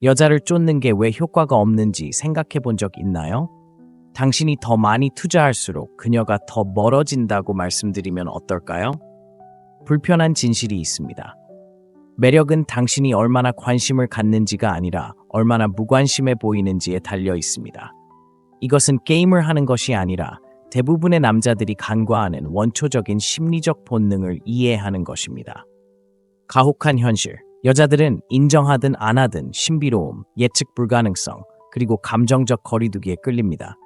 여자를 쫓는 게 왜 효과가 없는지 생각해 본 적 있나요? 당신이 더 많이 투자할수록 그녀가 더 멀어진다고 말씀드리면 어떨까요? 불편한 진실이 있습니다. 매력은 당신이 얼마나 관심을 갖는지가 아니라 얼마나 무관심해 보이는지에 달려 있습니다. 이것은 게임을 하는 것이 아니라 대부분의 남자들이 간과하는 원초적인 심리적 본능을 이해하는 것입니다. 가혹한 현실. 여자들은 인정하든 안 하든 신비로움, 예측 불가능성, 그리고 감정적 거리두기에 끌립니다.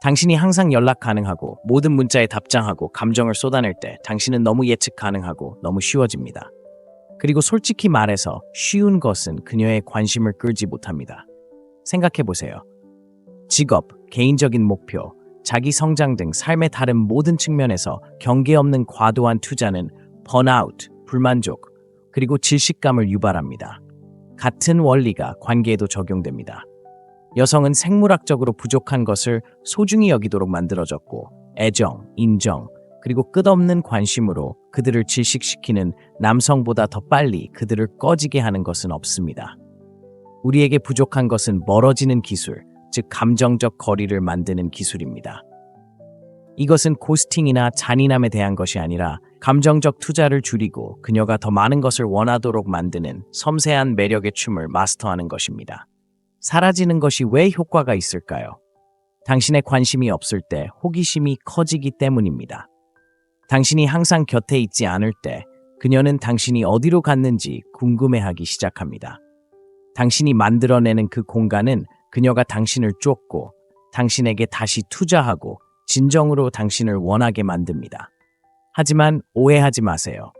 당신이 항상 연락 가능하고 모든 문자에 답장하고 감정을 쏟아낼 때 당신은 너무 예측 가능하고 너무 쉬워집니다. 그리고 솔직히 말해서 쉬운 것은 그녀의 관심을 끌지 못합니다. 생각해보세요. 직업, 개인적인 목표, 자기 성장 등 삶의 다른 모든 측면에서 경계 없는 과도한 투자는 번아웃, 불만족, 그리고 질식감을 유발합니다. 같은 원리가 관계에도 적용됩니다. 여성은 생물학적으로 부족한 것을 소중히 여기도록 만들어졌고 애정, 인정, 그리고 끝없는 관심으로 그들을 질식시키는 남성보다 더 빨리 그들을 꺼지게 하는 것은 없습니다. 우리에게 부족한 것은 멀어지는 기술, 즉 감정적 거리를 만드는 기술입니다. 이것은 고스팅이나 잔인함에 대한 것이 아니라 감정적 투자를 줄이고 그녀가 더 많은 것을 원하도록 만드는 섬세한 매력의 춤을 마스터하는 것입니다. 사라지는 것이 왜 효과가 있을까요? 당신의 관심이 없을 때 호기심이 커지기 때문입니다. 당신이 항상 곁에 있지 않을 때 그녀는 당신이 어디로 갔는지 궁금해하기 시작합니다. 당신이 만들어내는 그 공간은 그녀가 당신을 쫓고 당신에게 다시 투자하고 진정으로 당신을 원하게 만듭니다. 하지만 오해하지 마세요.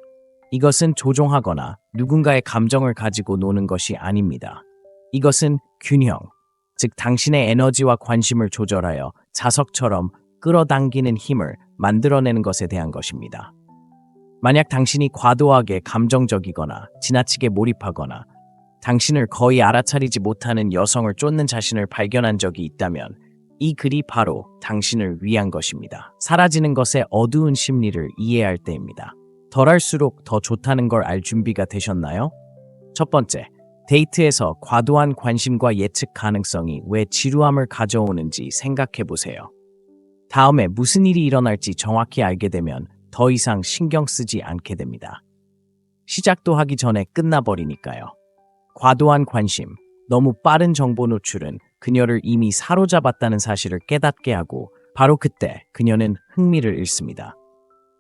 이것은 조종하거나 누군가의 감정을 가지고 노는 것이 아닙니다. 이것은 균형, 즉 당신의 에너지와 관심을 조절하여 자석처럼 끌어당기는 힘을 만들어내는 것에 대한 것입니다. 만약 당신이 과도하게 감정적이거나 지나치게 몰입하거나 당신을 거의 알아차리지 못하는 여성을 쫓는 자신을 발견한 적이 있다면 이 글이 바로 당신을 위한 것입니다. 사라지는 것의 어두운 심리를 이해할 때입니다. 덜할수록 더 좋다는 걸 알 준비가 되셨나요? 첫 번째, 데이트에서 과도한 관심과 예측 가능성이 왜 지루함을 가져오는지 생각해 보세요. 다음에 무슨 일이 일어날지 정확히 알게 되면 더 이상 신경 쓰지 않게 됩니다. 시작도 하기 전에 끝나버리니까요. 과도한 관심, 너무 빠른 정보 노출은 그녀를 이미 사로잡았다는 사실을 깨닫게 하고 바로 그때 그녀는 흥미를 잃습니다.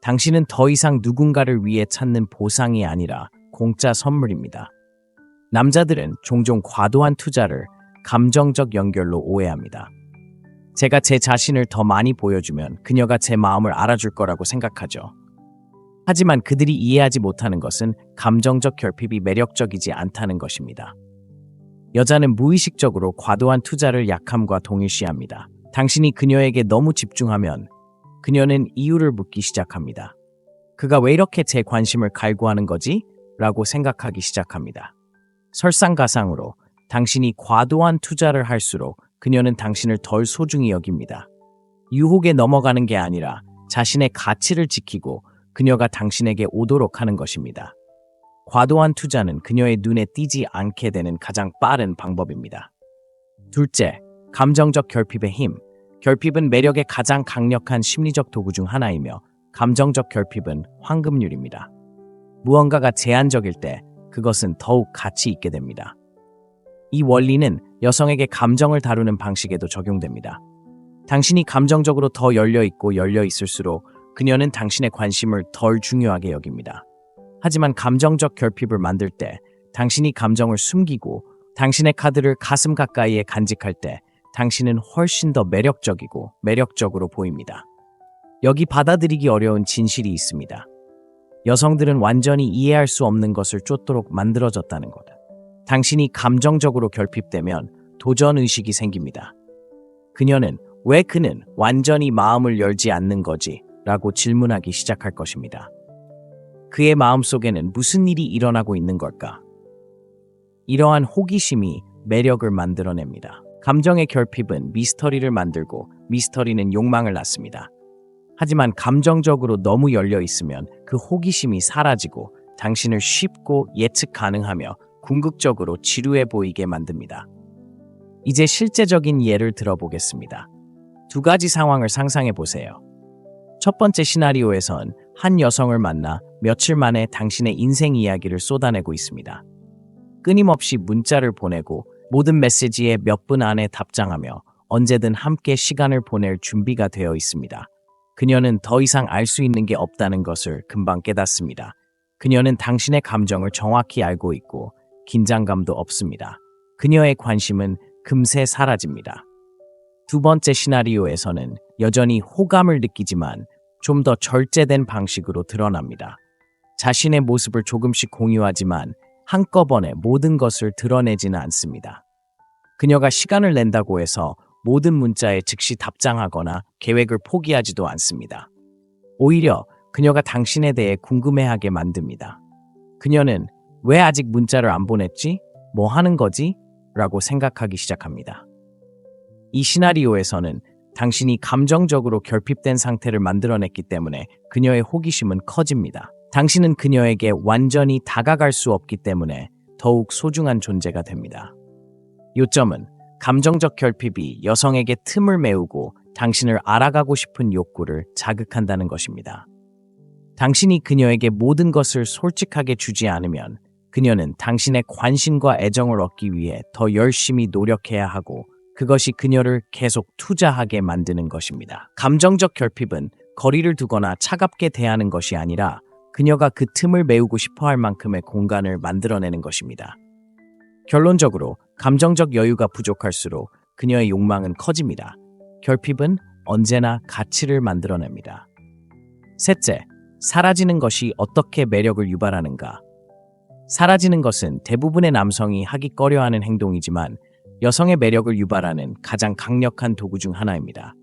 당신은 더 이상 누군가를 위해 찾는 보상이 아니라 공짜 선물입니다. 남자들은 종종 과도한 투자를 감정적 연결로 오해합니다. 제가 제 자신을 더 많이 보여주면 그녀가 제 마음을 알아줄 거라고 생각하죠. 하지만 그들이 이해하지 못하는 것은 감정적 결핍이 매력적이지 않다는 것입니다. 여자는 무의식적으로 과도한 투자를 약함과 동일시합니다. 당신이 그녀에게 너무 집중하면 그녀는 이유를 묻기 시작합니다. 그가 왜 이렇게 제 관심을 갈구하는 거지? 라고 생각하기 시작합니다. 설상가상으로 당신이 과도한 투자를 할수록 그녀는 당신을 덜 소중히 여깁니다. 유혹에 넘어가는 게 아니라 자신의 가치를 지키고 그녀가 당신에게 오도록 하는 것입니다. 과도한 투자는 그녀의 눈에 띄지 않게 되는 가장 빠른 방법입니다. 둘째, 감정적 결핍의 힘. 결핍은 매력의 가장 강력한 심리적 도구 중 하나이며 감정적 결핍은 황금률입니다. 무언가가 제한적일 때 그것은 더욱 가치 있게 됩니다. 이 원리는 여성에게 감정을 다루는 방식에도 적용됩니다. 당신이 감정적으로 더 열려있고 열려있을수록 그녀는 당신의 관심을 덜 중요하게 여깁니다. 하지만 감정적 결핍을 만들 때 당신이 감정을 숨기고 당신의 카드를 가슴 가까이에 간직할 때 당신은 훨씬 더 매력적이고 매력적으로 보입니다. 여기 받아들이기 어려운 진실이 있습니다. 여성들은 완전히 이해할 수 없는 것을 쫓도록 만들어졌다는 것. 당신이 감정적으로 결핍되면 도전의식이 생깁니다. 그녀는 왜 그는 완전히 마음을 열지 않는 거지? 라고 질문하기 시작할 것입니다. 그의 마음속에는 무슨 일이 일어나고 있는 걸까? 이러한 호기심이 매력을 만들어냅니다. 감정의 결핍은 미스터리를 만들고 미스터리는 욕망을 낳습니다. 하지만 감정적으로 너무 열려 있으면 그 호기심이 사라지고 당신을 쉽고 예측 가능하며 궁극적으로 지루해 보이게 만듭니다. 이제 실제적인 예를 들어보겠습니다. 두 가지 상황을 상상해 보세요. 첫 번째 시나리오에선 한 여성을 만나 며칠 만에 당신의 인생 이야기를 쏟아내고 있습니다. 끊임없이 문자를 보내고 모든 메시지에 몇 분 안에 답장하며 언제든 함께 시간을 보낼 준비가 되어 있습니다. 그녀는 더 이상 알 수 있는 게 없다는 것을 금방 깨닫습니다. 그녀는 당신의 감정을 정확히 알고 있고 긴장감도 없습니다. 그녀의 관심은 금세 사라집니다. 두 번째 시나리오에서는 여전히 호감을 느끼지만 좀 더 절제된 방식으로 드러납니다. 자신의 모습을 조금씩 공유하지만 한꺼번에 모든 것을 드러내지는 않습니다. 그녀가 시간을 낸다고 해서 모든 문자에 즉시 답장하거나 계획을 포기하지도 않습니다. 오히려 그녀가 당신에 대해 궁금해하게 만듭니다. 그녀는 왜 아직 문자를 안 보냈지? 뭐 하는 거지? 라고 생각하기 시작합니다. 이 시나리오에서는 당신이 감정적으로 결핍된 상태를 만들어냈기 때문에 그녀의 호기심은 커집니다. 당신은 그녀에게 완전히 다가갈 수 없기 때문에 더욱 소중한 존재가 됩니다. 요점은 감정적 결핍이 여성에게 틈을 메우고 당신을 알아가고 싶은 욕구를 자극한다는 것입니다. 당신이 그녀에게 모든 것을 솔직하게 주지 않으면 그녀는 당신의 관심과 애정을 얻기 위해 더 열심히 노력해야 하고 그것이 그녀를 계속 투자하게 만드는 것입니다. 감정적 결핍은 거리를 두거나 차갑게 대하는 것이 아니라 그녀가 그 틈을 메우고 싶어 할 만큼의 공간을 만들어내는 것입니다. 결론적으로 감정적 여유가 부족할수록 그녀의 욕망은 커집니다. 결핍은 언제나 가치를 만들어냅니다. 셋째, 사라지는 것이 어떻게 매력을 유발하는가? 사라지는 것은 대부분의 남성이 하기 꺼려하는 행동이지만 여성의 매력을 유발하는 가장 강력한 도구 중 하나입니다.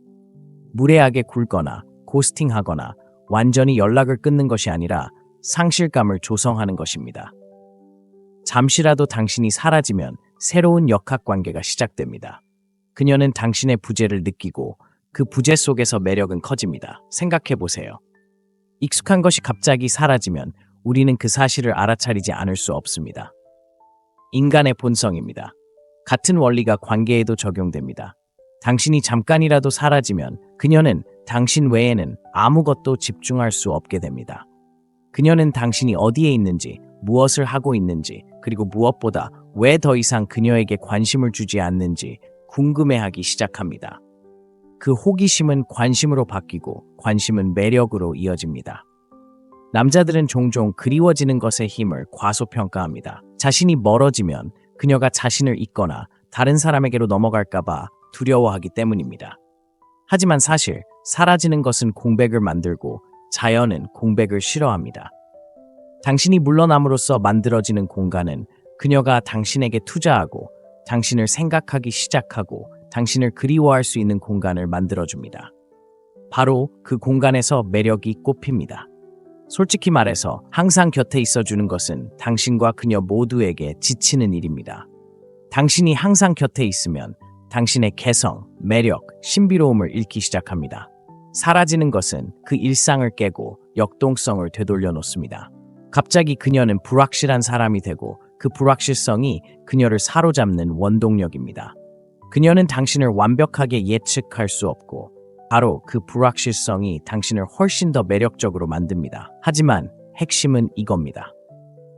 무례하게 굴거나 고스팅하거나 완전히 연락을 끊는 것이 아니라 상실감을 조성하는 것입니다. 잠시라도 당신이 사라지면 새로운 역학관계가 시작됩니다. 그녀는 당신의 부재를 느끼고 그 부재 속에서 매력은 커집니다. 생각해보세요. 익숙한 것이 갑자기 사라지면 우리는 그 사실을 알아차리지 않을 수 없습니다. 인간의 본성입니다. 같은 원리가 관계에도 적용됩니다. 당신이 잠깐이라도 사라지면 그녀는 당신 외에는 아무것도 집중할 수 없게 됩니다. 그녀는 당신이 어디에 있는지, 무엇을 하고 있는지, 그리고 무엇보다 왜 더 이상 그녀에게 관심을 주지 않는지 궁금해하기 시작합니다. 그 호기심은 관심으로 바뀌고 관심은 매력으로 이어집니다. 남자들은 종종 그리워지는 것의 힘을 과소평가합니다. 자신이 멀어지면 그녀가 자신을 잊거나 다른 사람에게로 넘어갈까봐 두려워하기 때문입니다. 하지만 사실 사라지는 것은 공백을 만들고 자연은 공백을 싫어합니다. 당신이 물러남으로써 만들어지는 공간은 그녀가 당신에게 투자하고 당신을 생각하기 시작하고 당신을 그리워할 수 있는 공간을 만들어줍니다. 바로 그 공간에서 매력이 꽃핍니다. 솔직히 말해서 항상 곁에 있어주는 것은 당신과 그녀 모두에게 지치는 일입니다. 당신이 항상 곁에 있으면 당신의 개성, 매력, 신비로움을 잃기 시작합니다. 사라지는 것은 그 일상을 깨고 역동성을 되돌려 놓습니다. 갑자기 그녀는 불확실한 사람이 되고 그 불확실성이 그녀를 사로잡는 원동력입니다. 그녀는 당신을 완벽하게 예측할 수 없고 바로 그 불확실성이 당신을 훨씬 더 매력적으로 만듭니다. 하지만 핵심은 이겁니다.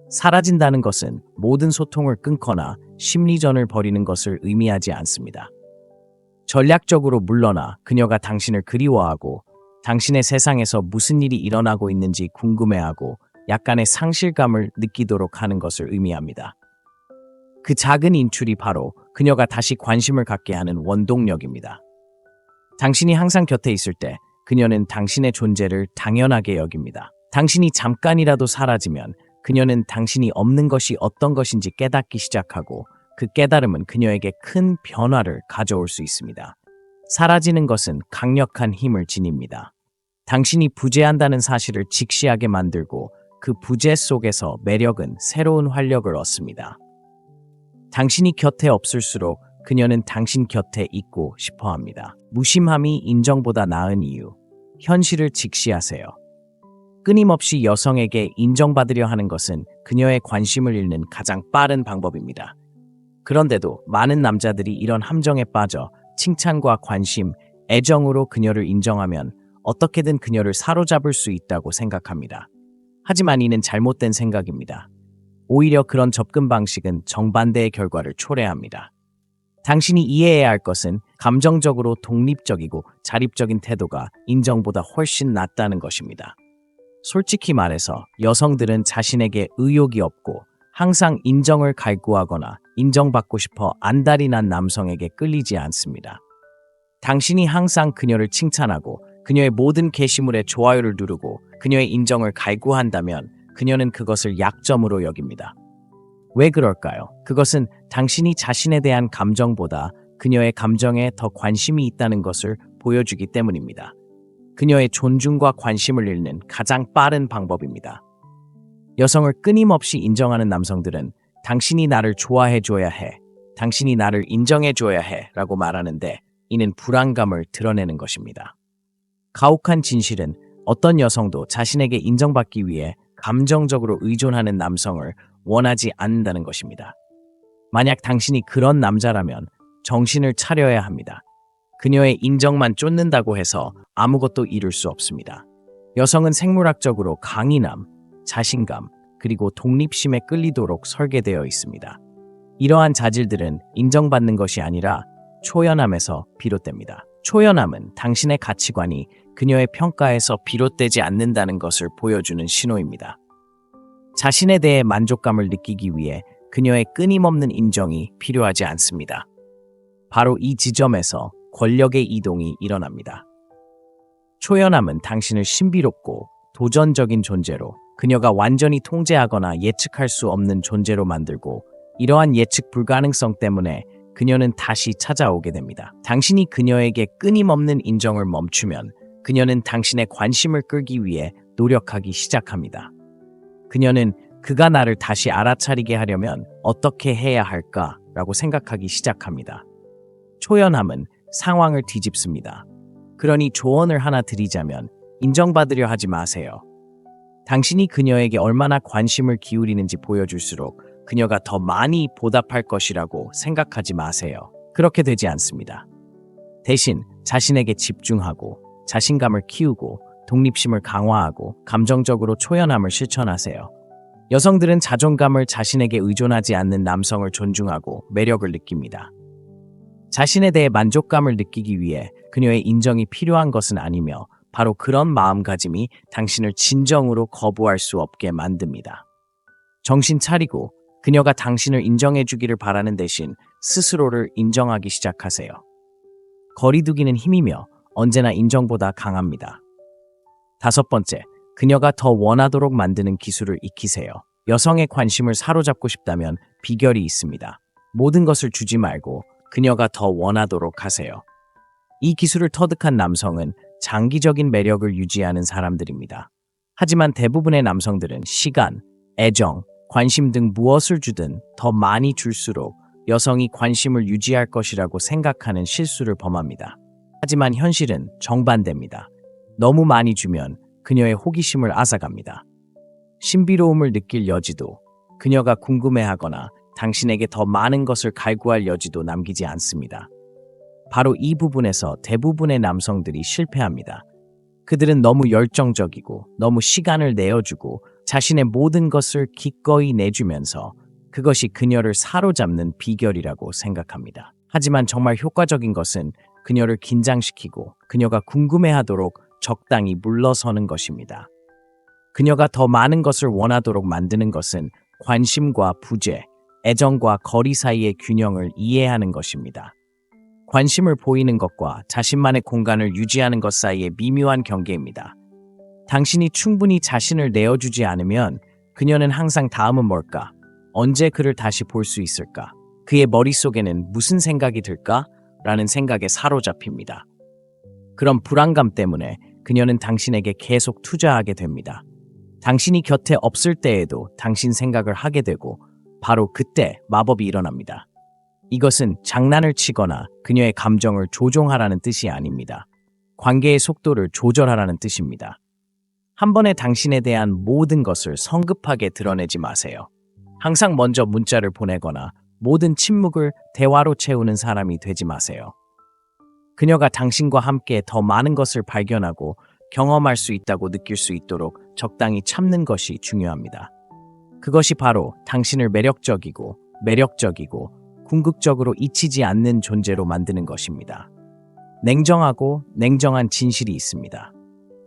사라진다는 것은 모든 소통을 끊거나 심리전을 벌이는 것을 의미하지 않습니다. 전략적으로 물러나 그녀가 당신을 그리워하고 당신의 세상에서 무슨 일이 일어나고 있는지 궁금해하고 약간의 상실감을 느끼도록 하는 것을 의미합니다. 그 작은 인출이 바로 그녀가 다시 관심을 갖게 하는 원동력입니다. 당신이 항상 곁에 있을 때 그녀는 당신의 존재를 당연하게 여깁니다. 당신이 잠깐이라도 사라지면 그녀는 당신이 없는 것이 어떤 것인지 깨닫기 시작하고 그 깨달음은 그녀에게 큰 변화를 가져올 수 있습니다. 사라지는 것은 강력한 힘을 지닙니다. 당신이 부재한다는 사실을 직시하게 만들고 그 부재 속에서 매력은 새로운 활력을 얻습니다. 당신이 곁에 없을수록 그녀는 당신 곁에 있고 싶어 합니다. 무심함이 인정보다 나은 이유. 현실을 직시하세요. 끊임없이 여성에게 인정받으려 하는 것은 그녀의 관심을 잃는 가장 빠른 방법입니다. 그런데도 많은 남자들이 이런 함정에 빠져 칭찬과 관심, 애정으로 그녀를 인정하면 어떻게든 그녀를 사로잡을 수 있다고 생각합니다. 하지만 이는 잘못된 생각입니다. 오히려 그런 접근 방식은 정반대의 결과를 초래합니다. 당신이 이해해야 할 것은 감정적으로 독립적이고 자립적인 태도가 인정보다 훨씬 낫다는 것입니다. 솔직히 말해서 여성들은 자신에게 의욕이 없고 항상 인정을 갈구하거나 인정받고 싶어 안달이 난 남성에게 끌리지 않습니다. 당신이 항상 그녀를 칭찬하고 그녀의 모든 게시물에 좋아요를 누르고 그녀의 인정을 갈구한다면 그녀는 그것을 약점으로 여깁니다. 왜 그럴까요? 그것은 당신이 자신에 대한 감정보다 그녀의 감정에 더 관심이 있다는 것을 보여주기 때문입니다. 그녀의 존중과 관심을 잃는 가장 빠른 방법입니다. 여성을 끊임없이 인정하는 남성들은 당신이 나를 좋아해줘야 해, 당신이 나를 인정해줘야 해 라고 말하는데 이는 불안감을 드러내는 것입니다. 가혹한 진실은 어떤 여성도 자신에게 인정받기 위해 감정적으로 의존하는 남성을 원하지 않는다는 것입니다. 만약 당신이 그런 남자라면 정신을 차려야 합니다. 그녀의 인정만 쫓는다고 해서 아무것도 이룰 수 없습니다. 여성은 생물학적으로 강인함, 자신감, 그리고 독립심에 끌리도록 설계되어 있습니다. 이러한 자질들은 인정받는 것이 아니라 초연함에서 비롯됩니다. 초연함은 당신의 가치관이 그녀의 평가에서 비롯되지 않는다는 것을 보여주는 신호입니다. 자신에 대해 만족감을 느끼기 위해 그녀의 끊임없는 인정이 필요하지 않습니다. 바로 이 지점에서 권력의 이동이 일어납니다. 초연함은 당신을 신비롭고 도전적인 존재로 그녀가 완전히 통제하거나 예측할 수 없는 존재로 만들고 이러한 예측 불가능성 때문에 그녀는 다시 찾아오게 됩니다. 당신이 그녀에게 끊임없는 인정을 멈추면 그녀는 당신의 관심을 끌기 위해 노력하기 시작합니다. 그녀는 그가 나를 다시 알아차리게 하려면 어떻게 해야 할까라고 생각하기 시작합니다. 초연함은 상황을 뒤집습니다. 그러니 조언을 하나 드리자면 인정받으려 하지 마세요. 당신이 그녀에게 얼마나 관심을 기울이는지 보여줄수록 그녀가 더 많이 보답할 것이라고 생각하지 마세요. 그렇게 되지 않습니다. 대신 자신에게 집중하고 자신감을 키우고 독립심을 강화하고 감정적으로 초연함을 실천하세요. 여성들은 자존감을 자신에게 의존하지 않는 남성을 존중하고 매력을 느낍니다. 자신에 대해 만족감을 느끼기 위해 그녀의 인정이 필요한 것은 아니며 바로 그런 마음가짐이 당신을 진정으로 거부할 수 없게 만듭니다. 정신 차리고 그녀가 당신을 인정해주기를 바라는 대신 스스로를 인정하기 시작하세요. 거리두기는 힘이며 언제나 인정보다 강합니다. 5번째, 그녀가 더 원하도록 만드는 기술을 익히세요. 여성의 관심을 사로잡고 싶다면 비결이 있습니다. 모든 것을 주지 말고 그녀가 더 원하도록 하세요. 이 기술을 터득한 남성은 장기적인 매력을 유지하는 사람들입니다. 하지만 대부분의 남성들은 시간, 애정, 관심 등 무엇을 주든 더 많이 줄수록 여성이 관심을 유지할 것이라고 생각하는 실수를 범합니다. 하지만 현실은 정반대입니다. 너무 많이 주면 그녀의 호기심을 앗아갑니다. 신비로움을 느낄 여지도, 그녀가 궁금해하거나 당신에게 더 많은 것을 갈구할 여지도 남기지 않습니다. 바로 이 부분에서 대부분의 남성들이 실패합니다. 그들은 너무 열정적이고 너무 시간을 내어주고 자신의 모든 것을 기꺼이 내주면서 그것이 그녀를 사로잡는 비결이라고 생각합니다. 하지만 정말 효과적인 것은 그녀를 긴장시키고 그녀가 궁금해하도록 적당히 물러서는 것입니다. 그녀가 더 많은 것을 원하도록 만드는 것은 관심과 부재, 애정과 거리 사이의 균형을 이해하는 것입니다. 관심을 보이는 것과 자신만의 공간을 유지하는 것 사이의 미묘한 경계입니다. 당신이 충분히 자신을 내어주지 않으면 그녀는 항상 다음은 뭘까? 언제 그를 다시 볼 수 있을까? 그의 머릿속에는 무슨 생각이 들까? 라는 생각에 사로잡힙니다. 그런 불안감 때문에 그녀는 당신에게 계속 투자하게 됩니다. 당신이 곁에 없을 때에도 당신 생각을 하게 되고 바로 그때 마법이 일어납니다. 이것은 장난을 치거나 그녀의 감정을 조종하라는 뜻이 아닙니다. 관계의 속도를 조절하라는 뜻입니다. 한 번에 당신에 대한 모든 것을 성급하게 드러내지 마세요. 항상 먼저 문자를 보내거나 모든 침묵을 대화로 채우는 사람이 되지 마세요. 그녀가 당신과 함께 더 많은 것을 발견하고 경험할 수 있다고 느낄 수 있도록 적당히 참는 것이 중요합니다. 그것이 바로 당신을 매력적이고 궁극적으로 잊히지 않는 존재로 만드는 것입니다. 냉정하고 냉정한 진실이 있습니다.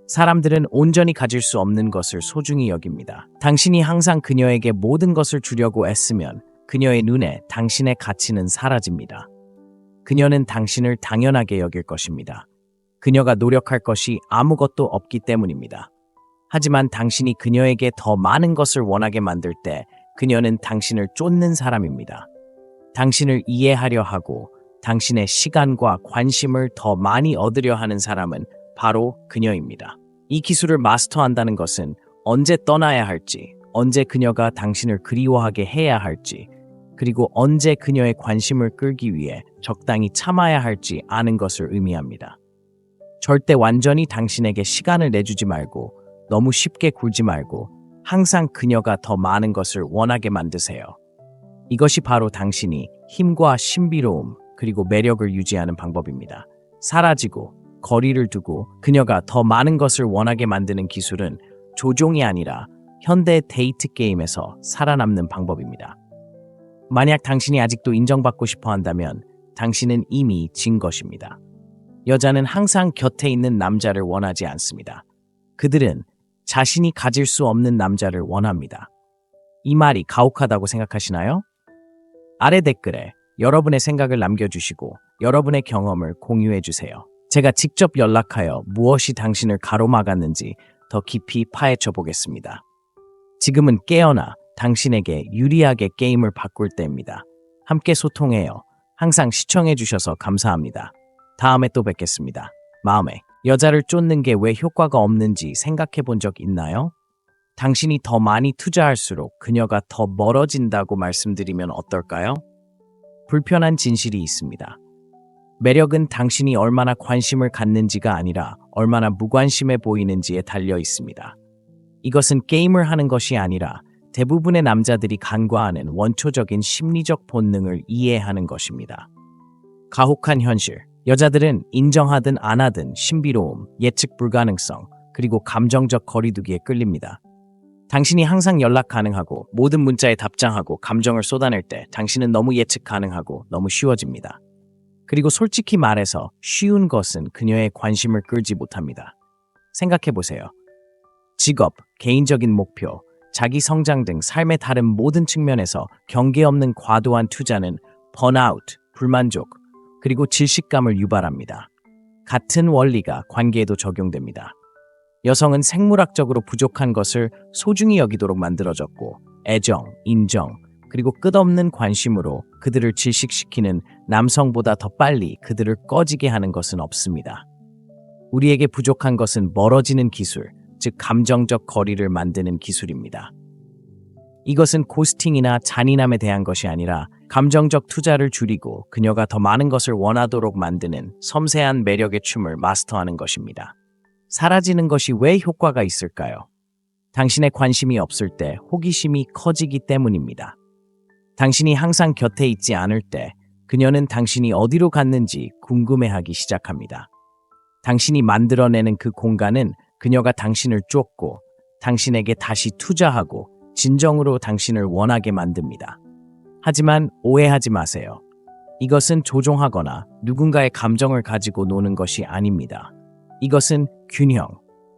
사람들은 온전히 가질 수 없는 것을 소중히 여깁니다. 당신이 항상 그녀에게 모든 것을 주려고 애쓰면 그녀의 눈에 당신의 가치는 사라집니다. 그녀는 당신을 당연하게 여길 것입니다. 그녀가 노력할 것이 아무것도 없기 때문입니다. 하지만 당신이 그녀에게 더 많은 것을 원하게 만들 때 그녀는 당신을 쫓는 사람입니다. 당신을 이해하려 하고 당신의 시간과 관심을 더 많이 얻으려 하는 사람은 바로 그녀입니다. 이 기술을 마스터한다는 것은 언제 떠나야 할지, 언제 그녀가 당신을 그리워하게 해야 할지, 그리고 언제 그녀의 관심을 끌기 위해 적당히 참아야 할지 아는 것을 의미합니다. 절대 완전히 당신에게 시간을 내주지 말고 너무 쉽게 굴지 말고 항상 그녀가 더 많은 것을 원하게 만드세요. 이것이 바로 당신이 힘과 신비로움 그리고 매력을 유지하는 방법입니다. 사라지고 거리를 두고 그녀가 더 많은 것을 원하게 만드는 기술은 조종이 아니라 현대 데이트 게임에서 살아남는 방법입니다. 만약 당신이 아직도 인정받고 싶어 한다면 당신은 이미 진 것입니다. 여자는 항상 곁에 있는 남자를 원하지 않습니다. 그들은 자신이 가질 수 없는 남자를 원합니다. 이 말이 가혹하다고 생각하시나요? 아래 댓글에 여러분의 생각을 남겨주시고 여러분의 경험을 공유해주세요. 제가 직접 연락하여 무엇이 당신을 가로막았는지 더 깊이 파헤쳐 보겠습니다. 지금은 깨어나 당신에게 유리하게 게임을 바꿀 때입니다. 함께 소통해요. 항상 시청해주셔서 감사합니다. 다음에 또 뵙겠습니다. 마음에 여자를 쫓는 게 왜 효과가 없는지 생각해 본 적 있나요? 당신이 더 많이 투자할수록 그녀가 더 멀어진다고 말씀드리면 어떨까요? 불편한 진실이 있습니다. 매력은 당신이 얼마나 관심을 갖는지가 아니라 얼마나 무관심해 보이는지에 달려 있습니다. 이것은 게임을 하는 것이 아니라 대부분의 남자들이 간과하는 원초적인 심리적 본능을 이해하는 것입니다. 가혹한 현실. 여자들은 인정하든 안 하든 신비로움, 예측 불가능성, 그리고 감정적 거리두기에 끌립니다. 당신이 항상 연락 가능하고 모든 문자에 답장하고 감정을 쏟아낼 때 당신은 너무 예측 가능하고 너무 쉬워집니다. 그리고 솔직히 말해서 쉬운 것은 그녀의 관심을 끌지 못합니다. 생각해보세요. 직업, 개인적인 목표, 자기 성장 등 삶의 다른 모든 측면에서 경계 없는 과도한 투자는 번아웃, 불만족, 그리고 질식감을 유발합니다. 같은 원리가 관계에도 적용됩니다. 여성은 생물학적으로 부족한 것을 소중히 여기도록 만들어졌고 애정, 인정, 그리고 끝없는 관심으로 그들을 질식시키는 남성보다 더 빨리 그들을 꺼지게 하는 것은 없습니다. 우리에게 부족한 것은 멀어지는 기술, 즉 감정적 거리를 만드는 기술입니다. 이것은 고스팅이나 잔인함에 대한 것이 아니라 감정적 투자를 줄이고 그녀가 더 많은 것을 원하도록 만드는 섬세한 매력의 춤을 마스터하는 것입니다. 사라지는 것이 왜 효과가 있을까요? 당신의 관심이 없을 때 호기심이 커지기 때문입니다. 당신이 항상 곁에 있지 않을 때 그녀는 당신이 어디로 갔는지 궁금해하기 시작합니다. 당신이 만들어내는 그 공간은 그녀가 당신을 쫓고 당신에게 다시 투자하고 진정으로 당신을 원하게 만듭니다. 하지만 오해하지 마세요. 이것은 조종하거나 누군가의 감정을 가지고 노는 것이 아닙니다. 이것은 균형,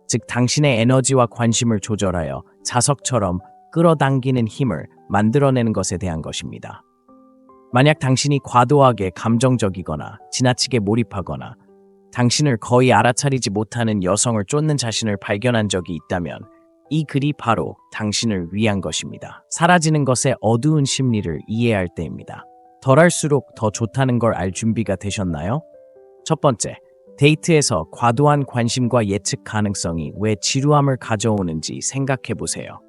즉 당신의 에너지와 관심을 조절하여 자석처럼 끌어당기는 힘을 만들어내는 것에 대한 것입니다. 만약 당신이 과도하게 감정적이거나 지나치게 몰입하거나 당신을 거의 알아차리지 못하는 여성을 쫓는 자신을 발견한 적이 있다면 이 글이 바로 당신을 위한 것입니다. 사라지는 것의 어두운 심리를 이해할 때입니다. 덜할수록 더 좋다는 걸 알 준비가 되셨나요? 첫 번째, 데이트에서 과도한 관심과 예측 가능성이 왜 지루함을 가져오는지 생각해 보세요.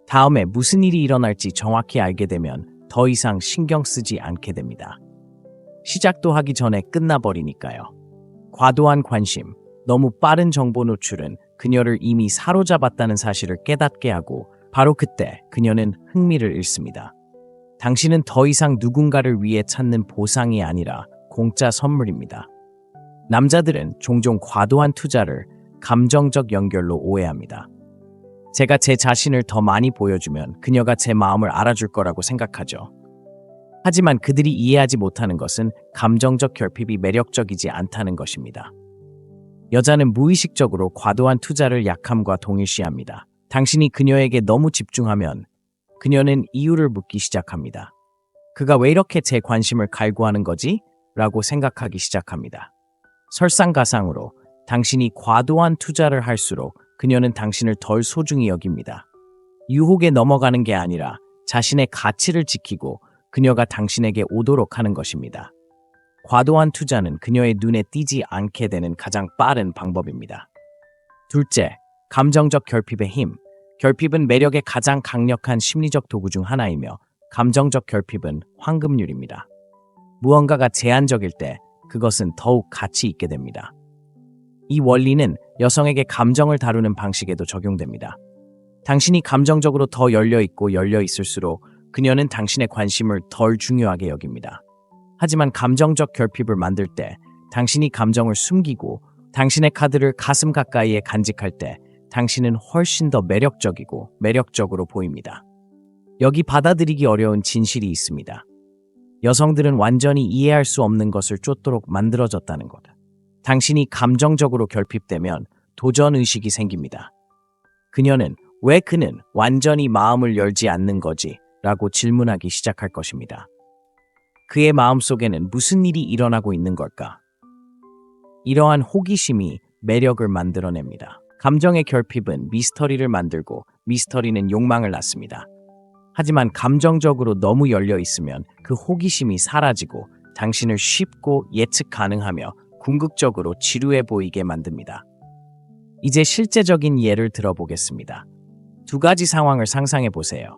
다음에 무슨 일이 일어날지 정확히 알게 되면 더 이상 신경 쓰지 않게 됩니다. 시작도 하기 전에 끝나버리니까요. 과도한 관심, 너무 빠른 정보 노출은 그녀를 이미 사로잡았다는 사실을 깨닫게 하고 바로 그때 그녀는 흥미를 잃습니다. 당신은 더 이상 누군가를 위해 찾는 보상이 아니라 공짜 선물입니다. 남자들은 종종 과도한 투자를 감정적 연결로 오해합니다. 제가 제 자신을 더 많이 보여주면 그녀가 제 마음을 알아줄 거라고 생각하죠. 하지만 그들이 이해하지 못하는 것은 감정적 결핍이 매력적이지 않다는 것입니다. 여자는 무의식적으로 과도한 투자를 약함과 동일시합니다. 당신이 그녀에게 너무 집중하면 그녀는 이유를 묻기 시작합니다. 그가 왜 이렇게 제 관심을 갈구하는 거지? 라고 생각하기 시작합니다. 설상가상으로 당신이 과도한 투자를 할수록 그녀는 당신을 덜 소중히 여깁니다. 유혹에 넘어가는 게 아니라 자신의 가치를 지키고 그녀가 당신에게 오도록 하는 것입니다. 과도한 투자는 그녀의 눈에 띄지 않게 되는 가장 빠른 방법입니다. 둘째, 감정적 결핍의 힘. 결핍은 매력의 가장 강력한 심리적 도구 중 하나이며 감정적 결핍은 황금률입니다. 무언가가 제한적일 때 그것은 더욱 가치 있게 됩니다. 이 원리는 여성에게 감정을 다루는 방식에도 적용됩니다. 당신이 감정적으로 더 열려있고 열려있을수록 그녀는 당신의 관심을 덜 중요하게 여깁니다. 하지만 감정적 결핍을 만들 때 당신이 감정을 숨기고 당신의 카드를 가슴 가까이에 간직할 때 당신은 훨씬 더 매력적이고 매력적으로 보입니다. 여기 받아들이기 어려운 진실이 있습니다. 여성들은 완전히 이해할 수 없는 것을 쫓도록 만들어졌다는 것. 당신이 감정적으로 결핍되면 도전의식이 생깁니다. 그녀는 왜 그는 완전히 마음을 열지 않는 거지? 라고 질문하기 시작할 것입니다. 그의 마음속에는 무슨 일이 일어나고 있는 걸까? 이러한 호기심이 매력을 만들어냅니다. 감정의 결핍은 미스터리를 만들고 미스터리는 욕망을 낳습니다. 하지만 감정적으로 너무 열려 있으면 그 호기심이 사라지고 당신을 쉽고 예측 가능하며 궁극적으로 지루해 보이게 만듭니다. 이제 실제적인 예를 들어보겠습니다. 두 가지 상황을 상상해 보세요.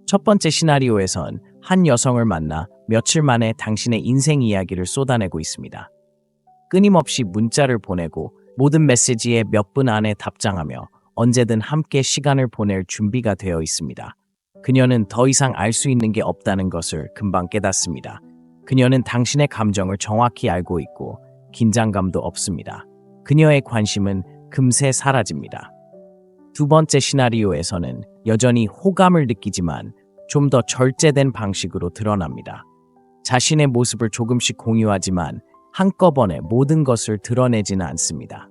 첫 번째 시나리오에선 한 여성을 만나 며칠 만에 당신의 인생 이야기를 쏟아내고 있습니다. 끊임없이 문자를 보내고 모든 메시지에 몇 분 안에 답장하며 언제든 함께 시간을 보낼 준비가 되어 있습니다. 그녀는 더 이상 알 수 있는 게 없다는 것을 금방 깨닫습니다. 그녀는 당신의 감정을 정확히 알고 있고 긴장감도 없습니다. 그녀의 관심은 금세 사라집니다. 두 번째 시나리오에서는 여전히 호감을 느끼지만 좀 더 절제된 방식으로 드러납니다. 자신의 모습을 조금씩 공유하지만 한꺼번에 모든 것을 드러내지는 않습니다.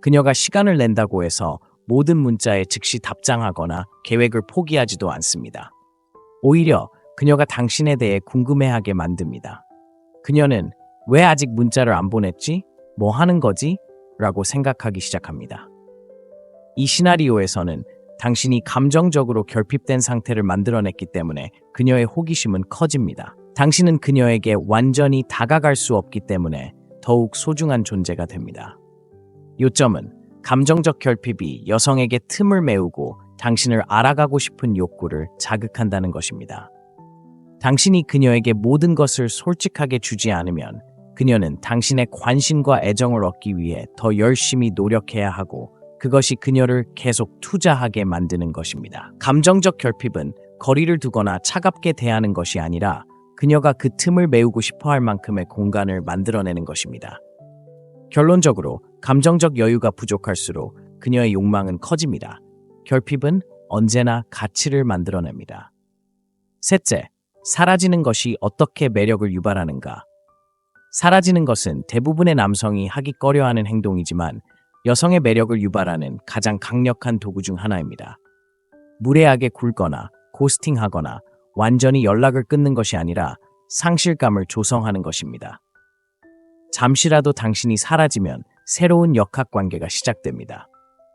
그녀가 시간을 낸다고 해서 모든 문자에 즉시 답장하거나 계획을 포기하지도 않습니다. 오히려 그녀가 당신에 대해 궁금해하게 만듭니다. 그녀는 왜 아직 문자를 안 보냈지? 뭐 하는 거지? 라고 생각하기 시작합니다. 이 시나리오에서는 당신이 감정적으로 결핍된 상태를 만들어냈기 때문에 그녀의 호기심은 커집니다. 당신은 그녀에게 완전히 다가갈 수 없기 때문에 더욱 소중한 존재가 됩니다. 요점은 감정적 결핍이 여성에게 틈을 메우고 당신을 알아가고 싶은 욕구를 자극한다는 것입니다. 당신이 그녀에게 모든 것을 솔직하게 주지 않으면 그녀는 당신의 관심과 애정을 얻기 위해 더 열심히 노력해야 하고 그것이 그녀를 계속 투자하게 만드는 것입니다. 감정적 결핍은 거리를 두거나 차갑게 대하는 것이 아니라 그녀가 그 틈을 메우고 싶어 할 만큼의 공간을 만들어내는 것입니다. 결론적으로 감정적 여유가 부족할수록 그녀의 욕망은 커집니다. 결핍은 언제나 가치를 만들어냅니다. 셋째, 사라지는 것이 어떻게 매력을 유발하는가? 사라지는 것은 대부분의 남성이 하기 꺼려하는 행동이지만 여성의 매력을 유발하는 가장 강력한 도구 중 하나입니다. 무례하게 굴거나 고스팅하거나 완전히 연락을 끊는 것이 아니라 상실감을 조성하는 것입니다. 잠시라도 당신이 사라지면 새로운 역학관계가 시작됩니다.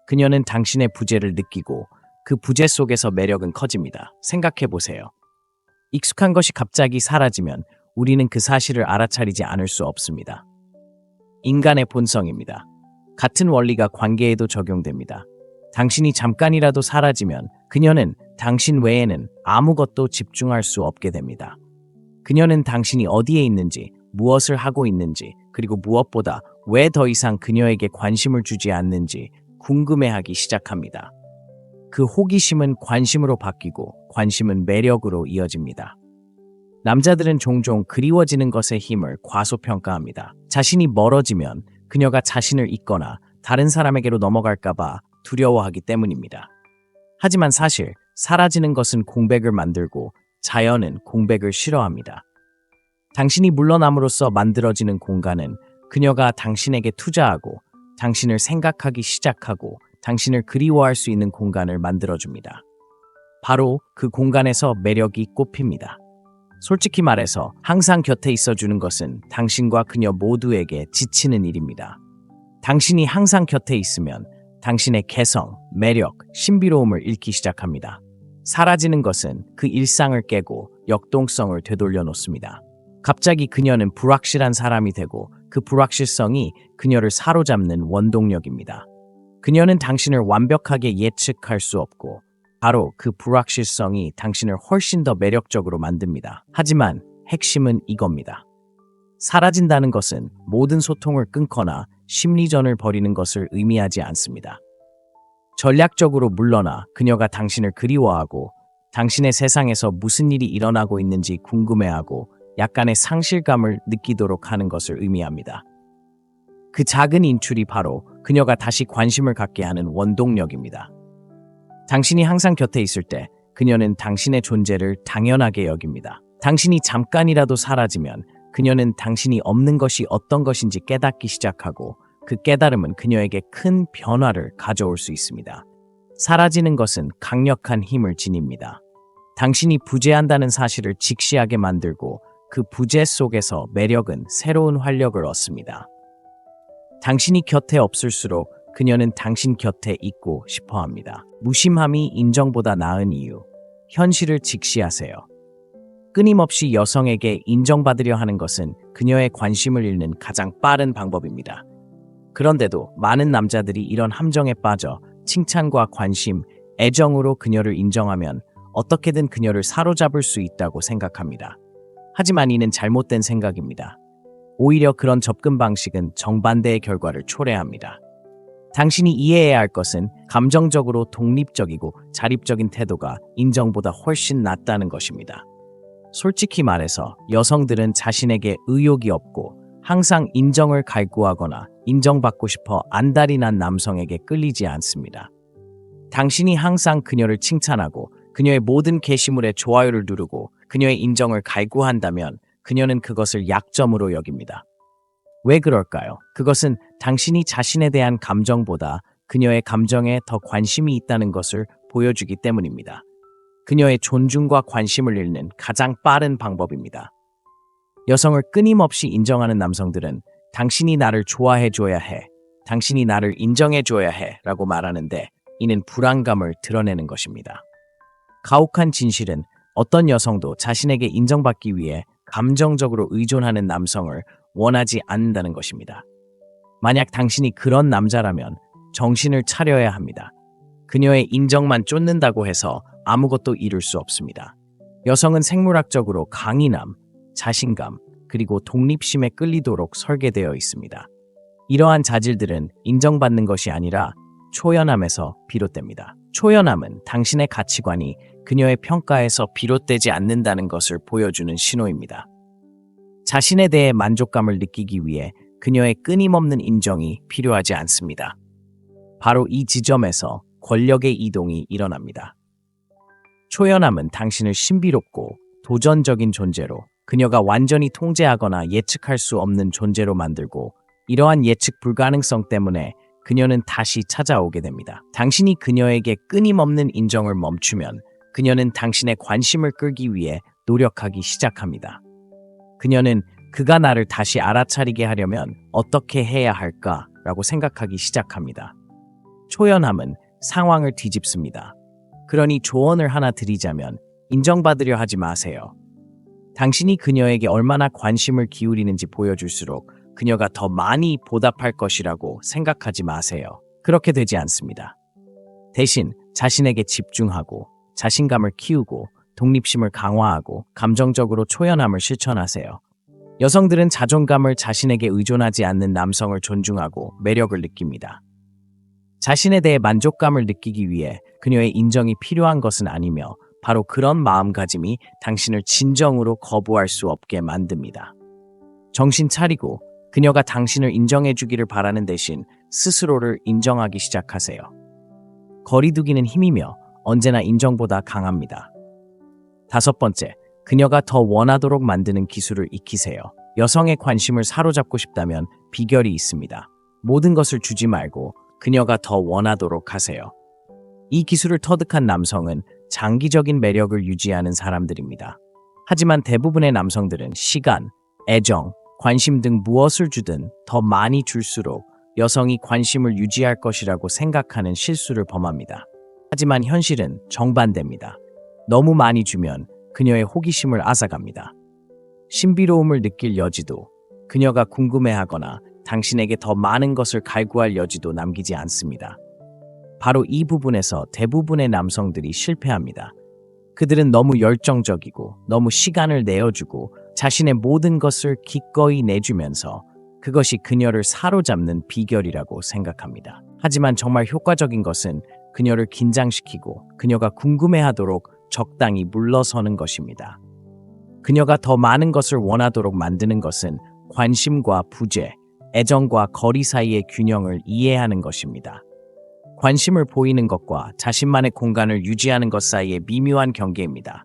그녀는 당신의 부재를 느끼고 그 부재 속에서 매력은 커집니다. 생각해보세요. 익숙한 것이 갑자기 사라지면 우리는 그 사실을 알아차리지 않을 수 없습니다. 인간의 본성입니다. 같은 원리가 관계에도 적용됩니다. 당신이 잠깐이라도 사라지면 그녀는 당신 외에는 아무것도 집중할 수 없게 됩니다. 그녀는 당신이 어디에 있는지, 무엇을 하고 있는지, 그리고 무엇보다 왜 더 이상 그녀에게 관심을 주지 않는지 궁금해하기 시작합니다. 그 호기심은 관심으로 바뀌고 관심은 매력으로 이어집니다. 남자들은 종종 그리워지는 것의 힘을 과소평가합니다. 자신이 멀어지면 그녀가 자신을 잊거나 다른 사람에게로 넘어갈까봐 두려워하기 때문입니다. 하지만 사실 사라지는 것은 공백을 만들고 자연은 공백을 싫어합니다. 당신이 물러남으로써 만들어지는 공간은 그녀가 당신에게 투자하고 당신을 생각하기 시작하고 당신을 그리워할 수 있는 공간을 만들어줍니다. 바로 그 공간에서 매력이 꽃핍니다. 솔직히 말해서 항상 곁에 있어주는 것은 당신과 그녀 모두에게 지치는 일입니다. 당신이 항상 곁에 있으면 당신의 개성, 매력, 신비로움을 잃기 시작합니다. 사라지는 것은 그 일상을 깨고 역동성을 되돌려 놓습니다. 갑자기 그녀는 불확실한 사람이 되고 그 불확실성이 그녀를 사로잡는 원동력입니다. 그녀는 당신을 완벽하게 예측할 수 없고 바로 그 불확실성이 당신을 훨씬 더 매력적으로 만듭니다. 하지만 핵심은 이겁니다. 사라진다는 것은 모든 소통을 끊거나 심리전을 벌이는 것을 의미하지 않습니다. 전략적으로 물러나 그녀가 당신을 그리워하고 당신의 세상에서 무슨 일이 일어나고 있는지 궁금해하고 약간의 상실감을 느끼도록 하는 것을 의미합니다. 그 작은 인출이 바로 그녀가 다시 관심을 갖게 하는 원동력입니다. 당신이 항상 곁에 있을 때 그녀는 당신의 존재를 당연하게 여깁니다. 당신이 잠깐이라도 사라지면 그녀는 당신이 없는 것이 어떤 것인지 깨닫기 시작하고 그 깨달음은 그녀에게 큰 변화를 가져올 수 있습니다. 사라지는 것은 강력한 힘을 지닙니다. 당신이 부재한다는 사실을 직시하게 만들고 그 부재 속에서 매력은 새로운 활력을 얻습니다. 당신이 곁에 없을수록 그녀는 당신 곁에 있고 싶어 합니다. 무심함이 인정보다 나은 이유. 현실을 직시하세요. 끊임없이 여성에게 인정받으려 하는 것은 그녀의 관심을 잃는 가장 빠른 방법입니다. 그런데도 많은 남자들이 이런 함정에 빠져 칭찬과 관심, 애정으로 그녀를 인정하면 어떻게든 그녀를 사로잡을 수 있다고 생각합니다. 하지만 이는 잘못된 생각입니다. 오히려 그런 접근 방식은 정반대의 결과를 초래합니다. 당신이 이해해야 할 것은 감정적으로 독립적이고 자립적인 태도가 인정보다 훨씬 낫다는 것입니다. 솔직히 말해서 여성들은 자신에게 의욕이 없고 항상 인정을 갈구하거나 인정받고 싶어 안달이 난 남성에게 끌리지 않습니다. 당신이 항상 그녀를 칭찬하고 그녀의 모든 게시물에 좋아요를 누르고 그녀의 인정을 갈구한다면 그녀는 그것을 약점으로 여깁니다. 왜 그럴까요? 그것은 당신이 자신에 대한 감정보다 그녀의 감정에 더 관심이 있다는 것을 보여주기 때문입니다. 그녀의 존중과 관심을 잃는 가장 빠른 방법입니다. 여성을 끊임없이 인정하는 남성들은 당신이 나를 좋아해줘야 해, 당신이 나를 인정해줘야 해 라고 말하는데 이는 불안감을 드러내는 것입니다. 가혹한 진실은 어떤 여성도 자신에게 인정받기 위해 감정적으로 의존하는 남성을 원하지 않는다는 것입니다. 만약 당신이 그런 남자라면 정신을 차려야 합니다. 그녀의 인정만 쫓는다고 해서 아무것도 이룰 수 없습니다. 여성은 생물학적으로 강인함, 자신감, 그리고 독립심에 끌리도록 설계되어 있습니다. 이러한 자질들은 인정받는 것이 아니라 초연함에서 비롯됩니다. 초연함은 당신의 가치관이 그녀의 평가에서 비롯되지 않는다는 것을 보여주는 신호입니다. 자신에 대해 만족감을 느끼기 위해 그녀의 끊임없는 인정이 필요하지 않습니다. 바로 이 지점에서 권력의 이동이 일어납니다. 초연함은 당신을 신비롭고 도전적인 존재로 그녀가 완전히 통제하거나 예측할 수 없는 존재로 만들고 이러한 예측 불가능성 때문에 그녀는 다시 찾아오게 됩니다. 당신이 그녀에게 끊임없는 인정을 멈추면 그녀는 당신의 관심을 끌기 위해 노력하기 시작합니다. 그녀는 그가 나를 다시 알아차리게 하려면 어떻게 해야 할까라고 생각하기 시작합니다. 초연함은 상황을 뒤집습니다. 그러니 조언을 하나 드리자면 인정받으려 하지 마세요. 당신이 그녀에게 얼마나 관심을 기울이는지 보여줄수록 그녀가 더 많이 보답할 것이라고 생각하지 마세요. 그렇게 되지 않습니다. 대신 자신에게 집중하고 자신감을 키우고 독립심을 강화하고 감정적으로 초연함을 실천하세요. 여성들은 자존감을 자신에게 의존하지 않는 남성을 존중하고 매력을 느낍니다. 자신에 대해 만족감을 느끼기 위해 그녀의 인정이 필요한 것은 아니며 바로 그런 마음가짐이 당신을 진정으로 거부할 수 없게 만듭니다. 정신 차리고 그녀가 당신을 인정해 주기를 바라는 대신 스스로를 인정하기 시작하세요. 거리두기는 힘이며 언제나 인정보다 강합니다. 5번째, 그녀가 더 원하도록 만드는 기술을 익히세요. 여성의 관심을 사로잡고 싶다면 비결이 있습니다. 모든 것을 주지 말고 그녀가 더 원하도록 하세요. 이 기술을 터득한 남성은 장기적인 매력을 유지하는 사람들입니다. 하지만 대부분의 남성들은 시간, 애정, 관심 등 무엇을 주든 더 많이 줄수록 여성이 관심을 유지할 것이라고 생각하는 실수를 범합니다. 하지만 현실은 정반대입니다. 너무 많이 주면 그녀의 호기심을 앗아갑니다. 신비로움을 느낄 여지도, 그녀가 궁금해하거나 당신에게 더 많은 것을 갈구할 여지도 남기지 않습니다. 바로 이 부분에서 대부분의 남성들이 실패합니다. 그들은 너무 열정적이고 너무 시간을 내어주고 자신의 모든 것을 기꺼이 내주면서 그것이 그녀를 사로잡는 비결이라고 생각합니다. 하지만 정말 효과적인 것은 그녀를 긴장시키고 그녀가 궁금해하도록 적당히 물러서는 것입니다. 그녀가 더 많은 것을 원하도록 만드는 것은 관심과 부재, 애정과 거리 사이의 균형을 이해하는 것입니다. 관심을 보이는 것과 자신만의 공간을 유지하는 것 사이의 미묘한 경계입니다.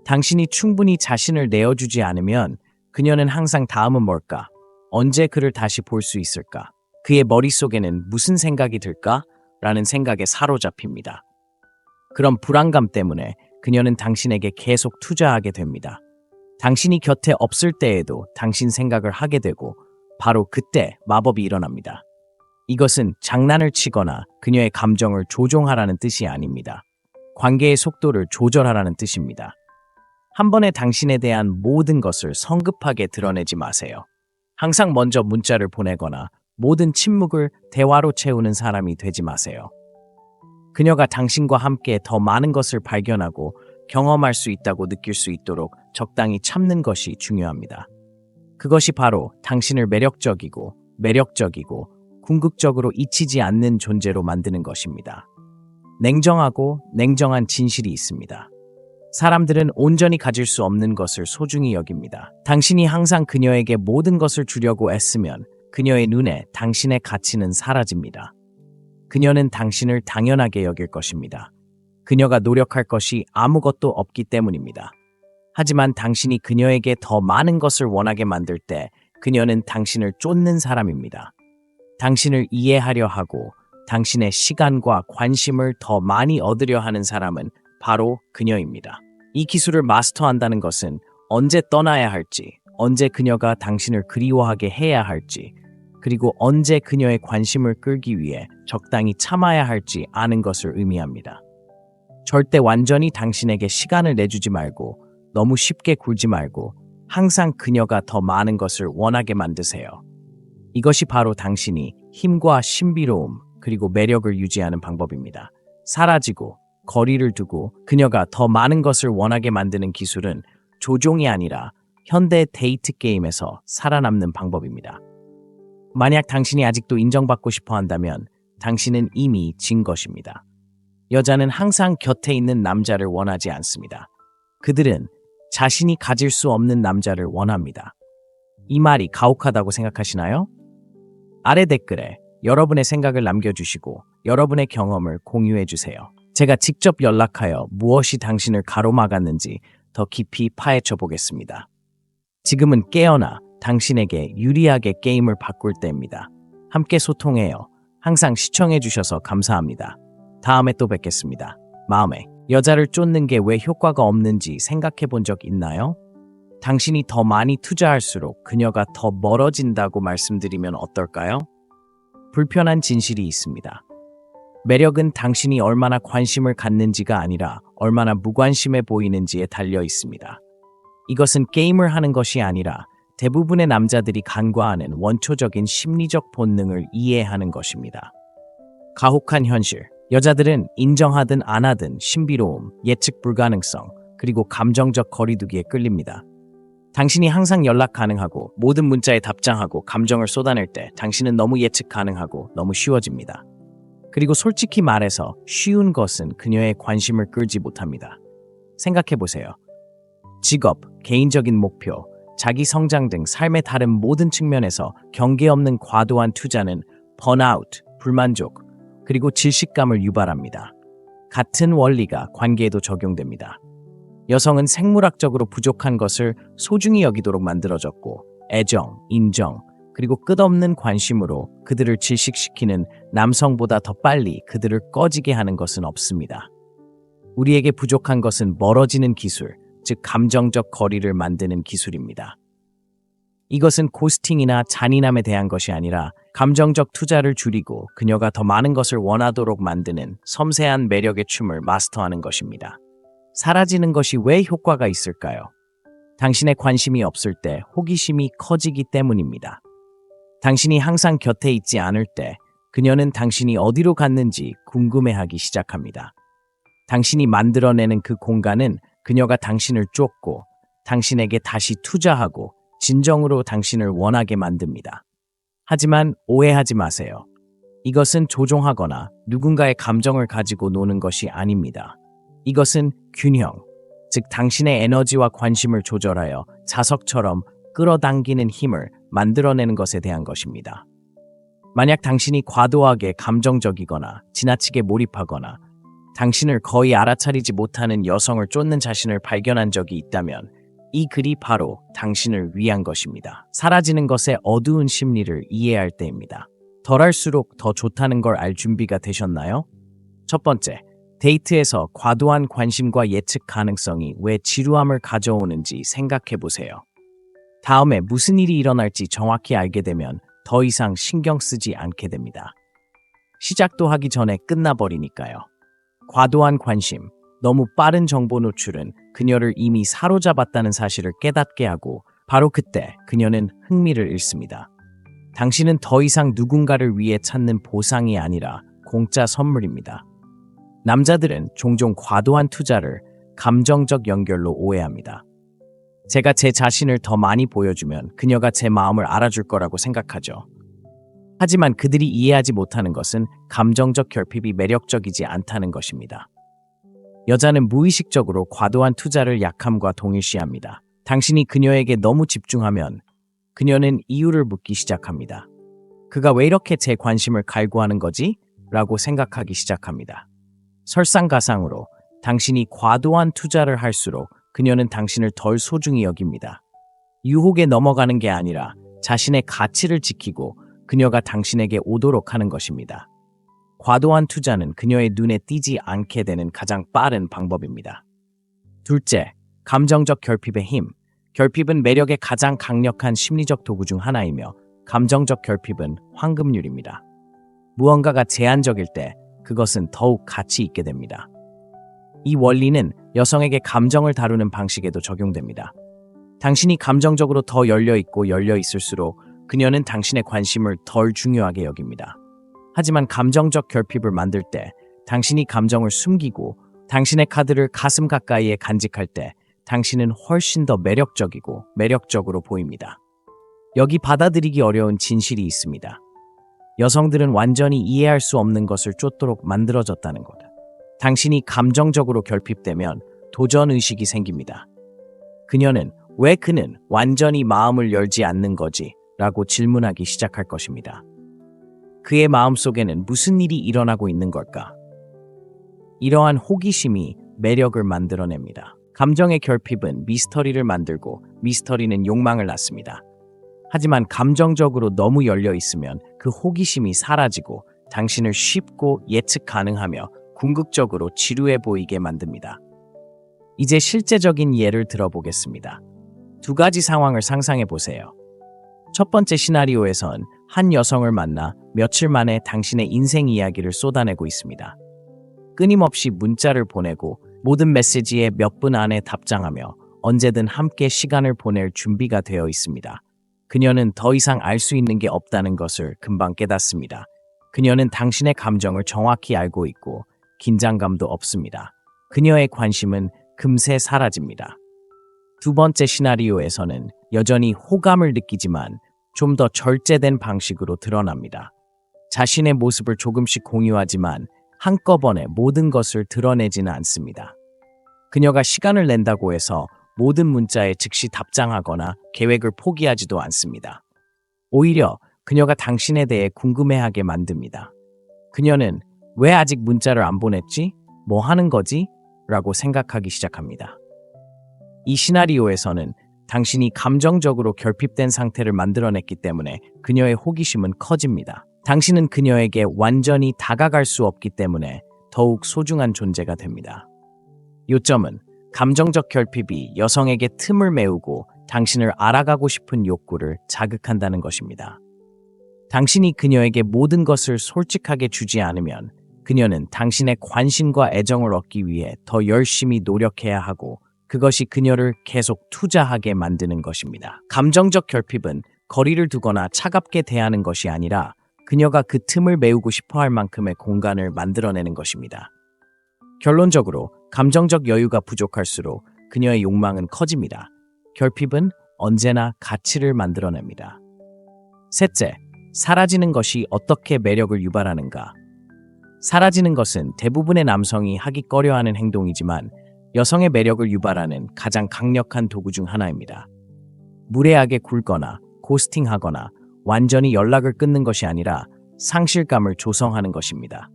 당신이 충분히 자신을 내어주지 않으면 그녀는 항상 다음은 뭘까? 언제 그를 다시 볼 수 있을까? 그의 머릿속에는 무슨 생각이 들까? 라는 생각에 사로잡힙니다. 그런 불안감 때문에 그녀는 당신에게 계속 투자하게 됩니다. 당신이 곁에 없을 때에도 당신 생각을 하게 되고 바로 그때 마법이 일어납니다. 이것은 장난을 치거나 그녀의 감정을 조종하라는 뜻이 아닙니다. 관계의 속도를 조절하라는 뜻입니다. 한 번에 당신에 대한 모든 것을 성급하게 드러내지 마세요. 항상 먼저 문자를 보내거나 모든 침묵을 대화로 채우는 사람이 되지 마세요. 그녀가 당신과 함께 더 많은 것을 발견하고 경험할 수 있다고 느낄 수 있도록 적당히 참는 것이 중요합니다. 그것이 바로 당신을 매력적이고 궁극적으로 잊히지 않는 존재로 만드는 것입니다. 냉정하고 냉정한 진실이 있습니다. 사람들은 온전히 가질 수 없는 것을 소중히 여깁니다. 당신이 항상 그녀에게 모든 것을 주려고 애쓰면 그녀의 눈에 당신의 가치는 사라집니다. 그녀는 당신을 당연하게 여길 것입니다. 그녀가 노력할 것이 아무것도 없기 때문입니다. 하지만 당신이 그녀에게 더 많은 것을 원하게 만들 때 그녀는 당신을 쫓는 사람입니다. 당신을 이해하려 하고 당신의 시간과 관심을 더 많이 얻으려 하는 사람은 바로 그녀입니다. 이 기술을 마스터한다는 것은 언제 떠나야 할지, 언제 그녀가 당신을 그리워하게 해야 할지, 그리고 언제 그녀의 관심을 끌기 위해 적당히 참아야 할지 아는 것을 의미합니다. 절대 완전히 당신에게 시간을 내주지 말고 너무 쉽게 굴지 말고 항상 그녀가 더 많은 것을 원하게 만드세요. 이것이 바로 당신이 힘과 신비로움 그리고 매력을 유지하는 방법입니다. 사라지고 거리를 두고 그녀가 더 많은 것을 원하게 만드는 기술은 조종이 아니라 현대 데이트 게임에서 살아남는 방법입니다. 만약 당신이 아직도 인정받고 싶어 한다면 당신은 이미 진 것입니다. 여자는 항상 곁에 있는 남자를 원하지 않습니다. 그들은 자신이 가질 수 없는 남자를 원합니다. 이 말이 가혹하다고 생각하시나요? 아래 댓글에 여러분의 생각을 남겨주시고 여러분의 경험을 공유해주세요. 제가 직접 연락하여 무엇이 당신을 가로막았는지 더 깊이 파헤쳐 보겠습니다. 지금은 깨어나 당신에게 유리하게 게임을 바꿀 때입니다. 함께 소통해요. 항상 시청해주셔서 감사합니다. 다음에 또 뵙겠습니다. 마음에 여자를 쫓는 게 왜 효과가 없는지 생각해 본 적 있나요? 당신이 더 많이 투자할수록 그녀가 더 멀어진다고 말씀드리면 어떨까요? 불편한 진실이 있습니다. 매력은 당신이 얼마나 관심을 갖는지가 아니라 얼마나 무관심해 보이는지에 달려 있습니다. 이것은 게임을 하는 것이 아니라 대부분의 남자들이 간과하는 원초적인 심리적 본능을 이해하는 것입니다. 가혹한 현실. 여자들은 인정하든 안 하든 신비로움, 예측 불가능성, 그리고 감정적 거리두기에 끌립니다. 당신이 항상 연락 가능하고 모든 문자에 답장하고 감정을 쏟아낼 때 당신은 너무 예측 가능하고 너무 쉬워집니다. 그리고 솔직히 말해서 쉬운 것은 그녀의 관심을 끌지 못합니다. 생각해보세요. 직업, 개인적인 목표, 자기 성장 등 삶의 다른 모든 측면에서 경계 없는 과도한 투자는 번아웃, 불만족, 그리고 질식감을 유발합니다. 같은 원리가 관계에도 적용됩니다. 여성은 생물학적으로 부족한 것을 소중히 여기도록 만들어졌고, 애정, 인정, 그리고 끝없는 관심으로 그들을 질식시키는 남성보다 더 빨리 그들을 꺼지게 하는 것은 없습니다. 우리에게 부족한 것은 멀어지는 기술, 즉 감정적 거리를 만드는 기술입니다. 이것은 고스팅이나 잔인함에 대한 것이 아니라 감정적 투자를 줄이고 그녀가 더 많은 것을 원하도록 만드는 섬세한 매력의 춤을 마스터하는 것입니다. 사라지는 것이 왜 효과가 있을까요? 당신의 관심이 없을 때 호기심이 커지기 때문입니다. 당신이 항상 곁에 있지 않을 때 그녀는 당신이 어디로 갔는지 궁금해하기 시작합니다. 당신이 만들어내는 그 공간은 그녀가 당신을 쫓고 당신에게 다시 투자하고 진정으로 당신을 원하게 만듭니다. 하지만 오해하지 마세요. 이것은 조종하거나 누군가의 감정을 가지고 노는 것이 아닙니다. 이것은 균형, 즉 당신의 에너지와 관심을 조절하여 자석처럼 끌어당기는 힘을 만들어내는 것에 대한 것입니다. 만약 당신이 과도하게 감정적이거나 지나치게 몰입하거나 당신을 거의 알아차리지 못하는 여성을 쫓는 자신을 발견한 적이 있다면 이 글이 바로 당신을 위한 것입니다. 사라지는 것의 어두운 심리를 이해할 때입니다. 덜할수록 더 좋다는 걸 알 준비가 되셨나요? 첫 번째, 데이트에서 과도한 관심과 예측 가능성이 왜 지루함을 가져오는지 생각해 보세요. 다음에 무슨 일이 일어날지 정확히 알게 되면 더 이상 신경 쓰지 않게 됩니다. 시작도 하기 전에 끝나버리니까요. 과도한 관심, 너무 빠른 정보 노출은 그녀를 이미 사로잡았다는 사실을 깨닫게 하고 바로 그때 그녀는 흥미를 잃습니다. 당신은 더 이상 누군가를 위해 찾는 보상이 아니라 공짜 선물입니다. 남자들은 종종 과도한 투자를 감정적 연결로 오해합니다. 제가 제 자신을 더 많이 보여주면 그녀가 제 마음을 알아줄 거라고 생각하죠. 하지만 그들이 이해하지 못하는 것은 감정적 결핍이 매력적이지 않다는 것입니다. 여자는 무의식적으로 과도한 투자를 약함과 동일시합니다. 당신이 그녀에게 너무 집중하면 그녀는 이유를 묻기 시작합니다. 그가 왜 이렇게 제 관심을 갈구하는 거지? 라고 생각하기 시작합니다. 설상가상으로 당신이 과도한 투자를 할수록 그녀는 당신을 덜 소중히 여깁니다. 유혹에 넘어가는 게 아니라 자신의 가치를 지키고 그녀가 당신에게 오도록 하는 것입니다. 과도한 투자는 그녀의 눈에 띄지 않게 되는 가장 빠른 방법입니다. 둘째, 감정적 결핍의 힘. 결핍은 매력의 가장 강력한 심리적 도구 중 하나이며 감정적 결핍은 황금률입니다. 무언가가 제한적일 때 그것은 더욱 가치 있게 됩니다. 이 원리는 여성에게 감정을 다루는 방식에도 적용됩니다. 당신이 감정적으로 더 열려있고 열려있을수록 그녀는 당신의 관심을 덜 중요하게 여깁니다. 하지만 감정적 결핍을 만들 때 당신이 감정을 숨기고 당신의 카드를 가슴 가까이에 간직할 때 당신은 훨씬 더 매력적이고 매력적으로 보입니다. 여기 받아들이기 어려운 진실이 있습니다. 여성들은 완전히 이해할 수 없는 것을 쫓도록 만들어졌다는 것. 당신이 감정적으로 결핍되면 도전의식이 생깁니다. 그녀는 왜 그는 완전히 마음을 열지 않는 거지? 라고 질문하기 시작할 것입니다. 그의 마음속에는 무슨 일이 일어나고 있는 걸까? 이러한 호기심이 매력을 만들어냅니다. 감정의 결핍은 미스터리를 만들고 미스터리는 욕망을 낳습니다. 하지만 감정적으로 너무 열려 있으면 그 호기심이 사라지고 당신을 쉽고 예측 가능하며 궁극적으로 지루해 보이게 만듭니다. 이제 실제적인 예를 들어보겠습니다. 두 가지 상황을 상상해 보세요. 첫 번째 시나리오에선 한 여성을 만나 며칠 만에 당신의 인생 이야기를 쏟아내고 있습니다. 끊임없이 문자를 보내고 모든 메시지에 몇 분 안에 답장하며 언제든 함께 시간을 보낼 준비가 되어 있습니다. 그녀는 더 이상 알 수 있는 게 없다는 것을 금방 깨닫습니다. 그녀는 당신의 감정을 정확히 알고 있고 긴장감도 없습니다. 그녀의 관심은 금세 사라집니다. 두 번째 시나리오에서는 여전히 호감을 느끼지만 좀 더 절제된 방식으로 드러납니다. 자신의 모습을 조금씩 공유하지만 한꺼번에 모든 것을 드러내지는 않습니다. 그녀가 시간을 낸다고 해서 모든 문자에 즉시 답장하거나 계획을 포기하지도 않습니다. 오히려 그녀가 당신에 대해 궁금해하게 만듭니다. 그녀는 왜 아직 문자를 안 보냈지? 뭐 하는 거지? 라고 생각하기 시작합니다. 이 시나리오에서는 당신이 감정적으로 결핍된 상태를 만들어냈기 때문에 그녀의 호기심은 커집니다. 당신은 그녀에게 완전히 다가갈 수 없기 때문에 더욱 소중한 존재가 됩니다. 요점은 감정적 결핍이 여성에게 틈을 메우고 당신을 알아가고 싶은 욕구를 자극한다는 것입니다. 당신이 그녀에게 모든 것을 솔직하게 주지 않으면 그녀는 당신의 관심과 애정을 얻기 위해 더 열심히 노력해야 하고 그것이 그녀를 계속 투자하게 만드는 것입니다. 감정적 결핍은 거리를 두거나 차갑게 대하는 것이 아니라 그녀가 그 틈을 메우고 싶어 할 만큼의 공간을 만들어내는 것입니다. 결론적으로 감정적 여유가 부족할수록 그녀의 욕망은 커집니다. 결핍은 언제나 가치를 만들어냅니다. 셋째, 사라지는 것이 어떻게 매력을 유발하는가? 사라지는 것은 대부분의 남성이 하기 꺼려하는 행동이지만 여성의 매력을 유발하는 가장 강력한 도구 중 하나입니다. 무례하게 굴거나 고스팅하거나 완전히 연락을 끊는 것이 아니라 상실감을 조성하는 것입니다.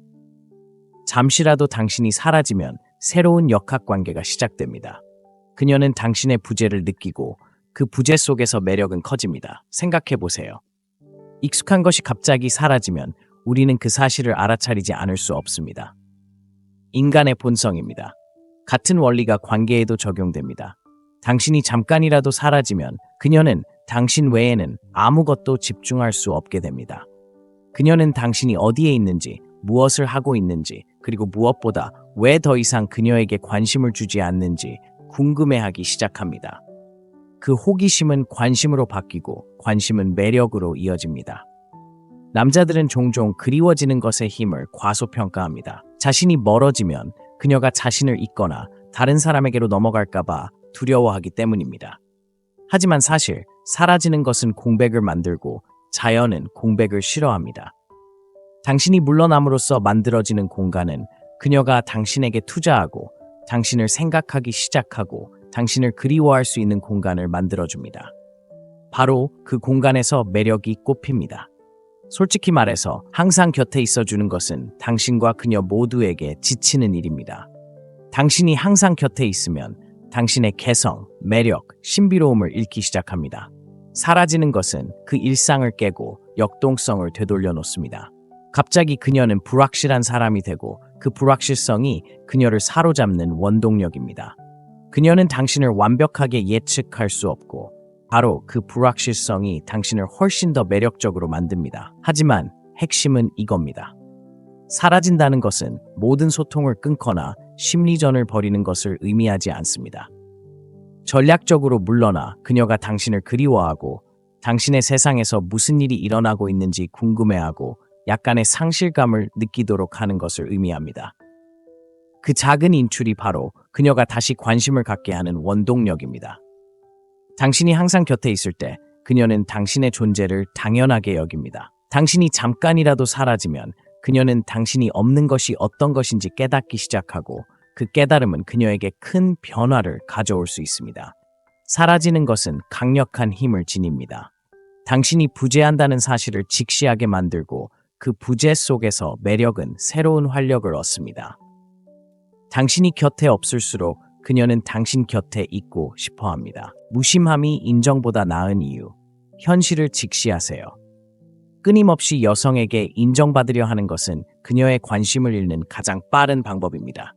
잠시라도 당신이 사라지면 새로운 역학관계가 시작됩니다. 그녀는 당신의 부재를 느끼고 그 부재 속에서 매력은 커집니다. 생각해보세요. 익숙한 것이 갑자기 사라지면 우리는 그 사실을 알아차리지 않을 수 없습니다. 인간의 본성입니다. 같은 원리가 관계에도 적용됩니다. 당신이 잠깐이라도 사라지면 그녀는 당신 외에는 아무것도 집중할 수 없게 됩니다. 그녀는 당신이 어디에 있는지, 무엇을 하고 있는지, 그리고 무엇보다 왜 더 이상 그녀에게 관심을 주지 않는지 궁금해하기 시작합니다. 그 호기심은 관심으로 바뀌고 관심은 매력으로 이어집니다. 남자들은 종종 그리워지는 것의 힘을 과소평가합니다. 자신이 멀어지면 그녀가 자신을 잊거나 다른 사람에게로 넘어갈까봐 두려워하기 때문입니다. 하지만 사실 사라지는 것은 공백을 만들고 자연은 공백을 싫어합니다. 당신이 물러남으로써 만들어지는 공간은 그녀가 당신에게 투자하고 당신을 생각하기 시작하고 당신을 그리워할 수 있는 공간을 만들어줍니다. 바로 그 공간에서 매력이 꽃핍니다. 솔직히 말해서 항상 곁에 있어주는 것은 당신과 그녀 모두에게 지치는 일입니다. 당신이 항상 곁에 있으면 당신의 개성, 매력, 신비로움을 잃기 시작합니다. 사라지는 것은 그 일상을 깨고 역동성을 되돌려 놓습니다. 갑자기 그녀는 불확실한 사람이 되고 그 불확실성이 그녀를 사로잡는 원동력입니다. 그녀는 당신을 완벽하게 예측할 수 없고 바로 그 불확실성이 당신을 훨씬 더 매력적으로 만듭니다. 하지만 핵심은 이겁니다. 사라진다는 것은 모든 소통을 끊거나 심리전을 벌이는 것을 의미하지 않습니다. 전략적으로 물러나 그녀가 당신을 그리워하고 당신의 세상에서 무슨 일이 일어나고 있는지 궁금해하고 약간의 상실감을 느끼도록 하는 것을 의미합니다. 그 작은 인출이 바로 그녀가 다시 관심을 갖게 하는 원동력입니다. 당신이 항상 곁에 있을 때 그녀는 당신의 존재를 당연하게 여깁니다. 당신이 잠깐이라도 사라지면 그녀는 당신이 없는 것이 어떤 것인지 깨닫기 시작하고 그 깨달음은 그녀에게 큰 변화를 가져올 수 있습니다. 사라지는 것은 강력한 힘을 지닙니다. 당신이 부재한다는 사실을 직시하게 만들고 그 부재 속에서 매력은 새로운 활력을 얻습니다. 당신이 곁에 없을수록 그녀는 당신 곁에 있고 싶어 합니다. 무심함이 인정보다 나은 이유. 현실을 직시하세요. 끊임없이 여성에게 인정받으려 하는 것은 그녀의 관심을 잃는 가장 빠른 방법입니다.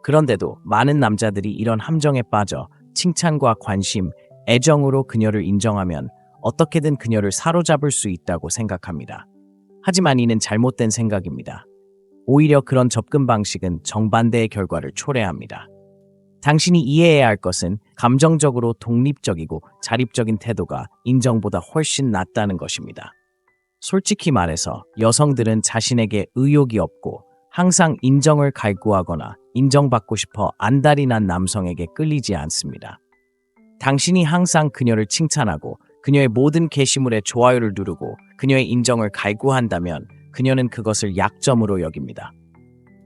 그런데도 많은 남자들이 이런 함정에 빠져 칭찬과 관심, 애정으로 그녀를 인정하면 어떻게든 그녀를 사로잡을 수 있다고 생각합니다. 하지만 이는 잘못된 생각입니다. 오히려 그런 접근 방식은 정반대의 결과를 초래합니다. 당신이 이해해야 할 것은 감정적으로 독립적이고 자립적인 태도가 인정보다 훨씬 낫다는 것입니다. 솔직히 말해서 여성들은 자신에게 의욕이 없고 항상 인정을 갈구하거나 인정받고 싶어 안달이 난 남성에게 끌리지 않습니다. 당신이 항상 그녀를 칭찬하고 그녀의 모든 게시물에 좋아요를 누르고 그녀의 인정을 갈구한다면 그녀는 그것을 약점으로 여깁니다.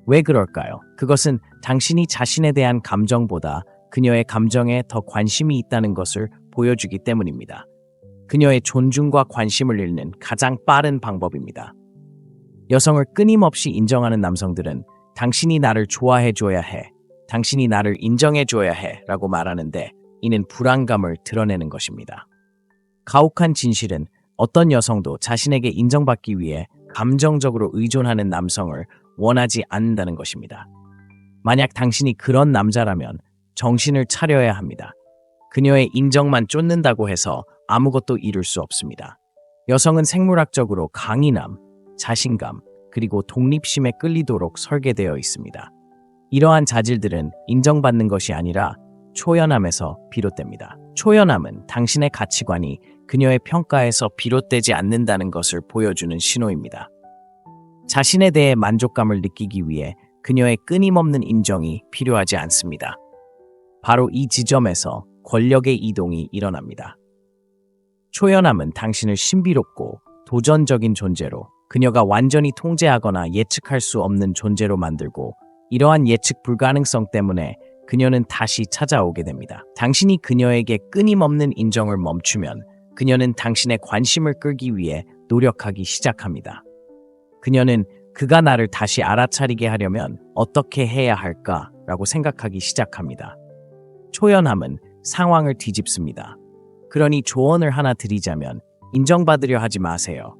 왜 그럴까요? 그것은 당신이 자신에 대한 감정보다 그녀의 감정에 더 관심이 있다는 것을 보여주기 때문입니다. 그녀의 존중과 관심을 잃는 가장 빠른 방법입니다. 여성을 끊임없이 인정하는 남성들은 당신이 나를 좋아해줘야 해, 당신이 나를 인정해줘야 해 라고 말하는데 이는 불안감을 드러내는 것입니다. 가혹한 진실은 어떤 여성도 자신에게 인정받기 위해 감정적으로 의존하는 남성을 원하지 않는다는 것입니다. 만약 당신이 그런 남자라면 정신을 차려야 합니다. 그녀의 인정만 쫓는다고 해서 아무것도 이룰 수 없습니다. 여성은 생물학적으로 강인함, 자신감, 그리고 독립심에 끌리도록 설계되어 있습니다. 이러한 자질들은 인정받는 것이 아니라 초연함에서 비롯됩니다. 초연함은 당신의 가치관이 그녀의 평가에서 비롯되지 않는다는 것을 보여주는 신호입니다. 자신에 대해 만족감을 느끼기 위해 그녀의 끊임없는 인정이 필요하지 않습니다. 바로 이 지점에서 권력의 이동이 일어납니다. 초연함은 당신을 신비롭고 도전적인 존재로, 그녀가 완전히 통제하거나 예측할 수 없는 존재로 만들고, 이러한 예측 불가능성 때문에 그녀는 다시 찾아오게 됩니다. 당신이 그녀에게 끊임없는 인정을 멈추면 그녀는 당신의 관심을 끌기 위해 노력하기 시작합니다. 그녀는 그가 나를 다시 알아차리게 하려면 어떻게 해야 할까라고 생각하기 시작합니다. 초연함은 상황을 뒤집습니다. 그러니 조언을 하나 드리자면 인정받으려 하지 마세요.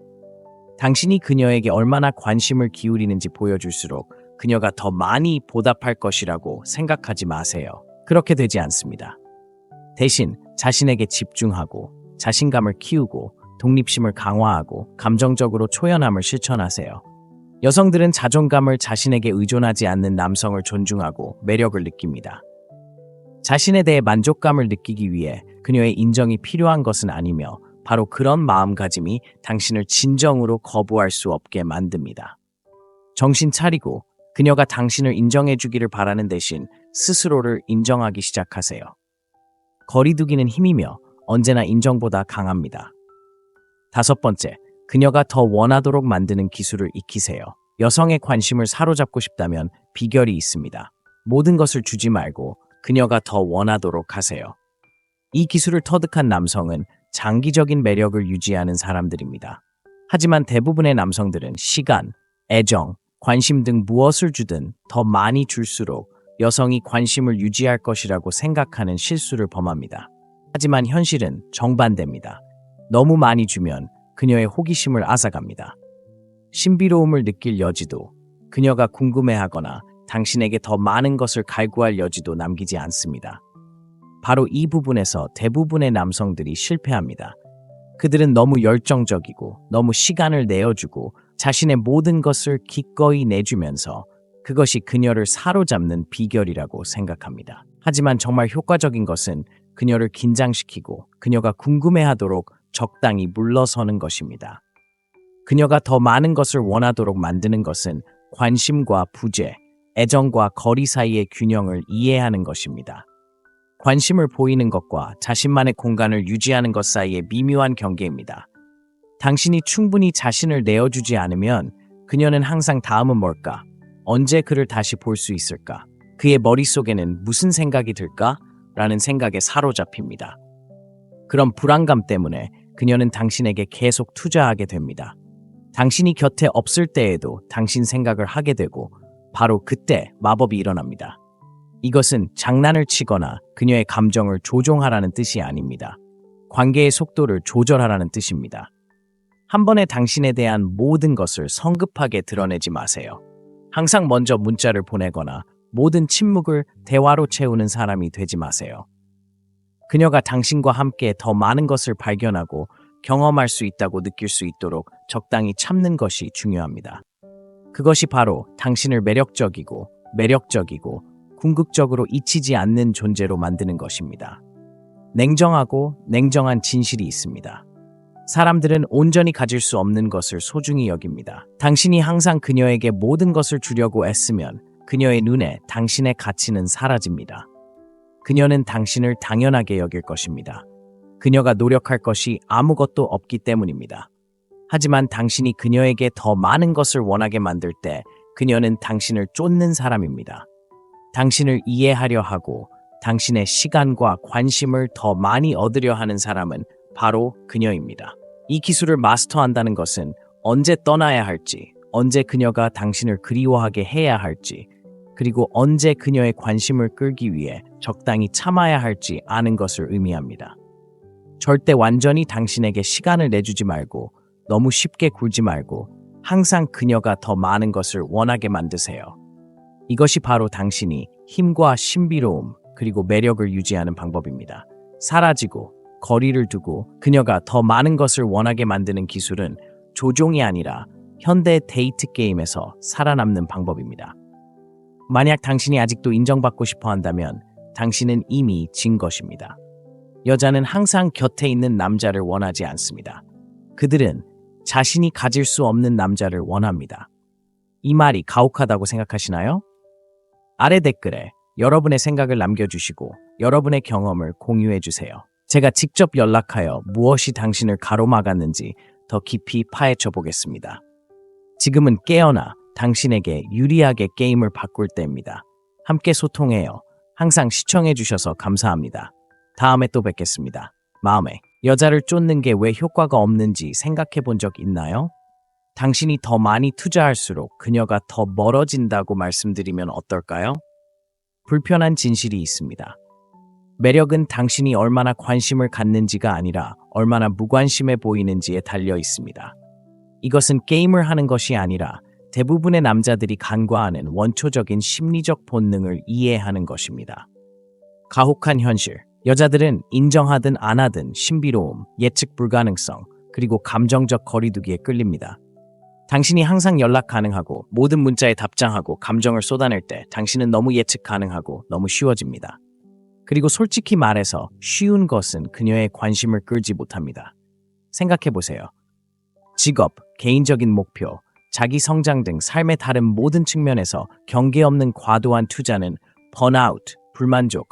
당신이 그녀에게 얼마나 관심을 기울이는지 보여줄수록 그녀가 더 많이 보답할 것이라고 생각하지 마세요. 그렇게 되지 않습니다. 대신 자신에게 집중하고 자신감을 키우고 독립심을 강화하고 감정적으로 초연함을 실천하세요. 여성들은 자존감을 자신에게 의존하지 않는 남성을 존중하고 매력을 느낍니다. 자신에 대해 만족감을 느끼기 위해 그녀의 인정이 필요한 것은 아니며 바로 그런 마음가짐이 당신을 진정으로 거부할 수 없게 만듭니다. 정신 차리고 그녀가 당신을 인정해주기를 바라는 대신 스스로를 인정하기 시작하세요. 거리두기는 힘이며 언제나 인정보다 강합니다. 5번째, 그녀가 더 원하도록 만드는 기술을 익히세요. 여성의 관심을 사로잡고 싶다면 비결이 있습니다. 모든 것을 주지 말고 그녀가 더 원하도록 하세요. 이 기술을 터득한 남성은 장기적인 매력을 유지하는 사람들입니다. 하지만 대부분의 남성들은 시간, 애정, 관심 등 무엇을 주든 더 많이 줄수록 여성이 관심을 유지할 것이라고 생각하는 실수를 범합니다. 하지만 현실은 정반대입니다. 너무 많이 주면 그녀의 호기심을 앗아갑니다. 신비로움을 느낄 여지도, 그녀가 궁금해하거나 당신에게 더 많은 것을 갈구할 여지도 남기지 않습니다. 바로 이 부분에서 대부분의 남성들이 실패합니다. 그들은 너무 열정적이고 너무 시간을 내어주고 자신의 모든 것을 기꺼이 내주면서 그것이 그녀를 사로잡는 비결이라고 생각합니다. 하지만 정말 효과적인 것은 그녀를 긴장시키고 그녀가 궁금해하도록 적당히 물러서는 것입니다. 그녀가 더 많은 것을 원하도록 만드는 것은 관심과 부재, 애정과 거리 사이의 균형을 이해하는 것입니다. 관심을 보이는 것과 자신만의 공간을 유지하는 것 사이의 미묘한 경계입니다. 당신이 충분히 자신을 내어주지 않으면 그녀는 항상 다음은 뭘까? 언제 그를 다시 볼 수 있을까? 그의 머릿속에는 무슨 생각이 들까? 라는 생각에 사로잡힙니다. 그런 불안감 때문에 그녀는 당신에게 계속 투자하게 됩니다. 당신이 곁에 없을 때에도 당신 생각을 하게 되고 바로 그때 마법이 일어납니다. 이것은 장난을 치거나 그녀의 감정을 조종하라는 뜻이 아닙니다. 관계의 속도를 조절하라는 뜻입니다. 한 번에 당신에 대한 모든 것을 성급하게 드러내지 마세요. 항상 먼저 문자를 보내거나 모든 침묵을 대화로 채우는 사람이 되지 마세요. 그녀가 당신과 함께 더 많은 것을 발견하고 경험할 수 있다고 느낄 수 있도록 적당히 참는 것이 중요합니다. 그것이 바로 당신을 매력적이고 궁극적으로 잊히지 않는 존재로 만드는 것입니다. 냉정하고 냉정한 진실이 있습니다. 사람들은 온전히 가질 수 없는 것을 소중히 여깁니다. 당신이 항상 그녀에게 모든 것을 주려고 애쓰면 그녀의 눈에 당신의 가치는 사라집니다. 그녀는 당신을 당연하게 여길 것입니다. 그녀가 노력할 것이 아무것도 없기 때문입니다. 하지만 당신이 그녀에게 더 많은 것을 원하게 만들 때 그녀는 당신을 쫓는 사람입니다. 당신을 이해하려 하고 당신의 시간과 관심을 더 많이 얻으려 하는 사람은 바로 그녀입니다. 이 기술을 마스터한다는 것은 언제 떠나야 할지, 언제 그녀가 당신을 그리워하게 해야 할지, 그리고 언제 그녀의 관심을 끌기 위해 적당히 참아야 할지 아는 것을 의미합니다. 절대 완전히 당신에게 시간을 내주지 말고 너무 쉽게 굴지 말고 항상 그녀가 더 많은 것을 원하게 만드세요. 이것이 바로 당신이 힘과 신비로움 그리고 매력을 유지하는 방법입니다. 사라지고 거리를 두고 그녀가 더 많은 것을 원하게 만드는 기술은 조종이 아니라 현대 데이트 게임에서 살아남는 방법입니다. 만약 당신이 아직도 인정받고 싶어 한다면 당신은 이미 진 것입니다. 여자는 항상 곁에 있는 남자를 원하지 않습니다. 그들은 자신이 가질 수 없는 남자를 원합니다. 이 말이 가혹하다고 생각하시나요? 아래 댓글에 여러분의 생각을 남겨주시고 여러분의 경험을 공유해주세요. 제가 직접 연락하여 무엇이 당신을 가로막았는지 더 깊이 파헤쳐 보겠습니다. 지금은 깨어나 당신에게 유리하게 게임을 바꿀 때입니다. 함께 소통해요. 항상 시청해주셔서 감사합니다. 다음에 또 뵙겠습니다. 마음에 여자를 쫓는 게 왜 효과가 없는지 생각해 본 적 있나요? 당신이 더 많이 투자할수록 그녀가 더 멀어진다고 말씀드리면 어떨까요? 불편한 진실이 있습니다. 매력은 당신이 얼마나 관심을 갖는지가 아니라 얼마나 무관심해 보이는지에 달려 있습니다. 이것은 게임을 하는 것이 아니라 대부분의 남자들이 간과하는 원초적인 심리적 본능을 이해하는 것입니다. 가혹한 현실. 여자들은 인정하든 안 하든 신비로움, 예측 불가능성, 그리고 감정적 거리두기에 끌립니다. 당신이 항상 연락 가능하고 모든 문자에 답장하고 감정을 쏟아낼 때 당신은 너무 예측 가능하고 너무 쉬워집니다. 그리고 솔직히 말해서 쉬운 것은 그녀의 관심을 끌지 못합니다. 생각해보세요. 직업, 개인적인 목표, 자기 성장 등 삶의 다른 모든 측면에서 경계 없는 과도한 투자는 번아웃, 불만족,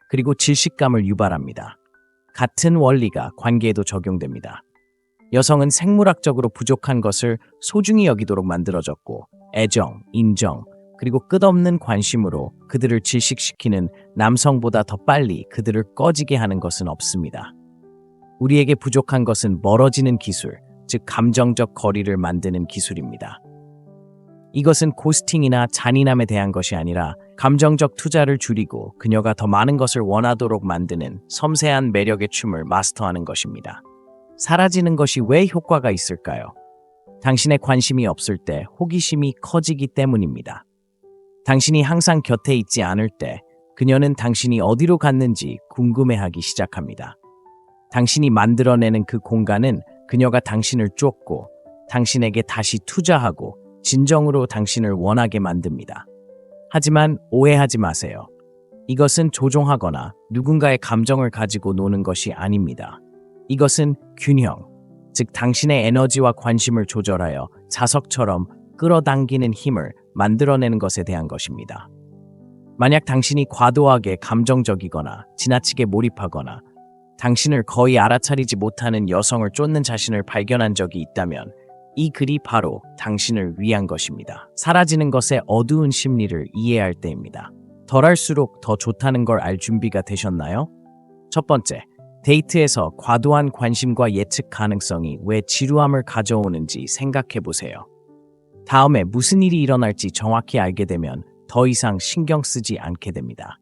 그리고 질식감을 유발합니다. 같은 원리가 관계에도 적용됩니다. 여성은 생물학적으로 부족한 것을 소중히 여기도록 만들어졌고 애정, 인정, 그리고 끝없는 관심으로 그들을 질식시키는 남성보다 더 빨리 그들을 꺼지게 하는 것은 없습니다. 우리에게 부족한 것은 멀어지는 기술, 즉 감정적 거리를 만드는 기술입니다. 이것은 고스팅이나 잔인함에 대한 것이 아니라 감정적 투자를 줄이고 그녀가 더 많은 것을 원하도록 만드는 섬세한 매력의 춤을 마스터하는 것입니다. 사라지는 것이 왜 효과가 있을까요? 당신의 관심이 없을 때 호기심이 커지기 때문입니다. 당신이 항상 곁에 있지 않을 때 그녀는 당신이 어디로 갔는지 궁금해하기 시작합니다. 당신이 만들어내는 그 공간은 그녀가 당신을 쫓고 당신에게 다시 투자하고 진정으로 당신을 원하게 만듭니다. 하지만 오해하지 마세요. 이것은 조종하거나 누군가의 감정을 가지고 노는 것이 아닙니다. 이것은 균형, 즉 당신의 에너지와 관심을 조절하여 자석처럼 끌어당기는 힘을 만들어내는 것에 대한 것입니다. 만약 당신이 과도하게 감정적이거나 지나치게 몰입하거나 당신을 거의 알아차리지 못하는 여성을 쫓는 자신을 발견한 적이 있다면 이 글이 바로 당신을 위한 것입니다. 사라지는 것의 어두운 심리를 이해할 때입니다. 덜할수록 더 좋다는 걸 알 준비가 되셨나요? 첫 번째, 데이트에서 과도한 관심과 예측 가능성이 왜 지루함을 가져오는지 생각해 보세요. 다음에 무슨 일이 일어날지 정확히 알게 되면 더 이상 신경 쓰지 않게 됩니다.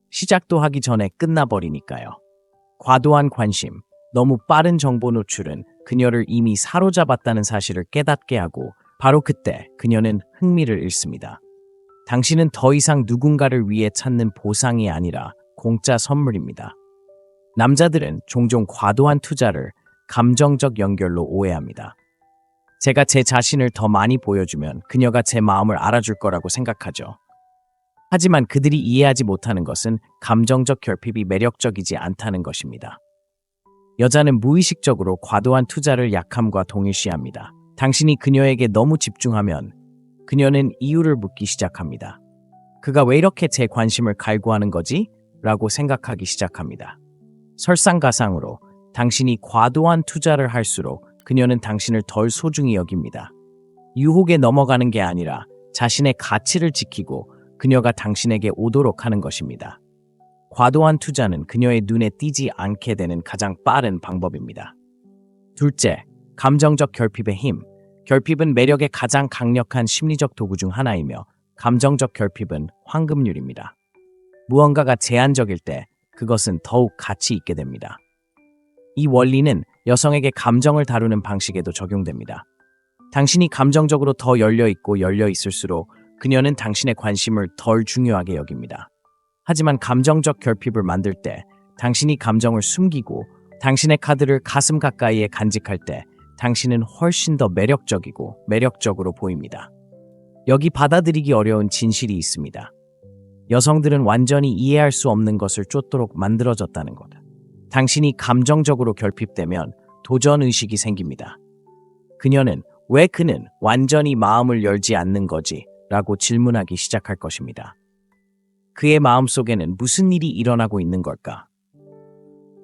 시작도 하기 전에 끝나버리니까요. 과도한 관심, 너무 빠른 정보 노출은 그녀를 이미 사로잡았다는 사실을 깨닫게 하고 바로 그때 그녀는 흥미를 잃습니다. 당신은 더 이상 누군가를 위해 찾는 보상이 아니라 공짜 선물입니다. 남자들은 종종 과도한 투자를 감정적 연결로 오해합니다. 제가 제 자신을 더 많이 보여주면 그녀가 제 마음을 알아줄 거라고 생각하죠. 하지만 그들이 이해하지 못하는 것은 감정적 결핍이 매력적이지 않다는 것입니다. 여자는 무의식적으로 과도한 투자를 약함과 동일시합니다. 당신이 그녀에게 너무 집중하면 그녀는 이유를 묻기 시작합니다. 그가 왜 이렇게 제 관심을 갈구하는 거지? 라고 생각하기 시작합니다. 설상가상으로 당신이 과도한 투자를 할수록 그녀는 당신을 덜 소중히 여깁니다. 유혹에 넘어가는 게 아니라 자신의 가치를 지키고 그녀가 당신에게 오도록 하는 것입니다. 과도한 투자는 그녀의 눈에 띄지 않게 되는 가장 빠른 방법입니다. 둘째, 감정적 결핍의 힘. 결핍은 매력의 가장 강력한 심리적 도구 중 하나이며 감정적 결핍은 황금률입니다. 무언가가 제한적일 때 그것은 더욱 가치 있게 됩니다. 이 원리는 여성에게 감정을 다루는 방식에도 적용됩니다. 당신이 감정적으로 더 열려있고 열려있을수록 그녀는 당신의 관심을 덜 중요하게 여깁니다. 하지만 감정적 결핍을 만들 때 당신이 감정을 숨기고 당신의 카드를 가슴 가까이에 간직할 때 당신은 훨씬 더 매력적이고 매력적으로 보입니다. 여기 받아들이기 어려운 진실이 있습니다. 여성들은 완전히 이해할 수 없는 것을 쫓도록 만들어졌다는 것. 당신이 감정적으로 결핍되면 도전의식이 생깁니다. 그녀는 왜 그는 완전히 마음을 열지 않는 거지? 라고 질문하기 시작할 것입니다. 그의 마음속에는 무슨 일이 일어나고 있는 걸까?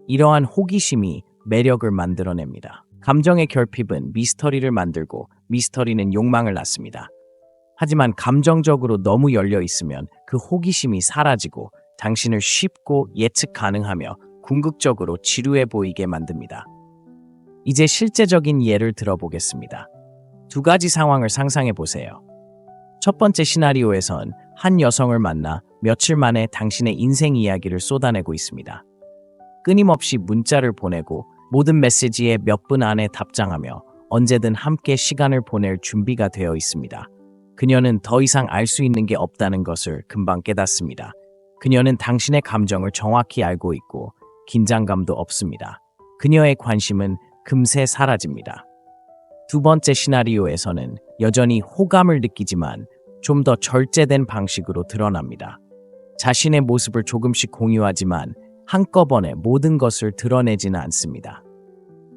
이러한 호기심이 매력을 만들어냅니다. 감정의 결핍은 미스터리를 만들고 미스터리는 욕망을 낳습니다. 하지만 감정적으로 너무 열려 있으면 그 호기심이 사라지고 당신을 쉽고 예측 가능하며 궁극적으로 지루해 보이게 만듭니다. 이제 실제적인 예를 들어보겠습니다. 두 가지 상황을 상상해 보세요. 첫 번째 시나리오에선 한 여성을 만나 며칠 만에 당신의 인생 이야기를 쏟아내고 있습니다. 끊임없이 문자를 보내고 모든 메시지에 몇 분 안에 답장하며 언제든 함께 시간을 보낼 준비가 되어 있습니다. 그녀는 더 이상 알 수 있는 게 없다는 것을 금방 깨닫습니다. 그녀는 당신의 감정을 정확히 알고 있고 긴장감도 없습니다. 그녀의 관심은 금세 사라집니다. 두 번째 시나리오에서는 여전히 호감을 느끼지만 좀 더 절제된 방식으로 드러납니다. 자신의 모습을 조금씩 공유하지만 한꺼번에 모든 것을 드러내지는 않습니다.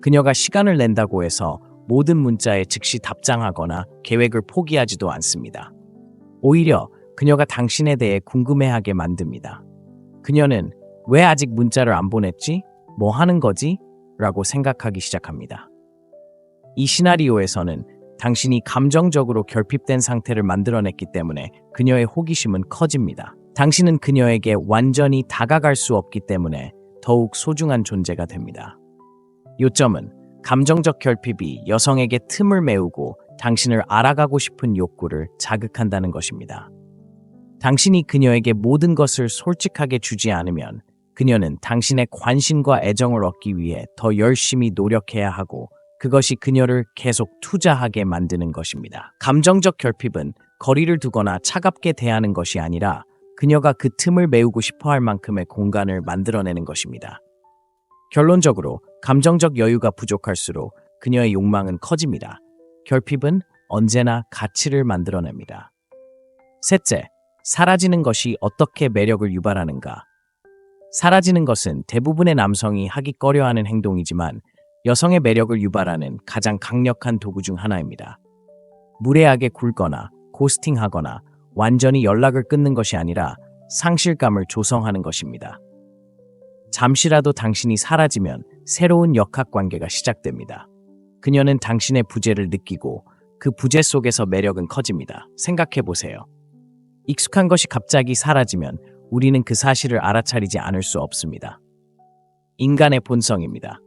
그녀가 시간을 낸다고 해서 모든 문자에 즉시 답장하거나 계획을 포기하지도 않습니다. 오히려 그녀가 당신에 대해 궁금해하게 만듭니다. 그녀는 왜 아직 문자를 안 보냈지? 뭐 하는 거지? 라고 생각하기 시작합니다. 이 시나리오에서는 당신이 감정적으로 결핍된 상태를 만들어냈기 때문에 그녀의 호기심은 커집니다. 당신은 그녀에게 완전히 다가갈 수 없기 때문에 더욱 소중한 존재가 됩니다. 요점은 감정적 결핍이 여성에게 틈을 메우고 당신을 알아가고 싶은 욕구를 자극한다는 것입니다. 당신이 그녀에게 모든 것을 솔직하게 주지 않으면 그녀는 당신의 관심과 애정을 얻기 위해 더 열심히 노력해야 하고 그것이 그녀를 계속 투자하게 만드는 것입니다. 감정적 결핍은 거리를 두거나 차갑게 대하는 것이 아니라 그녀가 그 틈을 메우고 싶어 할 만큼의 공간을 만들어내는 것입니다. 결론적으로 감정적 여유가 부족할수록 그녀의 욕망은 커집니다. 결핍은 언제나 가치를 만들어냅니다. 셋째, 사라지는 것이 어떻게 매력을 유발하는가? 사라지는 것은 대부분의 남성이 하기 꺼려하는 행동이지만 여성의 매력을 유발하는 가장 강력한 도구 중 하나입니다. 무례하게 굴거나 고스팅하거나 완전히 연락을 끊는 것이 아니라 상실감을 조성하는 것입니다. 잠시라도 당신이 사라지면 새로운 역학관계가 시작됩니다. 그녀는 당신의 부재를 느끼고 그 부재 속에서 매력은 커집니다. 생각해보세요. 익숙한 것이 갑자기 사라지면 우리는 그 사실을 알아차리지 않을 수 없습니다. 인간의 본성입니다.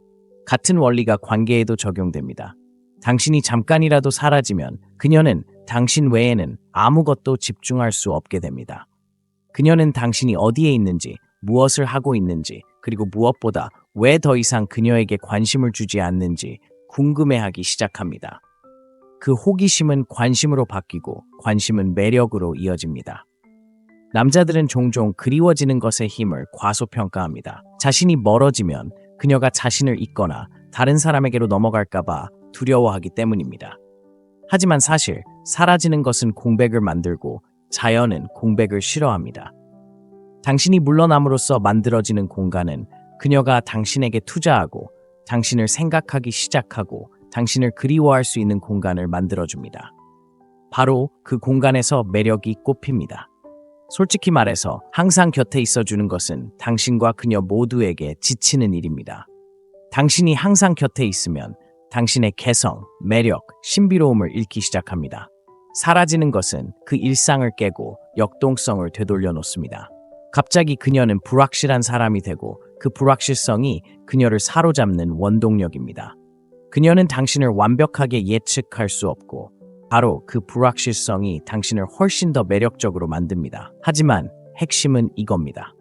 같은 원리가 관계에도 적용됩니다. 당신이 잠깐이라도 사라지면 그녀는 당신 외에는 아무것도 집중할 수 없게 됩니다. 그녀는 당신이 어디에 있는지, 무엇을 하고 있는지, 그리고 무엇보다 왜 더 이상 그녀에게 관심을 주지 않는지 궁금해하기 시작합니다. 그 호기심은 관심으로 바뀌고 관심은 매력으로 이어집니다. 남자들은 종종 그리워지는 것의 힘을 과소평가합니다. 자신이 멀어지면 그녀가 자신을 잊거나 다른 사람에게로 넘어갈까봐 두려워하기 때문입니다. 하지만 사실 사라지는 것은 공백을 만들고 자연은 공백을 싫어합니다. 당신이 물러남으로써 만들어지는 공간은 그녀가 당신에게 투자하고 당신을 생각하기 시작하고 당신을 그리워할 수 있는 공간을 만들어줍니다. 바로 그 공간에서 매력이 꽃핍니다. 솔직히 말해서 항상 곁에 있어주는 것은 당신과 그녀 모두에게 지치는 일입니다. 당신이 항상 곁에 있으면 당신의 개성, 매력, 신비로움을 잃기 시작합니다. 사라지는 것은 그 일상을 깨고 역동성을 되돌려 놓습니다. 갑자기 그녀는 불확실한 사람이 되고 그 불확실성이 그녀를 사로잡는 원동력입니다. 그녀는 당신을 완벽하게 예측할 수 없고 바로 그 불확실성이 당신을 훨씬 더 매력적으로 만듭니다. 하지만 핵심은 이겁니다.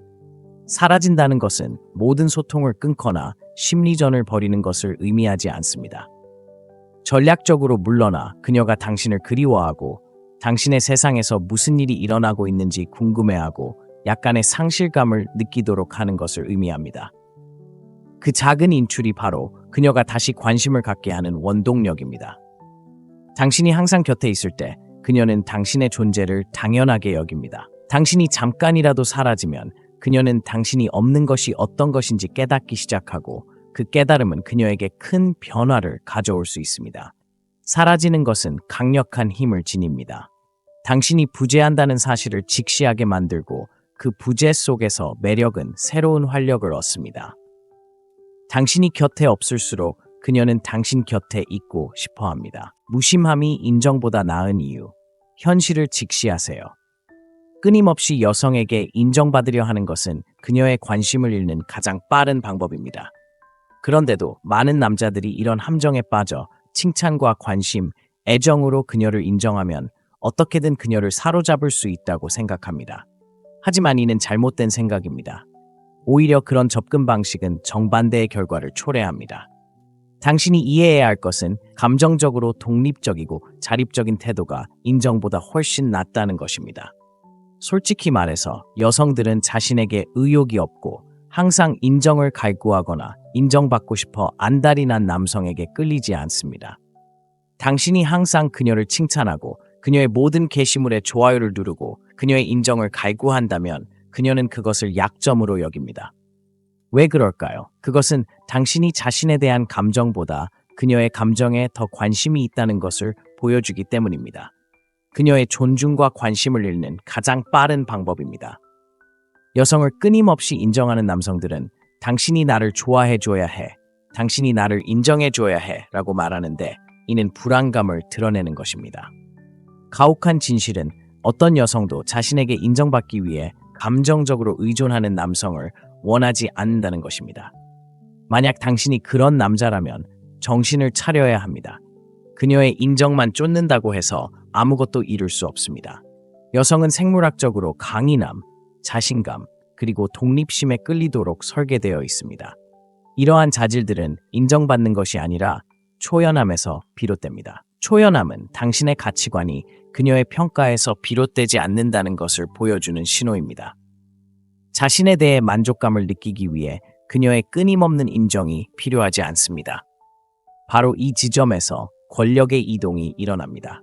사라진다는 것은 모든 소통을 끊거나 심리전을 벌이는 것을 의미하지 않습니다. 전략적으로 물러나 그녀가 당신을 그리워하고 당신의 세상에서 무슨 일이 일어나고 있는지 궁금해하고 약간의 상실감을 느끼도록 하는 것을 의미합니다. 그 작은 인출이 바로 그녀가 다시 관심을 갖게 하는 원동력입니다. 당신이 항상 곁에 있을 때 그녀는 당신의 존재를 당연하게 여깁니다. 당신이 잠깐이라도 사라지면 그녀는 당신이 없는 것이 어떤 것인지 깨닫기 시작하고 그 깨달음은 그녀에게 큰 변화를 가져올 수 있습니다. 사라지는 것은 강력한 힘을 지닙니다. 당신이 부재한다는 사실을 직시하게 만들고 그 부재 속에서 매력은 새로운 활력을 얻습니다. 당신이 곁에 없을수록 그녀는 당신 곁에 있고 싶어 합니다. 무심함이 인정보다 나은 이유. 현실을 직시하세요. 끊임없이 여성에게 인정받으려 하는 것은 그녀의 관심을 잃는 가장 빠른 방법입니다. 그런데도 많은 남자들이 이런 함정에 빠져 칭찬과 관심, 애정으로 그녀를 인정하면 어떻게든 그녀를 사로잡을 수 있다고 생각합니다. 하지만 이는 잘못된 생각입니다. 오히려 그런 접근 방식은 정반대의 결과를 초래합니다. 당신이 이해해야 할 것은 감정적으로 독립적이고 자립적인 태도가 인정보다 훨씬 낫다는 것입니다. 솔직히 말해서 여성들은 자신에게 의욕이 없고 항상 인정을 갈구하거나 인정받고 싶어 안달이 난 남성에게 끌리지 않습니다. 당신이 항상 그녀를 칭찬하고 그녀의 모든 게시물에 좋아요를 누르고 그녀의 인정을 갈구한다면 그녀는 그것을 약점으로 여깁니다. 왜 그럴까요? 그것은 당신이 자신에 대한 감정보다 그녀의 감정에 더 관심이 있다는 것을 보여주기 때문입니다. 그녀의 존중과 관심을 잃는 가장 빠른 방법입니다. 여성을 끊임없이 인정하는 남성들은 당신이 나를 좋아해줘야 해, 당신이 나를 인정해줘야 해 라고 말하는데 이는 불안감을 드러내는 것입니다. 가혹한 진실은 어떤 여성도 자신에게 인정받기 위해 감정적으로 의존하는 남성을 원하지 않는다는 것입니다. 만약 당신이 그런 남자라면 정신을 차려야 합니다. 그녀의 인정만 쫓는다고 해서 아무것도 이룰 수 없습니다. 여성은 생물학적으로 강인함, 자신감, 그리고 독립심에 끌리도록 설계되어 있습니다. 이러한 자질들은 인정받는 것이 아니라 초연함에서 비롯됩니다. 초연함은 당신의 가치관이 그녀의 평가에서 비롯되지 않는다는 것을 보여주는 신호입니다. 자신에 대해 만족감을 느끼기 위해 그녀의 끊임없는 인정이 필요하지 않습니다. 바로 이 지점에서 권력의 이동이 일어납니다.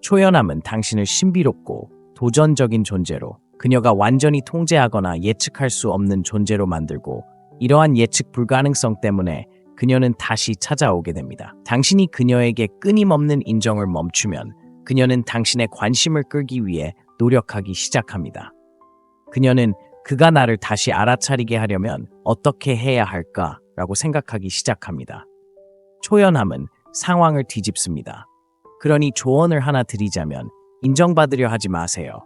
초연함은 당신을 신비롭고 도전적인 존재로 그녀가 완전히 통제하거나 예측할 수 없는 존재로 만들고 이러한 예측 불가능성 때문에 그녀는 다시 찾아오게 됩니다. 당신이 그녀에게 끊임없는 인정을 멈추면 그녀는 당신의 관심을 끌기 위해 노력하기 시작합니다. 그녀는 그가 나를 다시 알아차리게 하려면 어떻게 해야 할까라고 생각하기 시작합니다. 초연함은 상황을 뒤집습니다. 그러니 조언을 하나 드리자면 인정받으려 하지 마세요.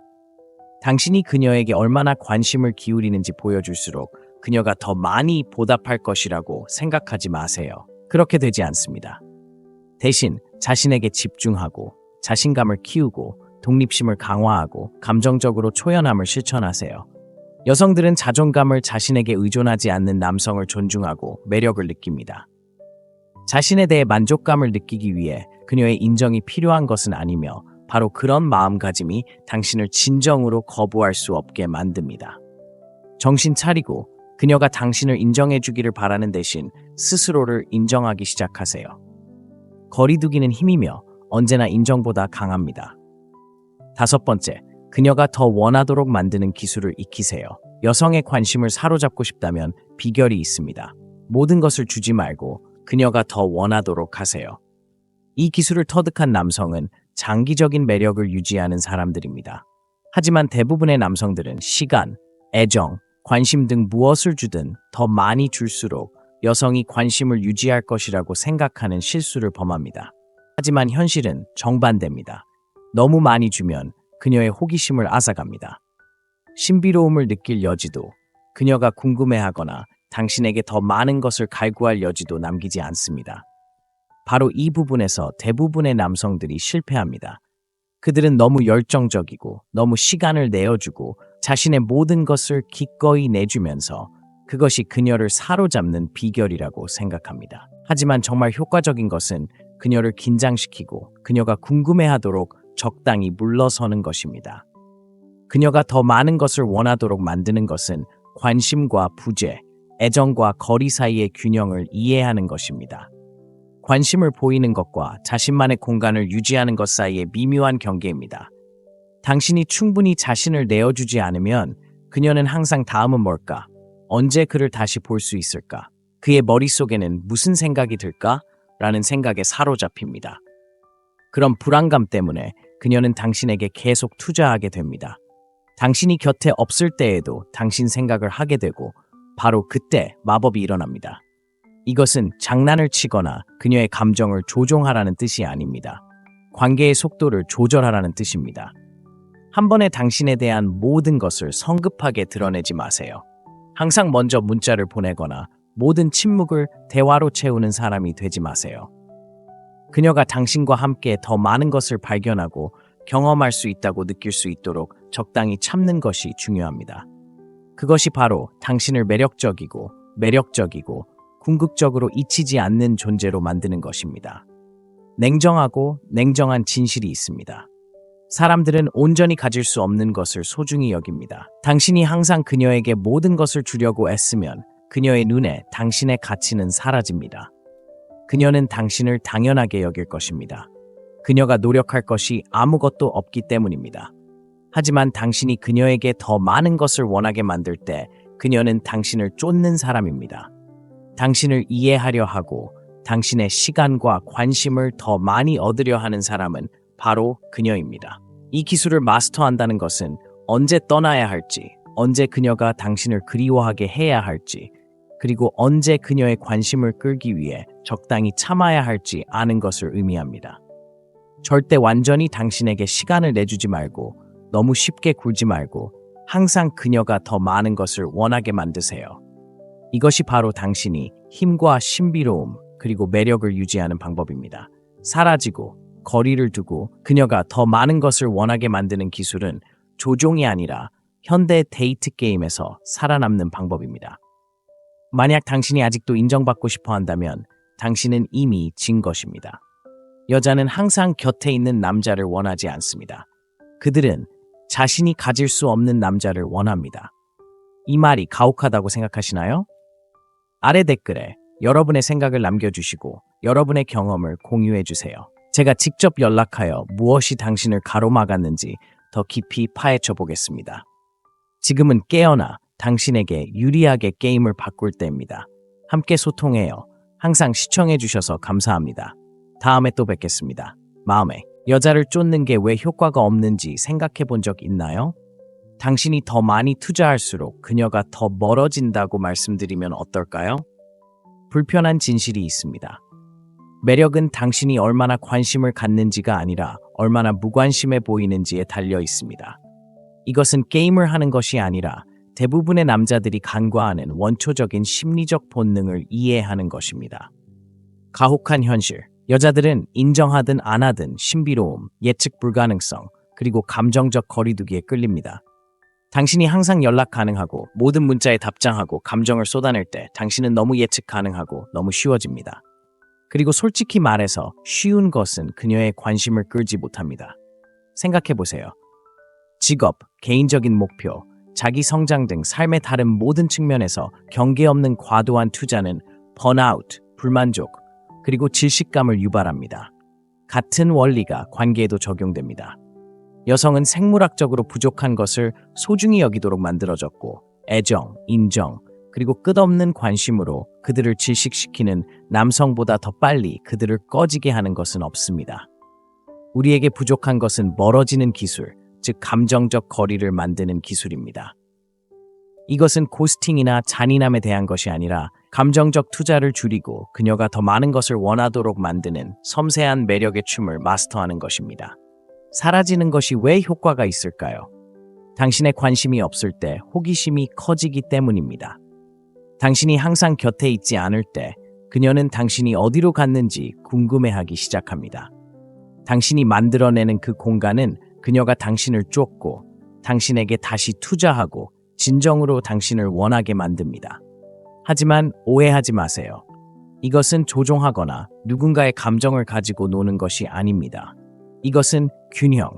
당신이 그녀에게 얼마나 관심을 기울이는지 보여줄수록 그녀가 더 많이 보답할 것이라고 생각하지 마세요. 그렇게 되지 않습니다. 대신 자신에게 집중하고 자신감을 키우고 독립심을 강화하고 감정적으로 초연함을 실천하세요. 여성들은 자존감을 자신에게 의존하지 않는 남성을 존중하고 매력을 느낍니다. 자신에 대해 만족감을 느끼기 위해 그녀의 인정이 필요한 것은 아니며 바로 그런 마음가짐이 당신을 진정으로 거부할 수 없게 만듭니다. 정신 차리고 그녀가 당신을 인정해주기를 바라는 대신 스스로를 인정하기 시작하세요. 거리두기는 힘이며 언제나 인정보다 강합니다. 5번째, 그녀가 더 원하도록 만드는 기술을 익히세요. 여성의 관심을 사로잡고 싶다면 비결이 있습니다. 모든 것을 주지 말고 그녀가 더 원하도록 하세요. 이 기술을 터득한 남성은 장기적인 매력을 유지하는 사람들입니다. 하지만 대부분의 남성들은 시간, 애정, 관심 등 무엇을 주든 더 많이 줄수록 여성이 관심을 유지할 것이라고 생각하는 실수를 범합니다. 하지만 현실은 정반대입니다. 너무 많이 주면 그녀의 호기심을 앗아갑니다. 신비로움을 느낄 여지도, 그녀가 궁금해하거나 당신에게 더 많은 것을 갈구할 여지도 남기지 않습니다. 바로 이 부분에서 대부분의 남성들이 실패합니다. 그들은 너무 열정적이고 너무 시간을 내어주고 자신의 모든 것을 기꺼이 내주면서 그것이 그녀를 사로잡는 비결이라고 생각합니다. 하지만 정말 효과적인 것은 그녀를 긴장시키고 그녀가 궁금해하도록 적당히 물러서는 것입니다. 그녀가 더 많은 것을 원하도록 만드는 것은 관심과 부재, 애정과 거리 사이의 균형을 이해하는 것입니다. 관심을 보이는 것과 자신만의 공간을 유지하는 것 사이의 미묘한 경계입니다. 당신이 충분히 자신을 내어주지 않으면 그녀는 항상 다음은 뭘까? 언제 그를 다시 볼 수 있을까? 그의 머릿속에는 무슨 생각이 들까? 라는 생각에 사로잡힙니다. 그런 불안감 때문에 그녀는 당신에게 계속 투자하게 됩니다. 당신이 곁에 없을 때에도 당신 생각을 하게 되고 바로 그때 마법이 일어납니다. 이것은 장난을 치거나 그녀의 감정을 조종하라는 뜻이 아닙니다. 관계의 속도를 조절하라는 뜻입니다. 한 번에 당신에 대한 모든 것을 성급하게 드러내지 마세요. 항상 먼저 문자를 보내거나 모든 침묵을 대화로 채우는 사람이 되지 마세요. 그녀가 당신과 함께 더 많은 것을 발견하고 경험할 수 있다고 느낄 수 있도록 적당히 참는 것이 중요합니다. 그것이 바로 당신을 매력적이고 궁극적으로 잊히지 않는 존재로 만드는 것입니다. 냉정하고 냉정한 진실이 있습니다. 사람들은 온전히 가질 수 없는 것을 소중히 여깁니다. 당신이 항상 그녀에게 모든 것을 주려고 애쓰면 그녀의 눈에 당신의 가치는 사라집니다. 그녀는 당신을 당연하게 여길 것입니다. 그녀가 노력할 것이 아무것도 없기 때문입니다. 하지만 당신이 그녀에게 더 많은 것을 원하게 만들 때 그녀는 당신을 쫓는 사람입니다. 당신을 이해하려 하고 당신의 시간과 관심을 더 많이 얻으려 하는 사람은 바로 그녀입니다. 이 기술을 마스터한다는 것은 언제 떠나야 할지, 언제 그녀가 당신을 그리워하게 해야 할지, 그리고 언제 그녀의 관심을 끌기 위해 적당히 참아야 할지 아는 것을 의미합니다. 절대 완전히 당신에게 시간을 내주지 말고 너무 쉽게 굴지 말고 항상 그녀가 더 많은 것을 원하게 만드세요. 이것이 바로 당신이 힘과 신비로움 그리고 매력을 유지하는 방법입니다. 사라지고 거리를 두고 그녀가 더 많은 것을 원하게 만드는 기술은 조종이 아니라 현대 데이트 게임에서 살아남는 방법입니다. 만약 당신이 아직도 인정받고 싶어 한다면 당신은 이미 진 것입니다. 여자는 항상 곁에 있는 남자를 원하지 않습니다. 그들은 자신이 가질 수 없는 남자를 원합니다. 이 말이 가혹하다고 생각하시나요? 아래 댓글에 여러분의 생각을 남겨주시고 여러분의 경험을 공유해주세요. 제가 직접 연락하여 무엇이 당신을 가로막았는지 더 깊이 파헤쳐 보겠습니다. 지금은 깨어나 당신에게 유리하게 게임을 바꿀 때입니다. 함께 소통해요. 항상 시청해주셔서 감사합니다. 다음에 또 뵙겠습니다. 마음에 여자를 쫓는 게 왜 효과가 없는지 생각해 본 적 있나요? 당신이 더 많이 투자할수록 그녀가 더 멀어진다고 말씀드리면 어떨까요? 불편한 진실이 있습니다. 매력은 당신이 얼마나 관심을 갖는지가 아니라 얼마나 무관심해 보이는지에 달려 있습니다. 이것은 게임을 하는 것이 아니라 대부분의 남자들이 간과하는 원초적인 심리적 본능을 이해하는 것입니다. 가혹한 현실. 여자들은 인정하든 안 하든 신비로움, 예측 불가능성, 그리고 감정적 거리두기에 끌립니다. 당신이 항상 연락 가능하고 모든 문자에 답장하고 감정을 쏟아낼 때 당신은 너무 예측 가능하고 너무 쉬워집니다. 그리고 솔직히 말해서 쉬운 것은 그녀의 관심을 끌지 못합니다. 생각해보세요. 직업, 개인적인 목표, 자기 성장 등 삶의 다른 모든 측면에서 경계 없는 과도한 투자는 번아웃, 불만족, 그리고 질식감을 유발합니다. 같은 원리가 관계에도 적용됩니다. 여성은 생물학적으로 부족한 것을 소중히 여기도록 만들어졌고 애정, 인정, 그리고 끝없는 관심으로 그들을 질식시키는 남성보다 더 빨리 그들을 꺼지게 하는 것은 없습니다. 우리에게 부족한 것은 멀어지는 기술, 즉 감정적 거리를 만드는 기술입니다. 이것은 고스팅이나 잔인함에 대한 것이 아니라 감정적 투자를 줄이고 그녀가 더 많은 것을 원하도록 만드는 섬세한 매력의 춤을 마스터하는 것입니다. 사라지는 것이 왜 효과가 있을까요? 당신의 관심이 없을 때 호기심이 커지기 때문입니다. 당신이 항상 곁에 있지 않을 때 그녀는 당신이 어디로 갔는지 궁금해하기 시작합니다. 당신이 만들어내는 그 공간은 그녀가 당신을 쫓고 당신에게 다시 투자하고 진정으로 당신을 원하게 만듭니다. 하지만 오해하지 마세요. 이것은 조종하거나 누군가의 감정을 가지고 노는 것이 아닙니다. 이것은 균형,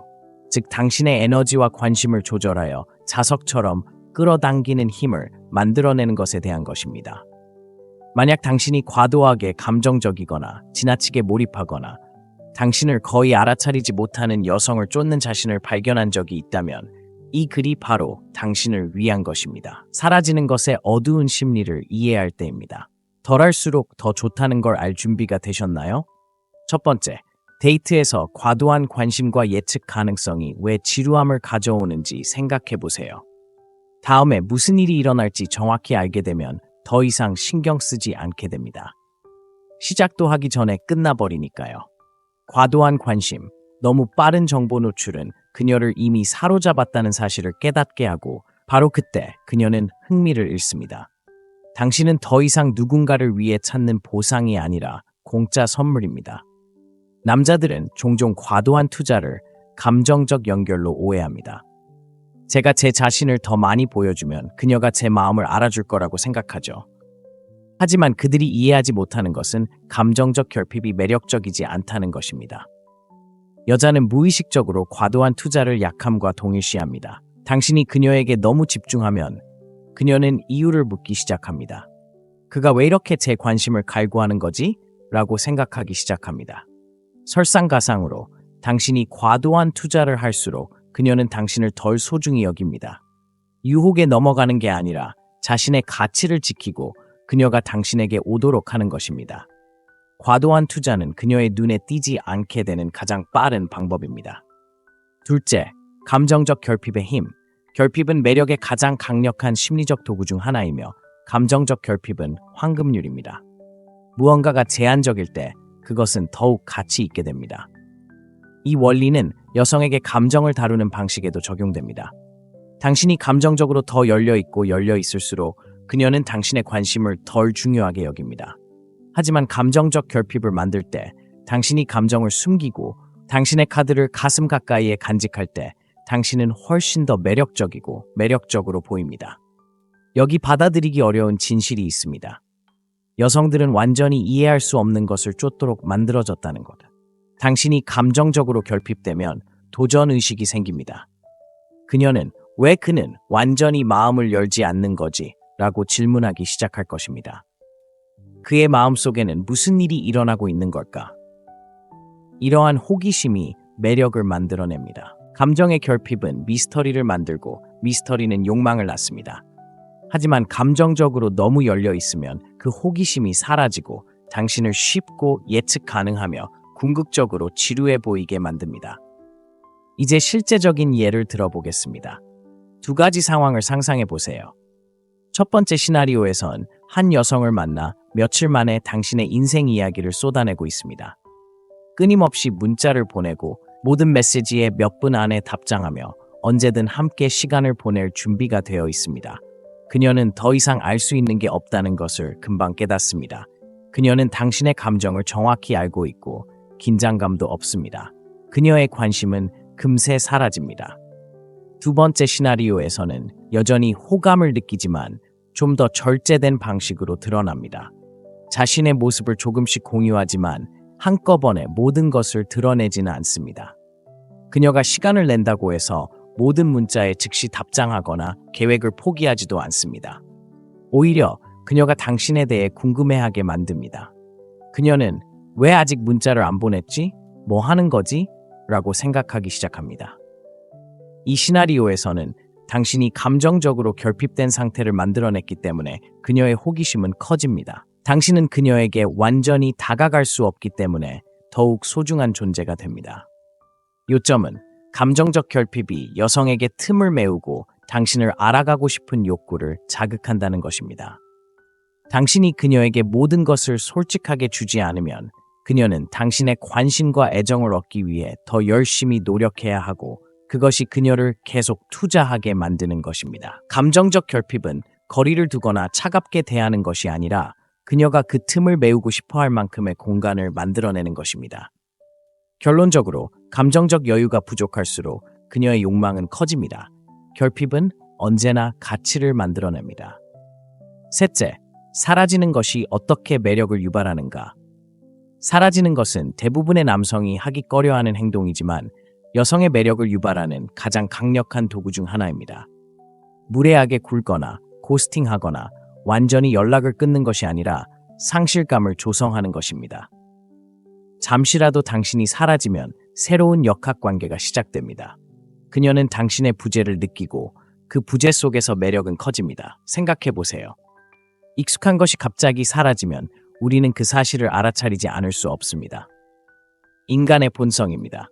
즉 당신의 에너지와 관심을 조절하여 자석처럼 끌어당기는 힘을 만들어내는 것에 대한 것입니다. 만약 당신이 과도하게 감정적이거나 지나치게 몰입하거나 당신을 거의 알아차리지 못하는 여성을 쫓는 자신을 발견한 적이 있다면 이 글이 바로 당신을 위한 것입니다. 사라지는 것의 어두운 심리를 이해할 때입니다. 덜할수록 더 좋다는 걸 알 준비가 되셨나요? 첫 번째, 데이트에서 과도한 관심과 예측 가능성이 왜 지루함을 가져오는지 생각해 보세요. 다음에 무슨 일이 일어날지 정확히 알게 되면 더 이상 신경 쓰지 않게 됩니다. 시작도 하기 전에 끝나버리니까요. 과도한 관심, 너무 빠른 정보 노출은 그녀를 이미 사로잡았다는 사실을 깨닫게 하고 바로 그때 그녀는 흥미를 잃습니다. 당신은 더 이상 누군가를 위해 찾는 보상이 아니라 공짜 선물입니다. 남자들은 종종 과도한 투자를 감정적 연결로 오해합니다. 제가 제 자신을 더 많이 보여주면 그녀가 제 마음을 알아줄 거라고 생각하죠. 하지만 그들이 이해하지 못하는 것은 감정적 결핍이 매력적이지 않다는 것입니다. 여자는 무의식적으로 과도한 투자를 약함과 동일시합니다. 당신이 그녀에게 너무 집중하면 그녀는 이유를 묻기 시작합니다. 그가 왜 이렇게 제 관심을 갈구하는 거지? 라고 생각하기 시작합니다. 설상가상으로 당신이 과도한 투자를 할수록 그녀는 당신을 덜 소중히 여깁니다. 유혹에 넘어가는 게 아니라 자신의 가치를 지키고 그녀가 당신에게 오도록 하는 것입니다. 과도한 투자는 그녀의 눈에 띄지 않게 되는 가장 빠른 방법입니다. 둘째, 감정적 결핍의 힘. 결핍은 매력의 가장 강력한 심리적 도구 중 하나이며 감정적 결핍은 황금률입니다. 무언가가 제한적일 때 그것은 더욱 가치 있게 됩니다. 이 원리는 여성에게 감정을 다루는 방식에도 적용됩니다. 당신이 감정적으로 더 열려있고 열려있을수록 그녀는 당신의 관심을 덜 중요하게 여깁니다. 하지만 감정적 결핍을 만들 때 당신이 감정을 숨기고 당신의 카드를 가슴 가까이에 간직할 때 당신은 훨씬 더 매력적이고 매력적으로 보입니다. 여기 받아들이기 어려운 진실이 있습니다. 여성들은 완전히 이해할 수 없는 것을 쫓도록 만들어졌다는 것. 당신이 감정적으로 결핍되면 도전의식이 생깁니다. 그녀는 왜 그는 완전히 마음을 열지 않는 거지? 라고 질문하기 시작할 것입니다. 그의 마음속에는 무슨 일이 일어나고 있는 걸까? 이러한 호기심이 매력을 만들어냅니다. 감정의 결핍은 미스터리를 만들고 미스터리는 욕망을 낳습니다. 하지만 감정적으로 너무 열려 있으면 그 호기심이 사라지고 당신을 쉽고 예측 가능하며 궁극적으로 지루해 보이게 만듭니다. 이제 실제적인 예를 들어보겠습니다. 두 가지 상황을 상상해 보세요. 첫 번째 시나리오에선 한 여성을 만나 며칠 만에 당신의 인생 이야기를 쏟아내고 있습니다. 끊임없이 문자를 보내고 모든 메시지에 몇 분 안에 답장하며 언제든 함께 시간을 보낼 준비가 되어 있습니다. 그녀는 더 이상 알 수 있는 게 없다는 것을 금방 깨닫습니다. 그녀는 당신의 감정을 정확히 알고 있고 긴장감도 없습니다. 그녀의 관심은 금세 사라집니다. 두 번째 시나리오에서는 여전히 호감을 느끼지만 좀 더 절제된 방식으로 드러납니다. 자신의 모습을 조금씩 공유하지만 한꺼번에 모든 것을 드러내지는 않습니다. 그녀가 시간을 낸다고 해서 모든 문자에 즉시 답장하거나 계획을 포기하지도 않습니다. 오히려 그녀가 당신에 대해 궁금해하게 만듭니다. 그녀는 왜 아직 문자를 안 보냈지? 뭐 하는 거지? 라고 생각하기 시작합니다. 이 시나리오에서는 당신이 감정적으로 결핍된 상태를 만들어냈기 때문에 그녀의 호기심은 커집니다. 당신은 그녀에게 완전히 다가갈 수 없기 때문에 더욱 소중한 존재가 됩니다. 요점은 감정적 결핍이 여성에게 틈을 메우고 당신을 알아가고 싶은 욕구를 자극한다는 것입니다. 당신이 그녀에게 모든 것을 솔직하게 주지 않으면 그녀는 당신의 관심과 애정을 얻기 위해 더 열심히 노력해야 하고 그것이 그녀를 계속 투자하게 만드는 것입니다. 감정적 결핍은 거리를 두거나 차갑게 대하는 것이 아니라 그녀가 그 틈을 메우고 싶어 할 만큼의 공간을 만들어내는 것입니다. 결론적으로 감정적 여유가 부족할수록 그녀의 욕망은 커집니다. 결핍은 언제나 가치를 만들어냅니다. 셋째, 사라지는 것이 어떻게 매력을 유발하는가? 사라지는 것은 대부분의 남성이 하기 꺼려하는 행동이지만 여성의 매력을 유발하는 가장 강력한 도구 중 하나입니다. 무례하게 굴거나 고스팅하거나 완전히 연락을 끊는 것이 아니라 상실감을 조성하는 것입니다. 잠시라도 당신이 사라지면 새로운 역학관계가 시작됩니다. 그녀는 당신의 부재를 느끼고 그 부재 속에서 매력은 커집니다. 생각해보세요. 익숙한 것이 갑자기 사라지면 우리는 그 사실을 알아차리지 않을 수 없습니다. 인간의 본성입니다.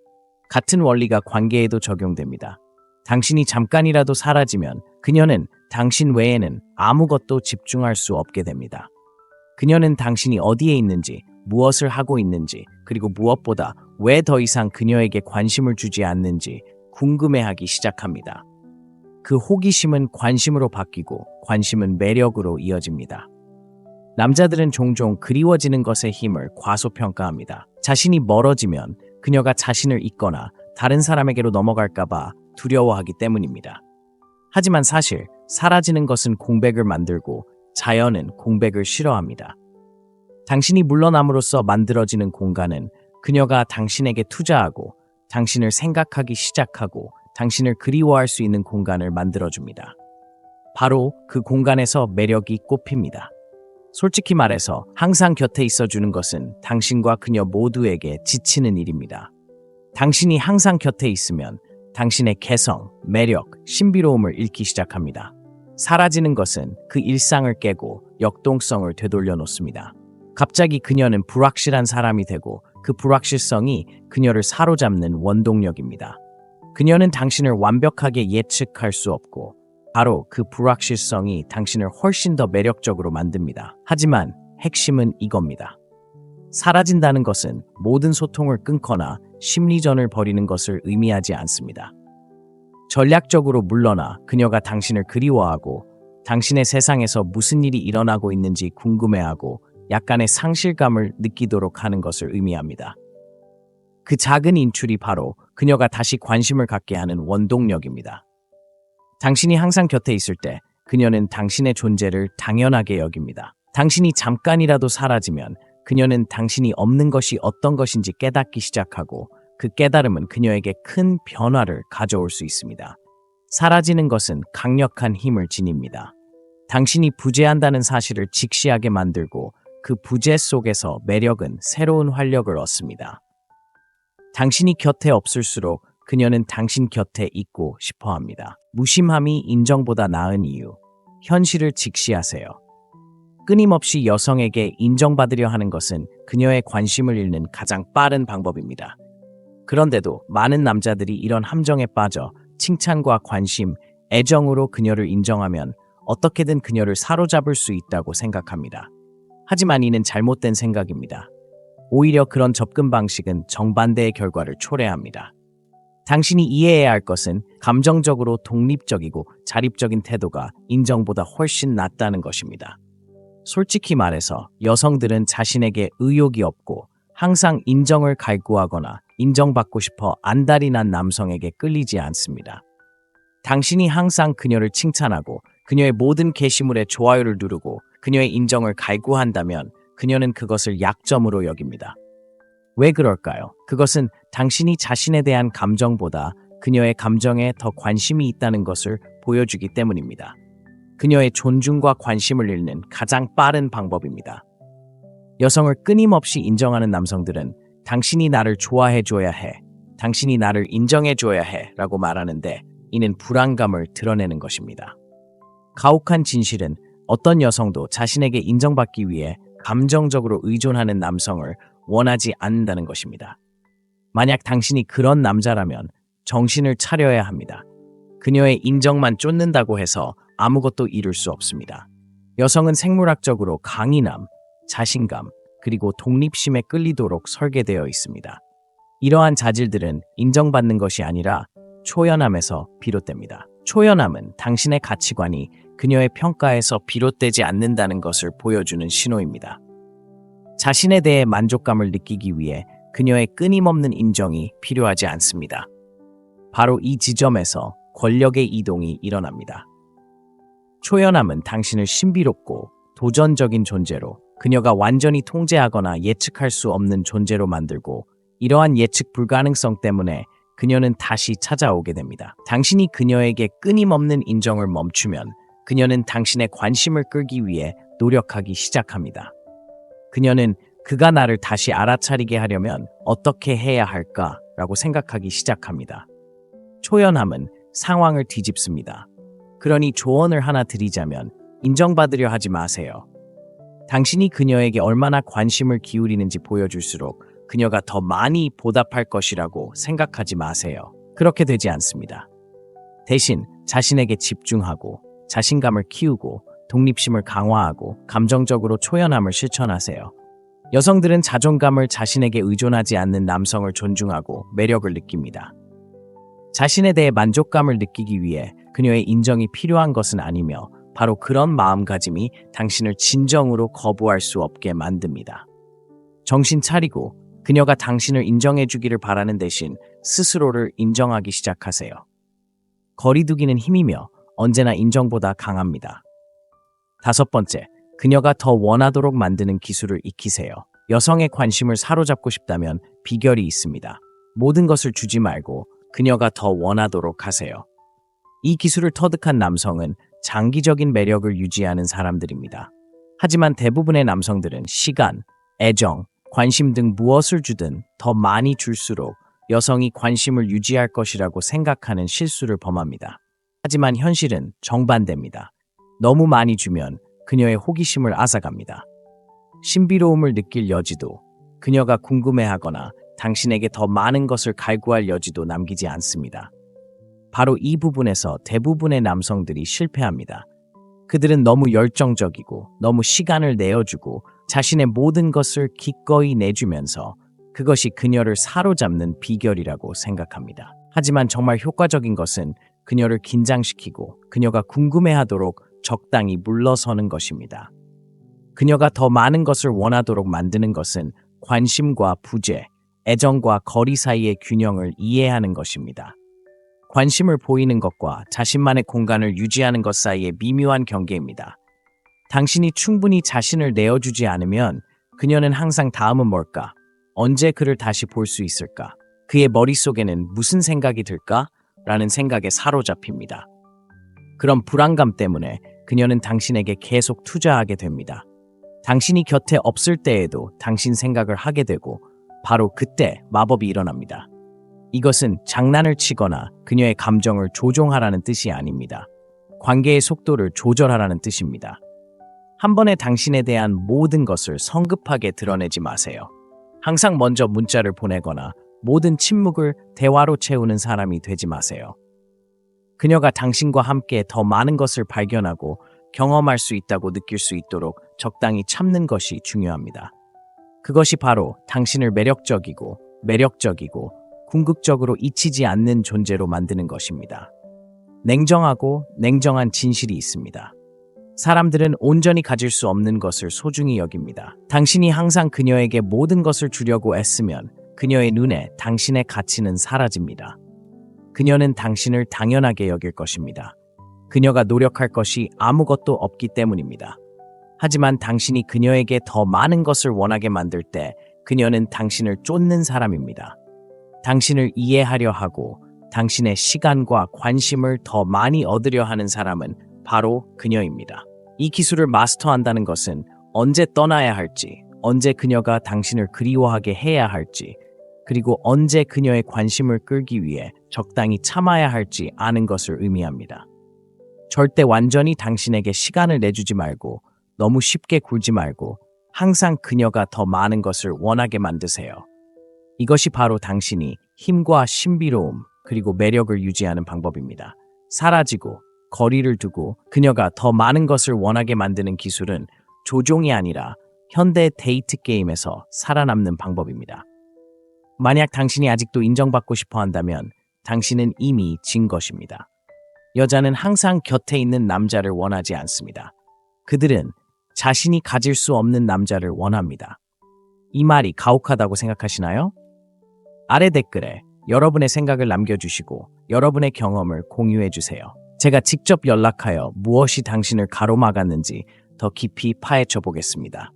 같은 원리가 관계에도 적용됩니다. 당신이 잠깐이라도 사라지면 그녀는 당신 외에는 아무것도 집중할 수 없게 됩니다. 그녀는 당신이 어디에 있는지, 무엇을 하고 있는지, 그리고 무엇보다 왜 더 이상 그녀에게 관심을 주지 않는지 궁금해하기 시작합니다. 그 호기심은 관심으로 바뀌고 관심은 매력으로 이어집니다. 남자들은 종종 그리워지는 것의 힘을 과소평가합니다. 자신이 멀어지면 그녀가 자신을 잊거나 다른 사람에게로 넘어갈까봐 두려워하기 때문입니다. 하지만 사실 사라지는 것은 공백을 만들고 자연은 공백을 싫어합니다. 당신이 물러남으로써 만들어지는 공간은 그녀가 당신에게 투자하고 당신을 생각하기 시작하고 당신을 그리워할 수 있는 공간을 만들어줍니다. 바로 그 공간에서 매력이 꽃핍니다. 솔직히 말해서 항상 곁에 있어주는 것은 당신과 그녀 모두에게 지치는 일입니다. 당신이 항상 곁에 있으면 당신의 개성, 매력, 신비로움을 잃기 시작합니다. 사라지는 것은 그 일상을 깨고 역동성을 되돌려 놓습니다. 갑자기 그녀는 불확실한 사람이 되고 그 불확실성이 그녀를 사로잡는 원동력입니다. 그녀는 당신을 완벽하게 예측할 수 없고 바로 그 불확실성이 당신을 훨씬 더 매력적으로 만듭니다. 하지만 핵심은 이겁니다. 사라진다는 것은 모든 소통을 끊거나 심리전을 벌이는 것을 의미하지 않습니다. 전략적으로 물러나 그녀가 당신을 그리워하고 당신의 세상에서 무슨 일이 일어나고 있는지 궁금해하고 약간의 상실감을 느끼도록 하는 것을 의미합니다. 그 작은 인출이 바로 그녀가 다시 관심을 갖게 하는 원동력입니다. 당신이 항상 곁에 있을 때 그녀는 당신의 존재를 당연하게 여깁니다. 당신이 잠깐이라도 사라지면 그녀는 당신이 없는 것이 어떤 것인지 깨닫기 시작하고 그 깨달음은 그녀에게 큰 변화를 가져올 수 있습니다. 사라지는 것은 강력한 힘을 지닙니다. 당신이 부재한다는 사실을 직시하게 만들고 그 부재 속에서 매력은 새로운 활력을 얻습니다. 당신이 곁에 없을수록 그녀는 당신 곁에 있고 싶어 합니다. 무심함이 인정보다 나은 이유. 현실을 직시하세요. 끊임없이 여성에게 인정받으려 하는 것은 그녀의 관심을 잃는 가장 빠른 방법입니다. 그런데도 많은 남자들이 이런 함정에 빠져 칭찬과 관심, 애정으로 그녀를 인정하면 어떻게든 그녀를 사로잡을 수 있다고 생각합니다. 하지만 이는 잘못된 생각입니다. 오히려 그런 접근 방식은 정반대의 결과를 초래합니다. 당신이 이해해야 할 것은 감정적으로 독립적이고 자립적인 태도가 인정보다 훨씬 낫다는 것입니다. 솔직히 말해서 여성들은 자신에게 의욕이 없고 항상 인정을 갈구하거나 인정받고 싶어 안달이 난 남성에게 끌리지 않습니다. 당신이 항상 그녀를 칭찬하고 그녀의 모든 게시물에 좋아요를 누르고 그녀의 인정을 갈구한다면 그녀는 그것을 약점으로 여깁니다. 왜 그럴까요? 그것은 당신이 자신에 대한 감정보다 그녀의 감정에 더 관심이 있다는 것을 보여주기 때문입니다. 그녀의 존중과 관심을 잃는 가장 빠른 방법입니다. 여성을 끊임없이 인정하는 남성들은 당신이 나를 좋아해줘야 해, 당신이 나를 인정해줘야 해 라고 말하는데 이는 불안감을 드러내는 것입니다. 가혹한 진실은 어떤 여성도 자신에게 인정받기 위해 감정적으로 의존하는 남성을 원하지 않는다는 것입니다. 만약 당신이 그런 남자라면 정신을 차려야 합니다. 그녀의 인정만 쫓는다고 해서 아무것도 이룰 수 없습니다. 여성은 생물학적으로 강인함, 자신감, 그리고 독립심에 끌리도록 설계되어 있습니다. 이러한 자질들은 인정받는 것이 아니라 초연함에서 비롯됩니다. 초연함은 당신의 가치관이 그녀의 평가에서 비롯되지 않는다는 것을 보여주는 신호입니다. 자신에 대해 만족감을 느끼기 위해 그녀의 끊임없는 인정이 필요하지 않습니다. 바로 이 지점에서 권력의 이동이 일어납니다. 초연함은 당신을 신비롭고 도전적인 존재로, 그녀가 완전히 통제하거나 예측할 수 없는 존재로 만들고, 이러한 예측 불가능성 때문에 그녀는 다시 찾아오게 됩니다. 당신이 그녀에게 끊임없는 인정을 멈추면 그녀는 당신의 관심을 끌기 위해 노력하기 시작합니다. 그녀는 그가 나를 다시 알아차리게 하려면 어떻게 해야 할까라고 생각하기 시작합니다. 초연함은 상황을 뒤집습니다. 그러니 조언을 하나 드리자면 인정받으려 하지 마세요. 당신이 그녀에게 얼마나 관심을 기울이는지 보여줄수록 그녀가 더 많이 보답할 것이라고 생각하지 마세요. 그렇게 되지 않습니다. 대신 자신에게 집중하고 자신감을 키우고 독립심을 강화하고 감정적으로 초연함을 실천하세요. 여성들은 자존감을 자신에게 의존하지 않는 남성을 존중하고 매력을 느낍니다. 자신에 대해 만족감을 느끼기 위해 그녀의 인정이 필요한 것은 아니며 바로 그런 마음가짐이 당신을 진정으로 거부할 수 없게 만듭니다. 정신 차리고 그녀가 당신을 인정해주기를 바라는 대신 스스로를 인정하기 시작하세요. 거리두기는 힘이며 언제나 인정보다 강합니다. 5번째, 그녀가 더 원하도록 만드는 기술을 익히세요. 여성의 관심을 사로잡고 싶다면 비결이 있습니다. 모든 것을 주지 말고 그녀가 더 원하도록 하세요. 이 기술을 터득한 남성은 장기적인 매력을 유지하는 사람들입니다. 하지만 대부분의 남성들은 시간, 애정, 관심 등 무엇을 주든 더 많이 줄수록 여성이 관심을 유지할 것이라고 생각하는 실수를 범합니다. 하지만 현실은 정반대입니다. 너무 많이 주면 그녀의 호기심을 앗아갑니다. 신비로움을 느낄 여지도, 그녀가 궁금해하거나 당신에게 더 많은 것을 갈구할 여지도 남기지 않습니다. 바로 이 부분에서 대부분의 남성들이 실패합니다. 그들은 너무 열정적이고 너무 시간을 내어주고 자신의 모든 것을 기꺼이 내주면서 그것이 그녀를 사로잡는 비결이라고 생각합니다. 하지만 정말 효과적인 것은 그녀를 긴장시키고 그녀가 궁금해하도록 적당히 물러서는 것입니다. 그녀가 더 많은 것을 원하도록 만드는 것은 관심과 부재, 애정과 거리 사이의 균형을 이해하는 것입니다. 관심을 보이는 것과 자신만의 공간을 유지하는 것 사이의 미묘한 경계입니다. 당신이 충분히 자신을 내어주지 않으면 그녀는 항상 다음은 뭘까? 언제 그를 다시 볼 수 있을까? 그의 머릿속에는 무슨 생각이 들까? 라는 생각에 사로잡힙니다. 그런 불안감 때문에 그녀는 당신에게 계속 투자하게 됩니다. 당신이 곁에 없을 때에도 당신 생각을 하게 되고 바로 그때 마법이 일어납니다. 이것은 장난을 치거나 그녀의 감정을 조종하라는 뜻이 아닙니다. 관계의 속도를 조절하라는 뜻입니다. 한 번에 당신에 대한 모든 것을 성급하게 드러내지 마세요. 항상 먼저 문자를 보내거나 모든 침묵을 대화로 채우는 사람이 되지 마세요. 그녀가 당신과 함께 더 많은 것을 발견하고 경험할 수 있다고 느낄 수 있도록 적당히 참는 것이 중요합니다. 그것이 바로 당신을 매력적이고 궁극적으로 잊히지 않는 존재로 만드는 것입니다. 냉정하고 냉정한 진실이 있습니다. 사람들은 온전히 가질 수 없는 것을 소중히 여깁니다. 당신이 항상 그녀에게 모든 것을 주려고 애쓰면 그녀의 눈에 당신의 가치는 사라집니다. 그녀는 당신을 당연하게 여길 것입니다. 그녀가 노력할 것이 아무것도 없기 때문입니다. 하지만 당신이 그녀에게 더 많은 것을 원하게 만들 때 그녀는 당신을 쫓는 사람입니다. 당신을 이해하려 하고 당신의 시간과 관심을 더 많이 얻으려 하는 사람은 바로 그녀입니다. 이 기술을 마스터한다는 것은 언제 떠나야 할지, 언제 그녀가 당신을 그리워하게 해야 할지, 그리고 언제 그녀의 관심을 끌기 위해 적당히 참아야 할지 아는 것을 의미합니다. 절대 완전히 당신에게 시간을 내주지 말고 너무 쉽게 굴지 말고 항상 그녀가 더 많은 것을 원하게 만드세요. 이것이 바로 당신이 힘과 신비로움 그리고 매력을 유지하는 방법입니다. 사라지고 거리를 두고 그녀가 더 많은 것을 원하게 만드는 기술은 조종이 아니라 현대 데이트 게임에서 살아남는 방법입니다. 만약 당신이 아직도 인정받고 싶어 한다면 당신은 이미 진 것입니다. 여자는 항상 곁에 있는 남자를 원하지 않습니다. 그들은 자신이 가질 수 없는 남자를 원합니다. 이 말이 가혹하다고 생각하시나요? 아래 댓글에 여러분의 생각을 남겨주시고 여러분의 경험을 공유해주세요. 제가 직접 연락하여 무엇이 당신을 가로막았는지 더 깊이 파헤쳐 보겠습니다.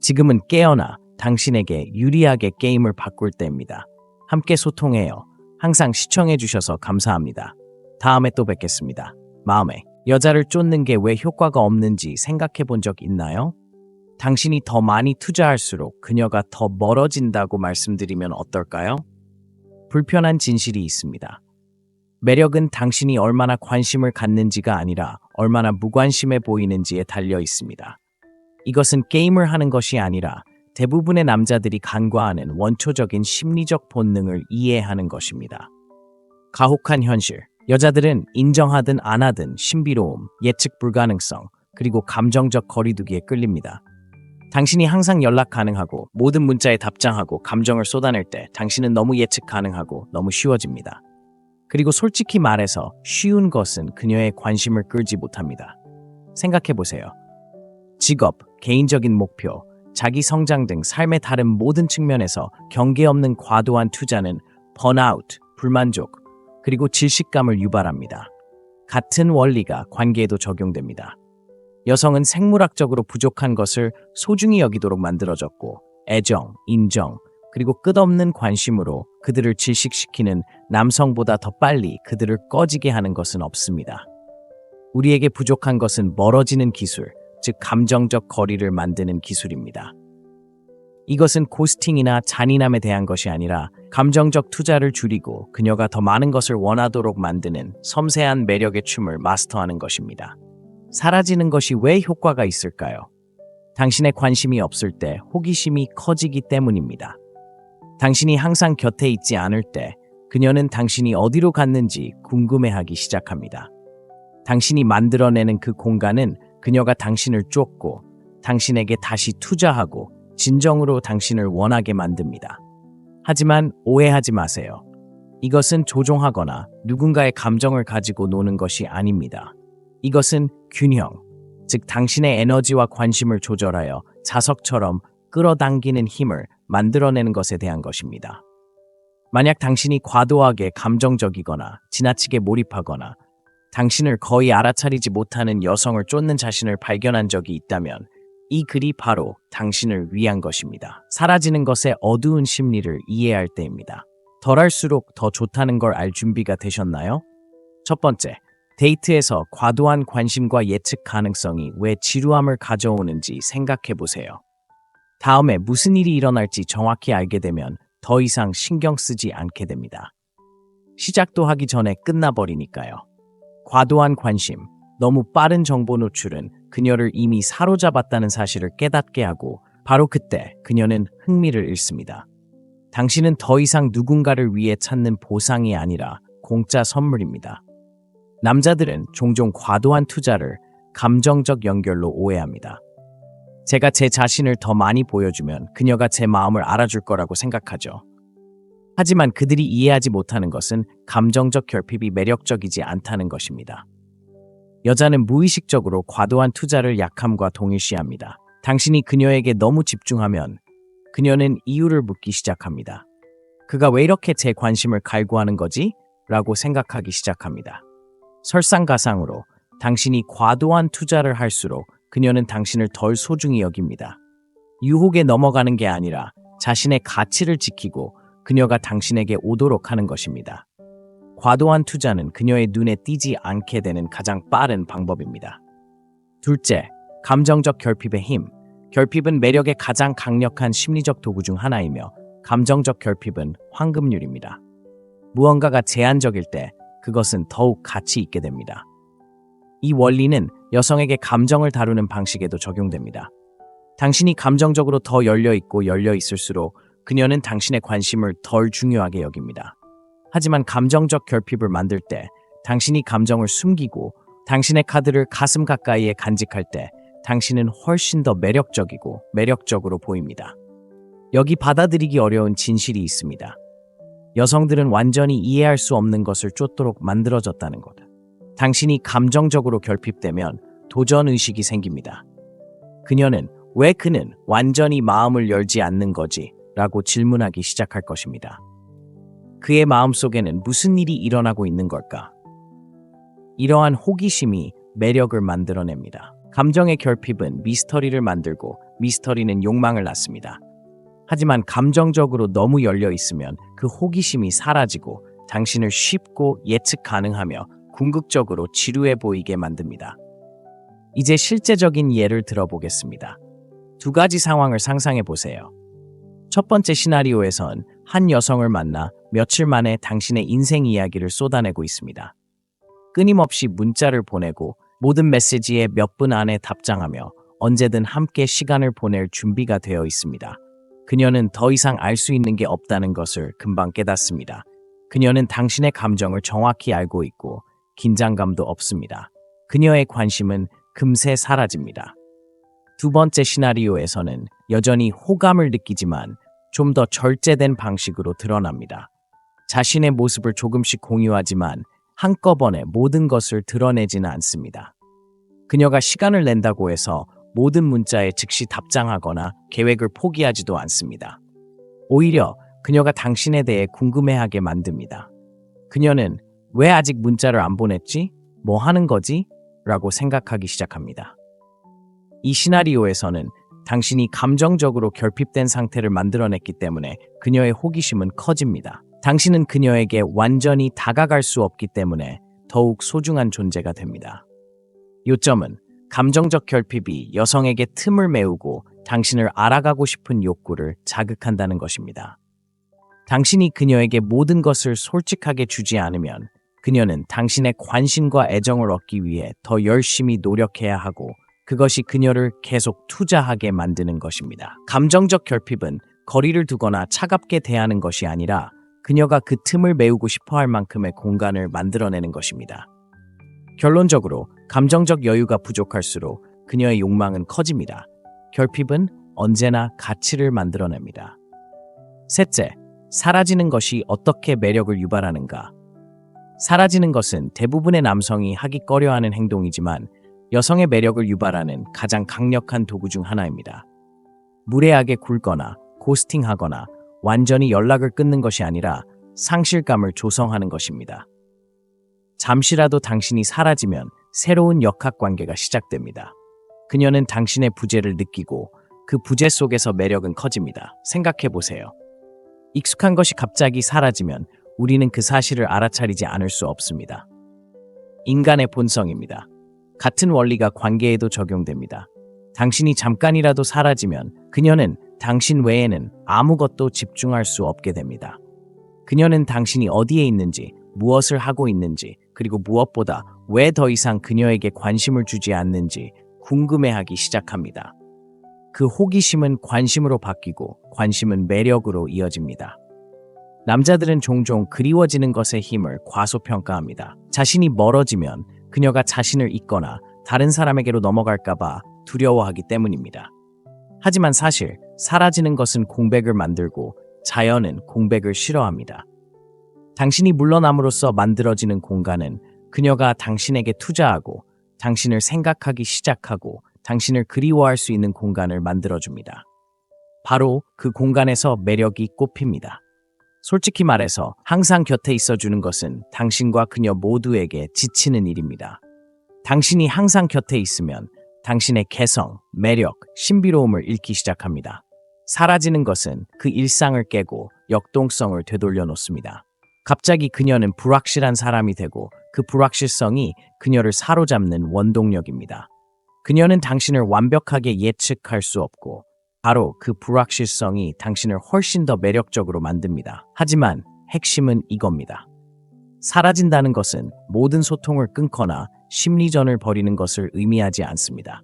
지금은 깨어나 당신에게 유리하게 게임을 바꿀 때입니다. 함께 소통해요. 항상 시청해주셔서 감사합니다. 다음에 또 뵙겠습니다. 마음에 여자를 쫓는 게 왜 효과가 없는지 생각해 본 적 있나요? 당신이 더 많이 투자할수록 그녀가 더 멀어진다고 말씀드리면 어떨까요? 불편한 진실이 있습니다. 매력은 당신이 얼마나 관심을 갖는지가 아니라 얼마나 무관심해 보이는지에 달려 있습니다. 이것은 게임을 하는 것이 아니라 대부분의 남자들이 간과하는 원초적인 심리적 본능을 이해하는 것입니다. 가혹한 현실. 여자들은 인정하든 안 하든 신비로움, 예측 불가능성, 그리고 감정적 거리두기에 끌립니다. 당신이 항상 연락 가능하고 모든 문자에 답장하고 감정을 쏟아낼 때 당신은 너무 예측 가능하고 너무 쉬워집니다. 그리고 솔직히 말해서 쉬운 것은 그녀의 관심을 끌지 못합니다. 생각해보세요. 직업, 개인적인 목표, 자기 성장 등 삶의 다른 모든 측면에서 경계 없는 과도한 투자는 번아웃, 불만족, 그리고 질식감을 유발합니다. 같은 원리가 관계에도 적용됩니다. 여성은 생물학적으로 부족한 것을 소중히 여기도록 만들어졌고 애정, 인정, 그리고 끝없는 관심으로 그들을 질식시키는 남성보다 더 빨리 그들을 꺼지게 하는 것은 없습니다. 우리에게 부족한 것은 멀어지는 기술, 즉 감정적 거리를 만드는 기술입니다. 이것은 고스팅이나 잔인함에 대한 것이 아니라 감정적 투자를 줄이고 그녀가 더 많은 것을 원하도록 만드는 섬세한 매력의 춤을 마스터하는 것입니다. 사라지는 것이 왜 효과가 있을까요? 당신의 관심이 없을 때 호기심이 커지기 때문입니다. 당신이 항상 곁에 있지 않을 때 그녀는 당신이 어디로 갔는지 궁금해하기 시작합니다. 당신이 만들어내는 그 공간은 그녀가 당신을 쫓고 당신에게 다시 투자하고 진정으로 당신을 원하게 만듭니다. 하지만 오해하지 마세요. 이것은 조종하거나 누군가의 감정을 가지고 노는 것이 아닙니다. 이것은 균형, 즉 당신의 에너지와 관심을 조절하여 자석처럼 끌어당기는 힘을 만들어내는 것에 대한 것입니다. 만약 당신이 과도하게 감정적이거나 지나치게 몰입하거나 당신을 거의 알아차리지 못하는 여성을 쫓는 자신을 발견한 적이 있다면 이 글이 바로 당신을 위한 것입니다. 사라지는 것의 어두운 심리를 이해할 때입니다. 덜할수록 더 좋다는 걸 알 준비가 되셨나요? 첫 번째, 데이트에서 과도한 관심과 예측 가능성이 왜 지루함을 가져오는지 생각해 보세요. 다음에 무슨 일이 일어날지 정확히 알게 되면 더 이상 신경 쓰지 않게 됩니다. 시작도 하기 전에 끝나버리니까요. 과도한 관심, 너무 빠른 정보 노출은 그녀를 이미 사로잡았다는 사실을 깨닫게 하고 바로 그때 그녀는 흥미를 잃습니다. 당신은 더 이상 누군가를 위해 찾는 보상이 아니라 공짜 선물입니다. 남자들은 종종 과도한 투자를 감정적 연결로 오해합니다. 제가 제 자신을 더 많이 보여주면 그녀가 제 마음을 알아줄 거라고 생각하죠. 하지만 그들이 이해하지 못하는 것은 감정적 결핍이 매력적이지 않다는 것입니다. 여자는 무의식적으로 과도한 투자를 약함과 동일시합니다. 당신이 그녀에게 너무 집중하면 그녀는 이유를 묻기 시작합니다. 그가 왜 이렇게 제 관심을 갈구하는 거지? 라고 생각하기 시작합니다. 설상가상으로 당신이 과도한 투자를 할수록 그녀는 당신을 덜 소중히 여깁니다. 유혹에 넘어가는 게 아니라 자신의 가치를 지키고 그녀가 당신에게 오도록 하는 것입니다. 과도한 투자는 그녀의 눈에 띄지 않게 되는 가장 빠른 방법입니다. 둘째, 감정적 결핍의 힘. 결핍은 매력의 가장 강력한 심리적 도구 중 하나이며 감정적 결핍은 황금률입니다. 무언가가 제한적일 때 그것은 더욱 가치 있게 됩니다. 이 원리는 여성에게 감정을 다루는 방식에도 적용됩니다. 당신이 감정적으로 더 열려있고 열려있을수록 그녀는 당신의 관심을 덜 중요하게 여깁니다. 하지만 감정적 결핍을 만들 때 당신이 감정을 숨기고 당신의 카드를 가슴 가까이에 간직할 때 당신은 훨씬 더 매력적이고 매력적으로 보입니다. 여기 받아들이기 어려운 진실이 있습니다. 여성들은 완전히 이해할 수 없는 것을 쫓도록 만들어졌다는 것. 당신이 감정적으로 결핍되면 도전 의식이 생깁니다. 그녀는 왜 그는 완전히 마음을 열지 않는 거지? 라고 질문하기 시작할 것입니다. 그의 마음속에는 무슨 일이 일어나고 있는 걸까? 이러한 호기심이 매력을 만들어냅니다. 감정의 결핍은 미스터리를 만들고 미스터리는 욕망을 낳습니다. 하지만 감정적으로 너무 열려 있으면 그 호기심이 사라지고 당신을 쉽고 예측 가능하며 궁극적으로 지루해 보이게 만듭니다. 이제 실제적인 예를 들어보겠습니다. 두 가지 상황을 상상해 보세요. 첫 번째 시나리오에선 한 여성을 만나 며칠 만에 당신의 인생 이야기를 쏟아내고 있습니다. 끊임없이 문자를 보내고 모든 메시지에 몇 분 안에 답장하며 언제든 함께 시간을 보낼 준비가 되어 있습니다. 그녀는 더 이상 알 수 있는 게 없다는 것을 금방 깨닫습니다. 그녀는 당신의 감정을 정확히 알고 있고 긴장감도 없습니다. 그녀의 관심은 금세 사라집니다. 두 번째 시나리오에서는 여전히 호감을 느끼지만 좀 더 절제된 방식으로 드러납니다. 자신의 모습을 조금씩 공유하지만 한꺼번에 모든 것을 드러내지는 않습니다. 그녀가 시간을 낸다고 해서 모든 문자에 즉시 답장하거나 계획을 포기하지도 않습니다. 오히려 그녀가 당신에 대해 궁금해하게 만듭니다. 그녀는 왜 아직 문자를 안 보냈지? 뭐 하는 거지? 라고 생각하기 시작합니다. 이 시나리오에서는 당신이 감정적으로 결핍된 상태를 만들어냈기 때문에 그녀의 호기심은 커집니다. 당신은 그녀에게 완전히 다가갈 수 없기 때문에 더욱 소중한 존재가 됩니다. 요점은 감정적 결핍이 여성에게 틈을 메우고 당신을 알아가고 싶은 욕구를 자극한다는 것입니다. 당신이 그녀에게 모든 것을 솔직하게 주지 않으면 그녀는 당신의 관심과 애정을 얻기 위해 더 열심히 노력해야 하고 그것이 그녀를 계속 투자하게 만드는 것입니다. 감정적 결핍은 거리를 두거나 차갑게 대하는 것이 아니라 그녀가 그 틈을 메우고 싶어 할 만큼의 공간을 만들어내는 것입니다. 결론적으로 감정적 여유가 부족할수록 그녀의 욕망은 커집니다. 결핍은 언제나 가치를 만들어냅니다. 셋째, 사라지는 것이 어떻게 매력을 유발하는가? 사라지는 것은 대부분의 남성이 하기 꺼려하는 행동이지만 여성의 매력을 유발하는 가장 강력한 도구 중 하나입니다. 무례하게 굴거나 고스팅하거나 완전히 연락을 끊는 것이 아니라 상실감을 조성하는 것입니다. 잠시라도 당신이 사라지면 새로운 역학관계가 시작됩니다. 그녀는 당신의 부재를 느끼고 그 부재 속에서 매력은 커집니다. 생각해보세요. 익숙한 것이 갑자기 사라지면 우리는 그 사실을 알아차리지 않을 수 없습니다. 인간의 본성입니다. 같은 원리가 관계에도 적용됩니다. 당신이 잠깐이라도 사라지면 그녀는 당신 외에는 아무것도 집중할 수 없게 됩니다. 그녀는 당신이 어디에 있는지, 무엇을 하고 있는지, 그리고 무엇보다 왜 더 이상 그녀에게 관심을 주지 않는지 궁금해하기 시작합니다. 그 호기심은 관심으로 바뀌고 관심은 매력으로 이어집니다. 남자들은 종종 그리워지는 것의 힘을 과소평가합니다. 자신이 멀어지면 그녀가 자신을 잊거나 다른 사람에게로 넘어갈까봐 두려워하기 때문입니다. 하지만 사실 사라지는 것은 공백을 만들고 자연은 공백을 싫어합니다. 당신이 물러남으로써 만들어지는 공간은 그녀가 당신에게 투자하고 당신을 생각하기 시작하고 당신을 그리워할 수 있는 공간을 만들어줍니다. 바로 그 공간에서 매력이 꽃핍니다. 솔직히 말해서 항상 곁에 있어주는 것은 당신과 그녀 모두에게 지치는 일입니다. 당신이 항상 곁에 있으면 당신의 개성, 매력, 신비로움을 잃기 시작합니다. 사라지는 것은 그 일상을 깨고 역동성을 되돌려 놓습니다. 갑자기 그녀는 불확실한 사람이 되고 그 불확실성이 그녀를 사로잡는 원동력입니다. 그녀는 당신을 완벽하게 예측할 수 없고 바로 그 불확실성이 당신을 훨씬 더 매력적으로 만듭니다. 하지만 핵심은 이겁니다. 사라진다는 것은 모든 소통을 끊거나 심리전을 벌이는 것을 의미하지 않습니다.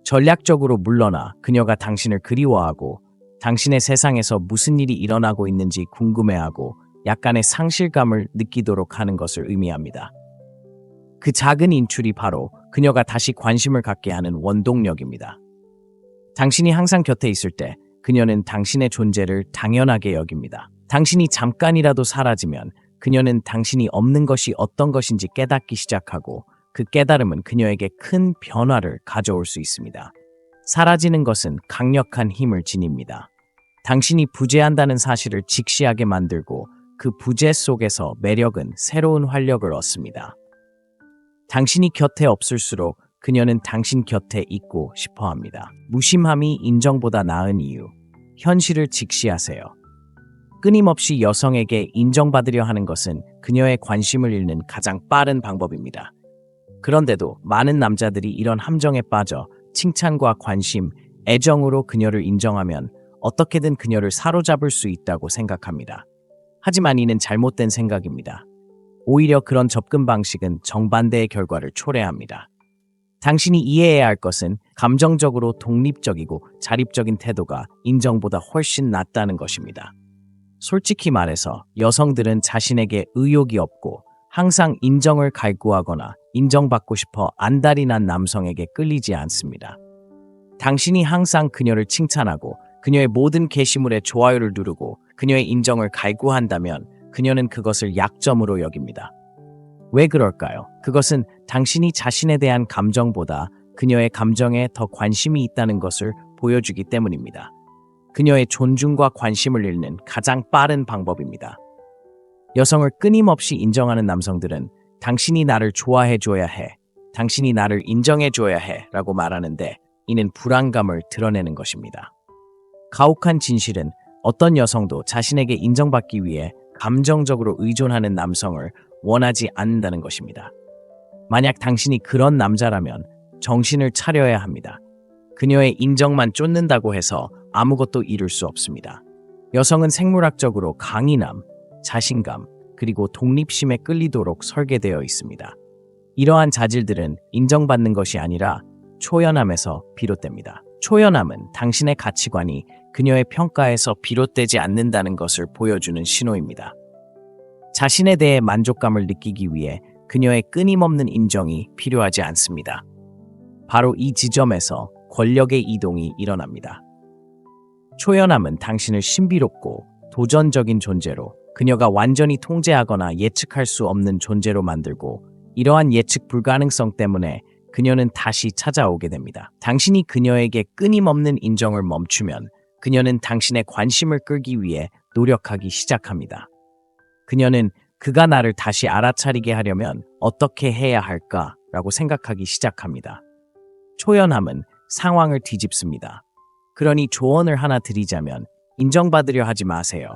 전략적으로 물러나 그녀가 당신을 그리워하고 당신의 세상에서 무슨 일이 일어나고 있는지 궁금해하고 약간의 상실감을 느끼도록 하는 것을 의미합니다. 그 작은 인출이 바로 그녀가 다시 관심을 갖게 하는 원동력입니다. 당신이 항상 곁에 있을 때 그녀는 당신의 존재를 당연하게 여깁니다. 당신이 잠깐이라도 사라지면 그녀는 당신이 없는 것이 어떤 것인지 깨닫기 시작하고 그 깨달음은 그녀에게 큰 변화를 가져올 수 있습니다. 사라지는 것은 강력한 힘을 지닙니다. 당신이 부재한다는 사실을 직시하게 만들고 그 부재 속에서 매력은 새로운 활력을 얻습니다. 당신이 곁에 없을수록 그녀는 당신 곁에 있고 싶어 합니다. 무심함이 인정보다 나은 이유. 현실을 직시하세요. 끊임없이 여성에게 인정받으려 하는 것은 그녀의 관심을 잃는 가장 빠른 방법입니다. 그런데도 많은 남자들이 이런 함정에 빠져 칭찬과 관심, 애정으로 그녀를 인정하면 어떻게든 그녀를 사로잡을 수 있다고 생각합니다. 하지만 이는 잘못된 생각입니다. 오히려 그런 접근 방식은 정반대의 결과를 초래합니다. 당신이 이해해야 할 것은 감정적으로 독립적이고 자립적인 태도가 인정보다 훨씬 낫다는 것입니다. 솔직히 말해서 여성들은 자신에게 의욕이 없고 항상 인정을 갈구하거나 인정받고 싶어 안달이 난 남성에게 끌리지 않습니다. 당신이 항상 그녀를 칭찬하고 그녀의 모든 게시물에 좋아요를 누르고 그녀의 인정을 갈구한다면 그녀는 그것을 약점으로 여깁니다. 왜 그럴까요? 그것은 당신이 자신에 대한 감정보다 그녀의 감정에 더 관심이 있다는 것을 보여주기 때문입니다. 그녀의 존중과 관심을 잃는 가장 빠른 방법입니다. 여성을 끊임없이 인정하는 남성들은 당신이 나를 좋아해줘야 해, 당신이 나를 인정해줘야 해 라고 말하는데 이는 불안감을 드러내는 것입니다. 가혹한 진실은 어떤 여성도 자신에게 인정받기 위해 감정적으로 의존하는 남성을 원하지 않는다는 것입니다. 만약 당신이 그런 남자라면 정신을 차려야 합니다. 그녀의 인정만 쫓는다고 해서 아무것도 이룰 수 없습니다. 여성은 생물학적으로 강인함, 자신감, 그리고 독립심에 끌리도록 설계되어 있습니다. 이러한 자질들은 인정받는 것이 아니라 초연함에서 비롯됩니다. 초연함은 당신의 가치관이 그녀의 평가에서 비롯되지 않는다는 것을 보여주는 신호입니다. 자신에 대해 만족감을 느끼기 위해 그녀의 끊임없는 인정이 필요하지 않습니다. 바로 이 지점에서 권력의 이동이 일어납니다. 초연함은 당신을 신비롭고 도전적인 존재로, 그녀가 완전히 통제하거나 예측할 수 없는 존재로 만들고, 이러한 예측 불가능성 때문에 그녀는 다시 찾아오게 됩니다. 당신이 그녀에게 끊임없는 인정을 멈추면 그녀는 당신의 관심을 끌기 위해 노력하기 시작합니다. 그녀는 그가 나를 다시 알아차리게 하려면 어떻게 해야 할까라고 생각하기 시작합니다. 초연함은 상황을 뒤집습니다. 그러니 조언을 하나 드리자면 인정받으려 하지 마세요.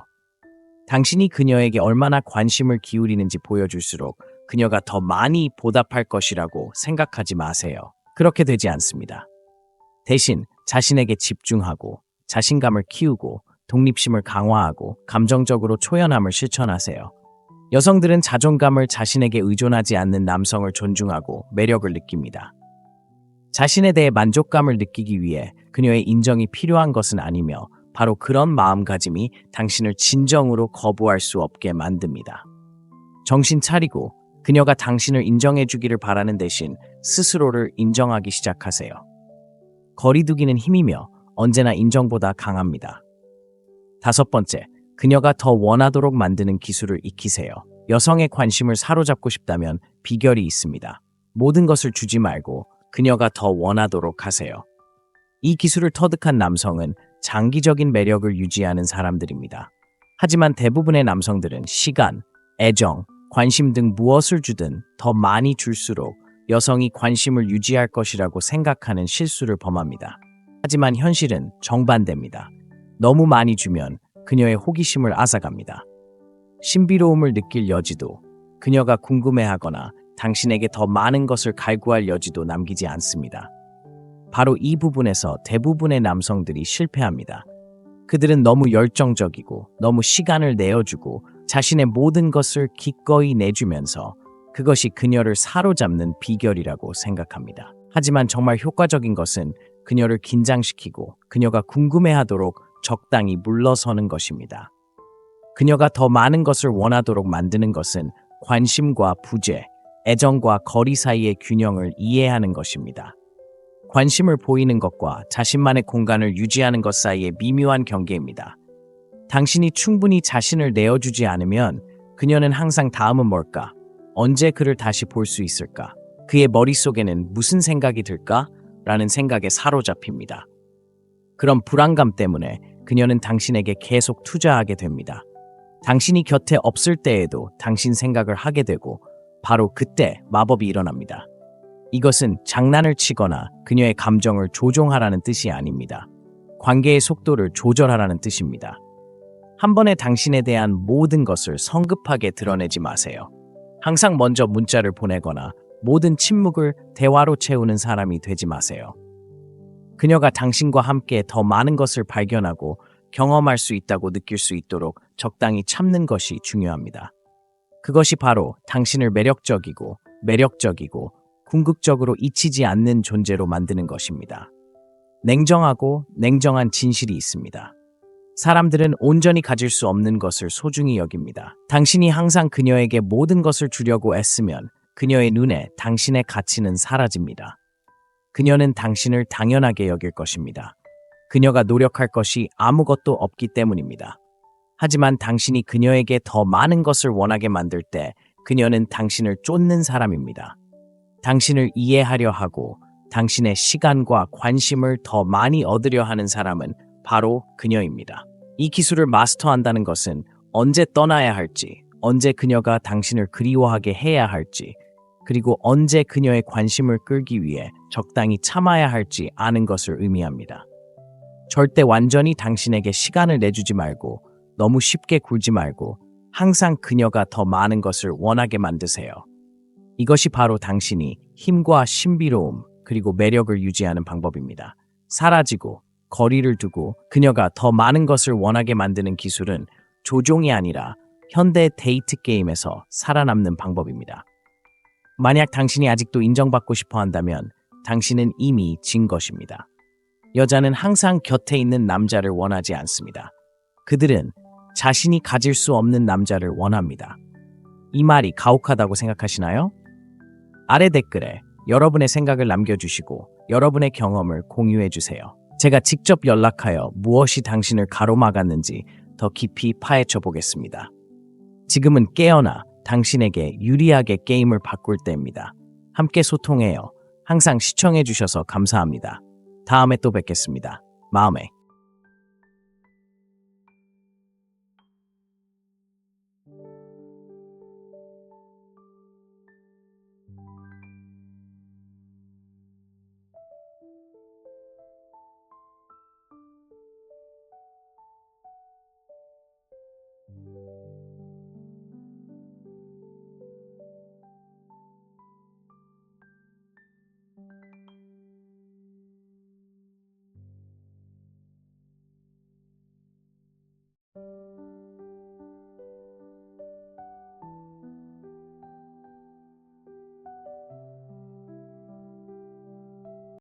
당신이 그녀에게 얼마나 관심을 기울이는지 보여줄수록 그녀가 더 많이 보답할 것이라고 생각하지 마세요. 그렇게 되지 않습니다. 대신 자신에게 집중하고 자신감을 키우고 독립심을 강화하고 감정적으로 초연함을 실천하세요. 여성들은 자존감을 자신에게 의존하지 않는 남성을 존중하고 매력을 느낍니다. 자신에 대해 만족감을 느끼기 위해 그녀의 인정이 필요한 것은 아니며 바로 그런 마음가짐이 당신을 진정으로 거부할 수 없게 만듭니다. 정신 차리고 그녀가 당신을 인정해주기를 바라는 대신 스스로를 인정하기 시작하세요. 거리두기는 힘이며 언제나 인정보다 강합니다. 5번째, 그녀가 더 원하도록 만드는 기술을 익히세요. 여성의 관심을 사로잡고 싶다면 비결이 있습니다. 모든 것을 주지 말고 그녀가 더 원하도록 하세요. 이 기술을 터득한 남성은 장기적인 매력을 유지하는 사람들입니다. 하지만 대부분의 남성들은 시간, 애정, 관심 등 무엇을 주든 더 많이 줄수록 여성이 관심을 유지할 것이라고 생각하는 실수를 범합니다. 하지만 현실은 정반대입니다. 너무 많이 주면 그녀의 호기심을 앗아갑니다. 신비로움을 느낄 여지도, 그녀가 궁금해하거나 당신에게 더 많은 것을 갈구할 여지도 남기지 않습니다. 바로 이 부분에서 대부분의 남성들이 실패합니다. 그들은 너무 열정적이고 너무 시간을 내어주고 자신의 모든 것을 기꺼이 내주면서 그것이 그녀를 사로잡는 비결이라고 생각합니다. 하지만 정말 효과적인 것은 그녀를 긴장시키고 그녀가 궁금해하도록 적당히 물러서는 것입니다. 그녀가 더 많은 것을 원하도록 만드는 것은 관심과 부재, 애정과 거리 사이의 균형을 이해하는 것입니다. 관심을 보이는 것과 자신만의 공간을 유지하는 것 사이의 미묘한 경계입니다. 당신이 충분히 자신을 내어주지 않으면 그녀는 항상 다음은 뭘까? 언제 그를 다시 볼 수 있을까? 그의 머릿속에는 무슨 생각이 들까? 라는 생각에 사로잡힙니다. 그런 불안감 때문에 그녀는 당신에게 계속 투자하게 됩니다. 당신이 곁에 없을 때에도 당신 생각을 하게 되고 바로 그때 마법이 일어납니다. 이것은 장난을 치거나 그녀의 감정을 조종하라는 뜻이 아닙니다. 관계의 속도를 조절하라는 뜻입니다. 한 번에 당신에 대한 모든 것을 성급하게 드러내지 마세요. 항상 먼저 문자를 보내거나 모든 침묵을 대화로 채우는 사람이 되지 마세요. 그녀가 당신과 함께 더 많은 것을 발견하고 경험할 수 있다고 느낄 수 있도록 적당히 참는 것이 중요합니다. 그것이 바로 당신을 매력적이고 궁극적으로 잊히지 않는 존재로 만드는 것입니다. 냉정하고 냉정한 진실이 있습니다. 사람들은 온전히 가질 수 없는 것을 소중히 여깁니다. 당신이 항상 그녀에게 모든 것을 주려고 애쓰면 그녀의 눈에 당신의 가치는 사라집니다. 그녀는 당신을 당연하게 여길 것입니다. 그녀가 노력할 것이 아무것도 없기 때문입니다. 하지만 당신이 그녀에게 더 많은 것을 원하게 만들 때 그녀는 당신을 쫓는 사람입니다. 당신을 이해하려 하고 당신의 시간과 관심을 더 많이 얻으려 하는 사람은 바로 그녀입니다. 이 기술을 마스터한다는 것은 언제 떠나야 할지, 언제 그녀가 당신을 그리워하게 해야 할지, 그리고 언제 그녀의 관심을 끌기 위해 적당히 참아야 할지 아는 것을 의미합니다. 절대 완전히 당신에게 시간을 내주지 말고 너무 쉽게 굴지 말고 항상 그녀가 더 많은 것을 원하게 만드세요. 이것이 바로 당신이 힘과 신비로움 그리고 매력을 유지하는 방법입니다. 사라지고 거리를 두고 그녀가 더 많은 것을 원하게 만드는 기술은 조종이 아니라 현대 데이트 게임에서 살아남는 방법입니다. 만약 당신이 아직도 인정받고 싶어 한다면 당신은 이미 진 것입니다. 여자는 항상 곁에 있는 남자를 원하지 않습니다. 그들은 자신이 가질 수 없는 남자를 원합니다. 이 말이 가혹하다고 생각하시나요? 아래 댓글에 여러분의 생각을 남겨주시고 여러분의 경험을 공유해주세요. 제가 직접 연락하여 무엇이 당신을 가로막았는지 더 깊이 파헤쳐 보겠습니다. 지금은 깨어나 당신에게 유리하게 게임을 바꿀 때입니다. 함께 소통해요. 항상 시청해주셔서 감사합니다. 다음에 또 뵙겠습니다. 마음에